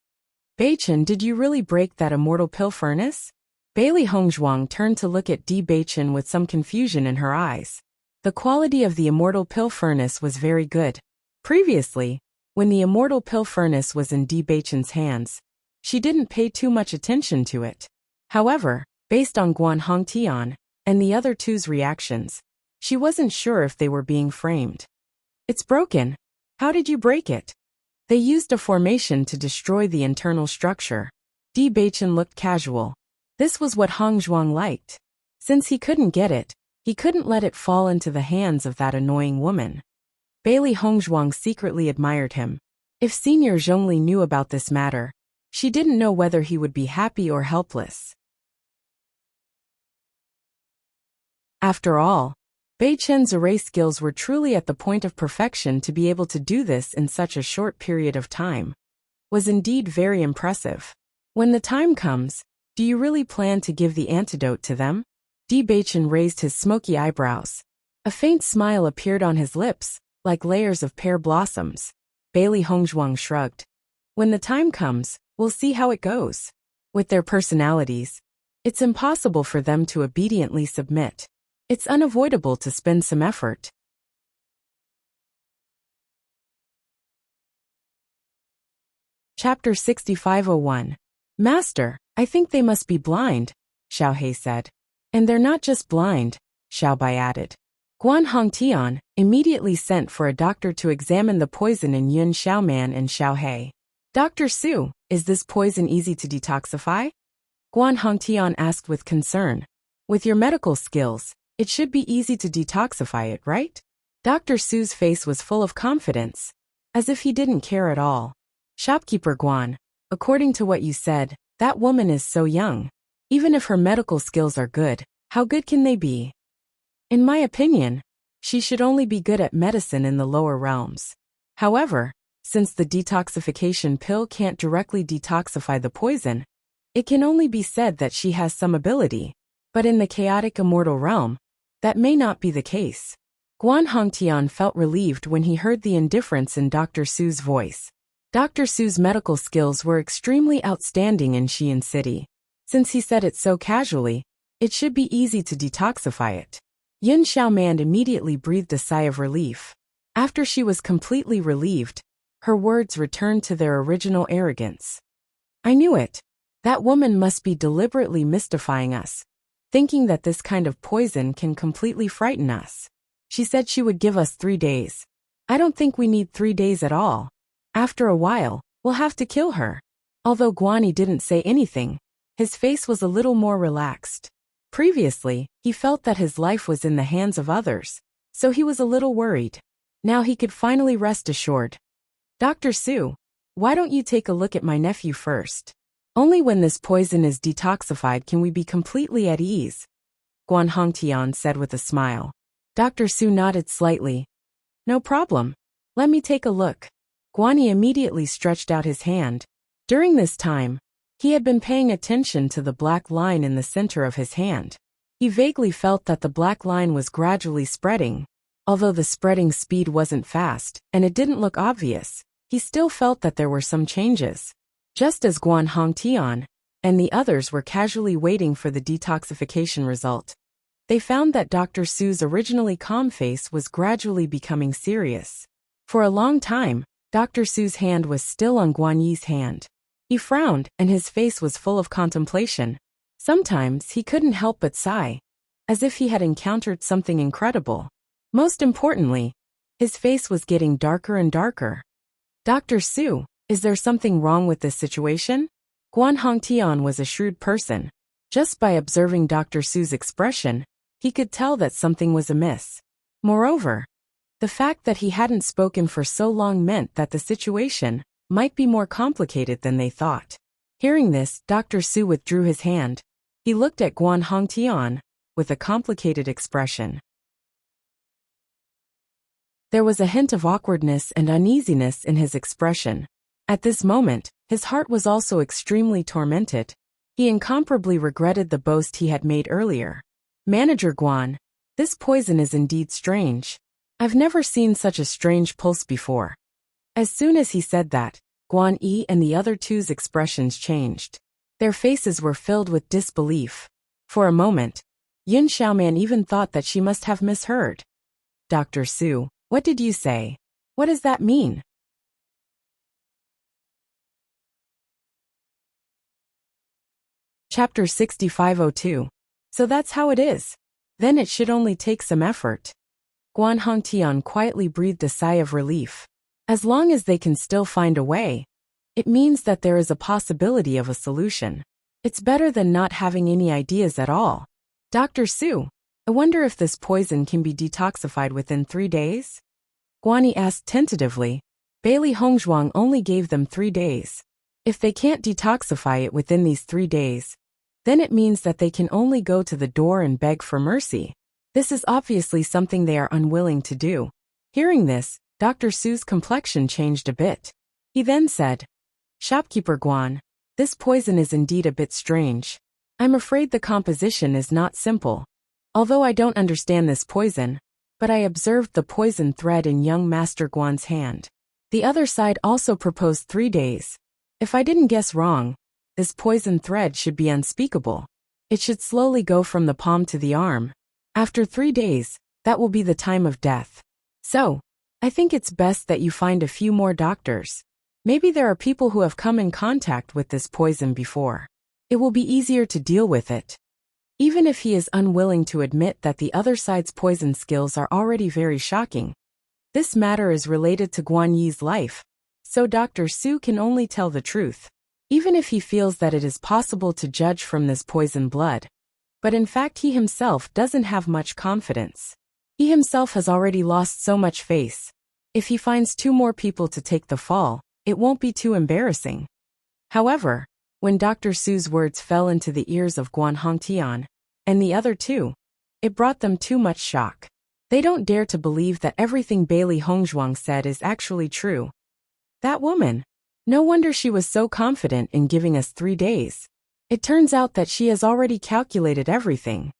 Beichen, did you really break that immortal pill furnace? Bailey Hongzhuang turned to look at Beichen with some confusion in her eyes. The quality of the immortal pill furnace was very good. Previously, when the immortal pill furnace was in Beichen's hands, she didn't pay too much attention to it. However, based on Guan Hongtian and the other two's reactions, she wasn't sure if they were being framed. It's broken. How did you break it? They used a formation to destroy the internal structure. Beichen looked casual. This was what Hongzhuang liked. Since he couldn't get it, he couldn't let it fall into the hands of that annoying woman. Bailey Hongzhuang secretly admired him. If Senior Zhongli knew about this matter, she didn't know whether he would be happy or helpless. After all, Bei Chen's array skills were truly at the point of perfection. To be able to do this in such a short period of time was indeed very impressive. When the time comes, do you really plan to give the antidote to them? Bei Chen raised his smoky eyebrows. A faint smile appeared on his lips, like layers of pear blossoms. Bailey Hongzhuang shrugged. When the time comes, we'll see how it goes. With their personalities, it's impossible for them to obediently submit. It's unavoidable to spend some effort. Chapter 6501. Master, I think they must be blind, Xiao He said. And they're not just blind, Xiao Bai added. Guan Hongtian immediately sent for a doctor to examine the poison in Yun Xiaoman and Xiao He. Dr. Su, is this poison easy to detoxify? Guan Hongtian asked with concern. With your medical skills, it should be easy to detoxify it, right? Dr. Su's face was full of confidence, as if he didn't care at all. Shopkeeper Guan, according to what you said, that woman is so young. Even if her medical skills are good, how good can they be? In my opinion, she should only be good at medicine in the lower realms. However, since the detoxification pill can't directly detoxify the poison, it can only be said that she has some ability. But in the chaotic immortal realm, that may not be the case. Guan Hongtian felt relieved when he heard the indifference in Dr. Su's voice. Dr. Su's medical skills were extremely outstanding in Xi'an City. Since he said it so casually, it should be easy to detoxify it. Yun Xiaoman immediately breathed a sigh of relief. After she was completely relieved, her words returned to their original arrogance. I knew it. That woman must be deliberately mystifying us, thinking that this kind of poison can completely frighten us. She said she would give us 3 days. I don't think we need 3 days at all. After a while, we'll have to kill her. Although Guani didn't say anything, his face was a little more relaxed. Previously, he felt that his life was in the hands of others, so he was a little worried. Now he could finally rest assured. Dr. Su, why don't you take a look at my nephew first? Only when this poison is detoxified can we be completely at ease, Guan Hongtian said with a smile. Dr. Su nodded slightly. No problem. Let me take a look. Guani immediately stretched out his hand. During this time, he had been paying attention to the black line in the center of his hand. He vaguely felt that the black line was gradually spreading. Although the spreading speed wasn't fast, and it didn't look obvious, he still felt that there were some changes. Just as Guan Hongtian and the others were casually waiting for the detoxification result, they found that Dr. Su's originally calm face was gradually becoming serious. For a long time, Dr. Su's hand was still on Guan Yi's hand. He frowned, and his face was full of contemplation. Sometimes he couldn't help but sigh, as if he had encountered something incredible. Most importantly, his face was getting darker and darker. Dr. Su, is there something wrong with this situation? Guan Hongtian was a shrewd person. Just by observing Dr. Su's expression, he could tell that something was amiss. Moreover, the fact that he hadn't spoken for so long meant that the situation might be more complicated than they thought. Hearing this, Dr. Su withdrew his hand. He looked at Guan Hongtian with a complicated expression. There was a hint of awkwardness and uneasiness in his expression. At this moment, his heart was also extremely tormented. He incomparably regretted the boast he had made earlier. Manager Guan, this poison is indeed strange. I've never seen such a strange pulse before. As soon as he said that, Guan Yi and the other two's expressions changed. Their faces were filled with disbelief. For a moment, Yun Xiaoman even thought that she must have misheard. Dr. Su, what did you say? What does that mean? Chapter 6502. So that's how it is. Then it should only take some effort. Guan Hongtian quietly breathed a sigh of relief. As long as they can still find a way, it means that there is a possibility of a solution. It's better than not having any ideas at all. Dr. Su, I wonder if this poison can be detoxified within 3 days? Guani asked tentatively. Bailey Hongzhuang only gave them 3 days. If they can't detoxify it within these 3 days, then it means that they can only go to the door and beg for mercy. This is obviously something they are unwilling to do. Hearing this, Dr. Su's complexion changed a bit. He then said, "Shopkeeper Guan, this poison is indeed a bit strange. I'm afraid the composition is not simple. Although I don't understand this poison, but I observed the poison thread in young Master Guan's hand. The other side also proposed 3 days. If I didn't guess wrong, this poison thread should be unspeakable. It should slowly go from the palm to the arm. After 3 days, that will be the time of death. So, I think it's best that you find a few more doctors. Maybe there are people who have come in contact with this poison before. It will be easier to deal with it." Even if he is unwilling to admit that the other side's poison skills are already very shocking, this matter is related to Guan Yi's life, so Dr. Su can only tell the truth, even if he feels that it is possible to judge from this poison blood. But in fact he himself doesn't have much confidence. He himself has already lost so much face. If he finds 2 more people to take the fall, it won't be too embarrassing. However, when Dr. Su's words fell into the ears of Guan Hongtian and the other 2, it brought them too much shock. They don't dare to believe that everything Bailey Hongzhuang said is actually true. That woman. No wonder she was so confident in giving us 3 days. It turns out that she has already calculated everything.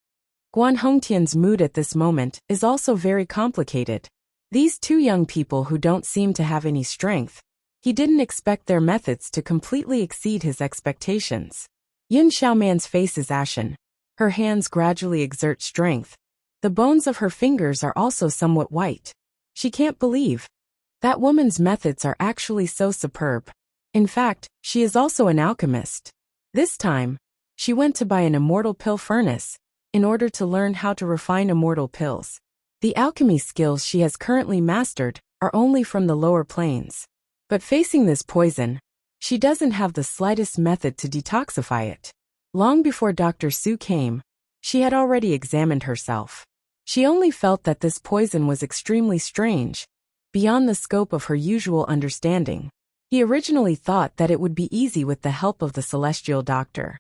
Guan Hongtian's mood at this moment is also very complicated. These 2 young people who don't seem to have any strength, he didn't expect their methods to completely exceed his expectations. Yun Xiaoman's face is ashen. Her hands gradually exert strength. The bones of her fingers are also somewhat white. She can't believe that woman's methods are actually so superb. In fact, she is also an alchemist. This time, she went to buy an immortal pill furnace in order to learn how to refine immortal pills. The alchemy skills she has currently mastered are only from the lower planes. But facing this poison, she doesn't have the slightest method to detoxify it. Long before Dr. Su came, she had already examined herself. She only felt that this poison was extremely strange, beyond the scope of her usual understanding. He originally thought that it would be easy with the help of the celestial doctor.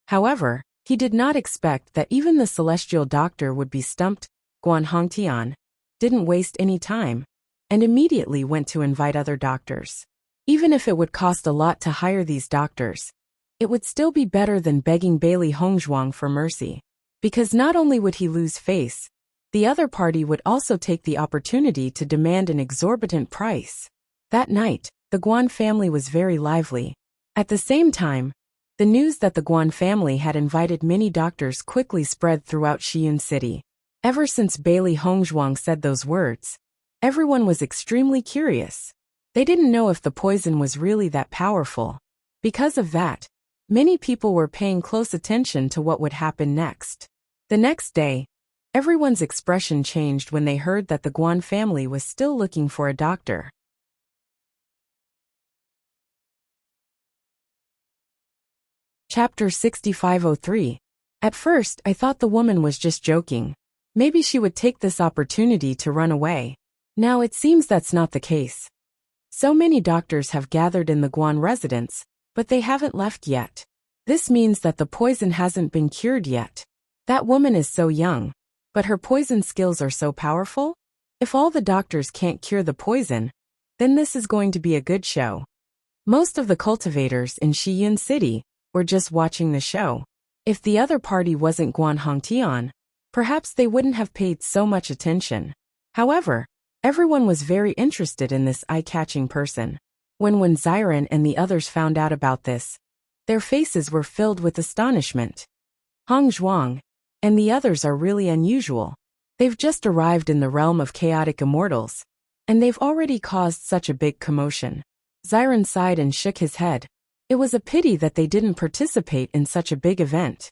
However, he did not expect that even the celestial doctor would be stumped. Guan Hongtian didn't waste any time, and immediately went to invite other doctors. Even if it would cost a lot to hire these doctors, it would still be better than begging Bailey Hongzhuang for mercy. Because not only would he lose face, the other party would also take the opportunity to demand an exorbitant price. That night, the Guan family was very lively. At the same time, the news that the Guan family had invited many doctors quickly spread throughout Shiyun City. Ever since Bailey Hongzhuang said those words, everyone was extremely curious. They didn't know if the poison was really that powerful. Because of that, many people were paying close attention to what would happen next. The next day, everyone's expression changed when they heard that the Guan family was still looking for a doctor. Chapter 6503. At first, I thought the woman was just joking. Maybe she would take this opportunity to run away. Now it seems that's not the case. So many doctors have gathered in the Guan residence, but they haven't left yet. This means that the poison hasn't been cured yet. That woman is so young, but her poison skills are so powerful? If all the doctors can't cure the poison, then this is going to be a good show. Most of the cultivators in Shiyun City were just watching the show. If the other party wasn't Guan Hongtian, perhaps they wouldn't have paid so much attention. However, everyone was very interested in this eye-catching person. When Ziran and the others found out about this, their faces were filled with astonishment. Hongzhuang and the others are really unusual. They've just arrived in the realm of chaotic immortals, and they've already caused such a big commotion. Ziran sighed and shook his head. It was a pity that they didn't participate in such a big event.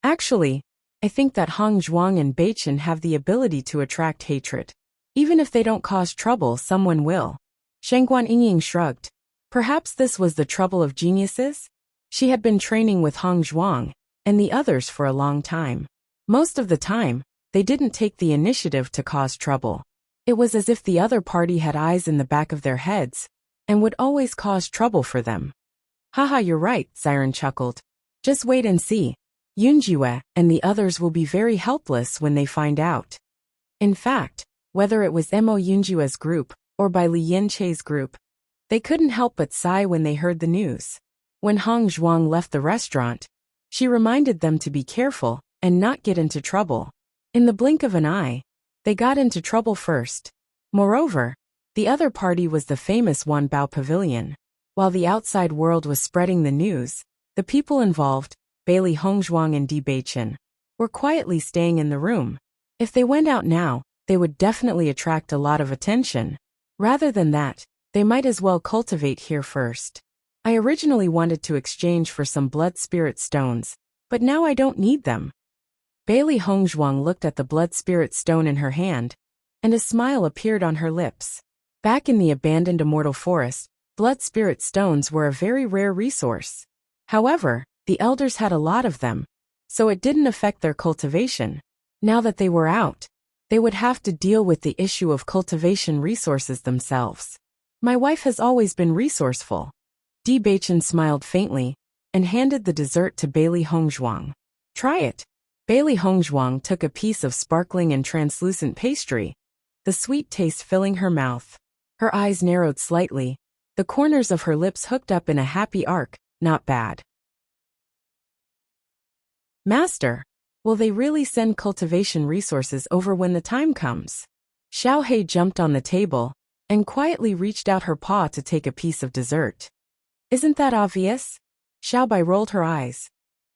Actually, I think that Hongzhuang and Bewitching have the ability to attract hatred. Even if they don't cause trouble, someone will. Shangguan Yingying shrugged. Perhaps this was the trouble of geniuses? She had been training with Hongzhuang and the others for a long time. Most of the time, they didn't take the initiative to cause trouble. It was as if the other party had eyes in the back of their heads and would always cause trouble for them. Haha, you're right, Ziran chuckled. Just wait and see. Yunjue and the others will be very helpless when they find out. In fact, whether it was Mo Yunjue's group or by Li Yanche's group, they couldn't help but sigh when they heard the news. When Hong Zhuang left the restaurant, she reminded them to be careful and not get into trouble. In the blink of an eye, they got into trouble first. Moreover, the other party was the famous Wanbao Pavilion. While the outside world was spreading the news, the people involved, Bailey Hongzhuang and Di Beichen, were quietly staying in the room. If they went out now, they would definitely attract a lot of attention. Rather than that, they might as well cultivate here first. I originally wanted to exchange for some blood spirit stones, but now I don't need them. Bailey Hongzhuang looked at the blood spirit stone in her hand, and a smile appeared on her lips. Back in the abandoned immortal forest, blood spirit stones were a very rare resource. However, the elders had a lot of them, so it didn't affect their cultivation. Now that they were out, they would have to deal with the issue of cultivation resources themselves. My wife has always been resourceful. Di Beichen smiled faintly and handed the dessert to Bailey Hongzhuang. Try it. Bailey Hongzhuang took a piece of sparkling and translucent pastry, the sweet taste filling her mouth. Her eyes narrowed slightly, the corners of her lips hooked up in a happy arc. Not bad. Master, will they really send cultivation resources over when the time comes? Xiao He jumped on the table and quietly reached out her paw to take a piece of dessert. Isn't that obvious? Xiao Bai rolled her eyes.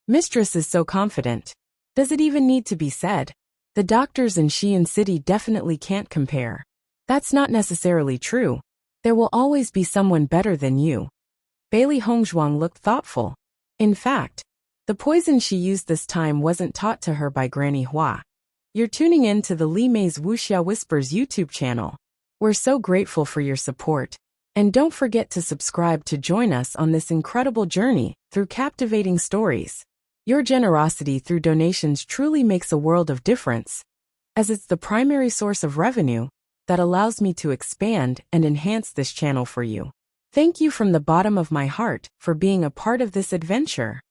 Mistress is so confident. Does it even need to be said? The doctors in Xi'an City definitely can't compare. That's not necessarily true. There will always be someone better than you. Bailey Hongzhuang looked thoughtful. In fact, the poison she used this time wasn't taught to her by Granny Hua. You're tuning in to the Li Mei's Wuxia Whispers YouTube channel. We're so grateful for your support. And don't forget to subscribe to join us on this incredible journey through captivating stories. Your generosity through donations truly makes a world of difference, as it's the primary source of revenue that allows me to expand and enhance this channel for you. Thank you from the bottom of my heart for being a part of this adventure.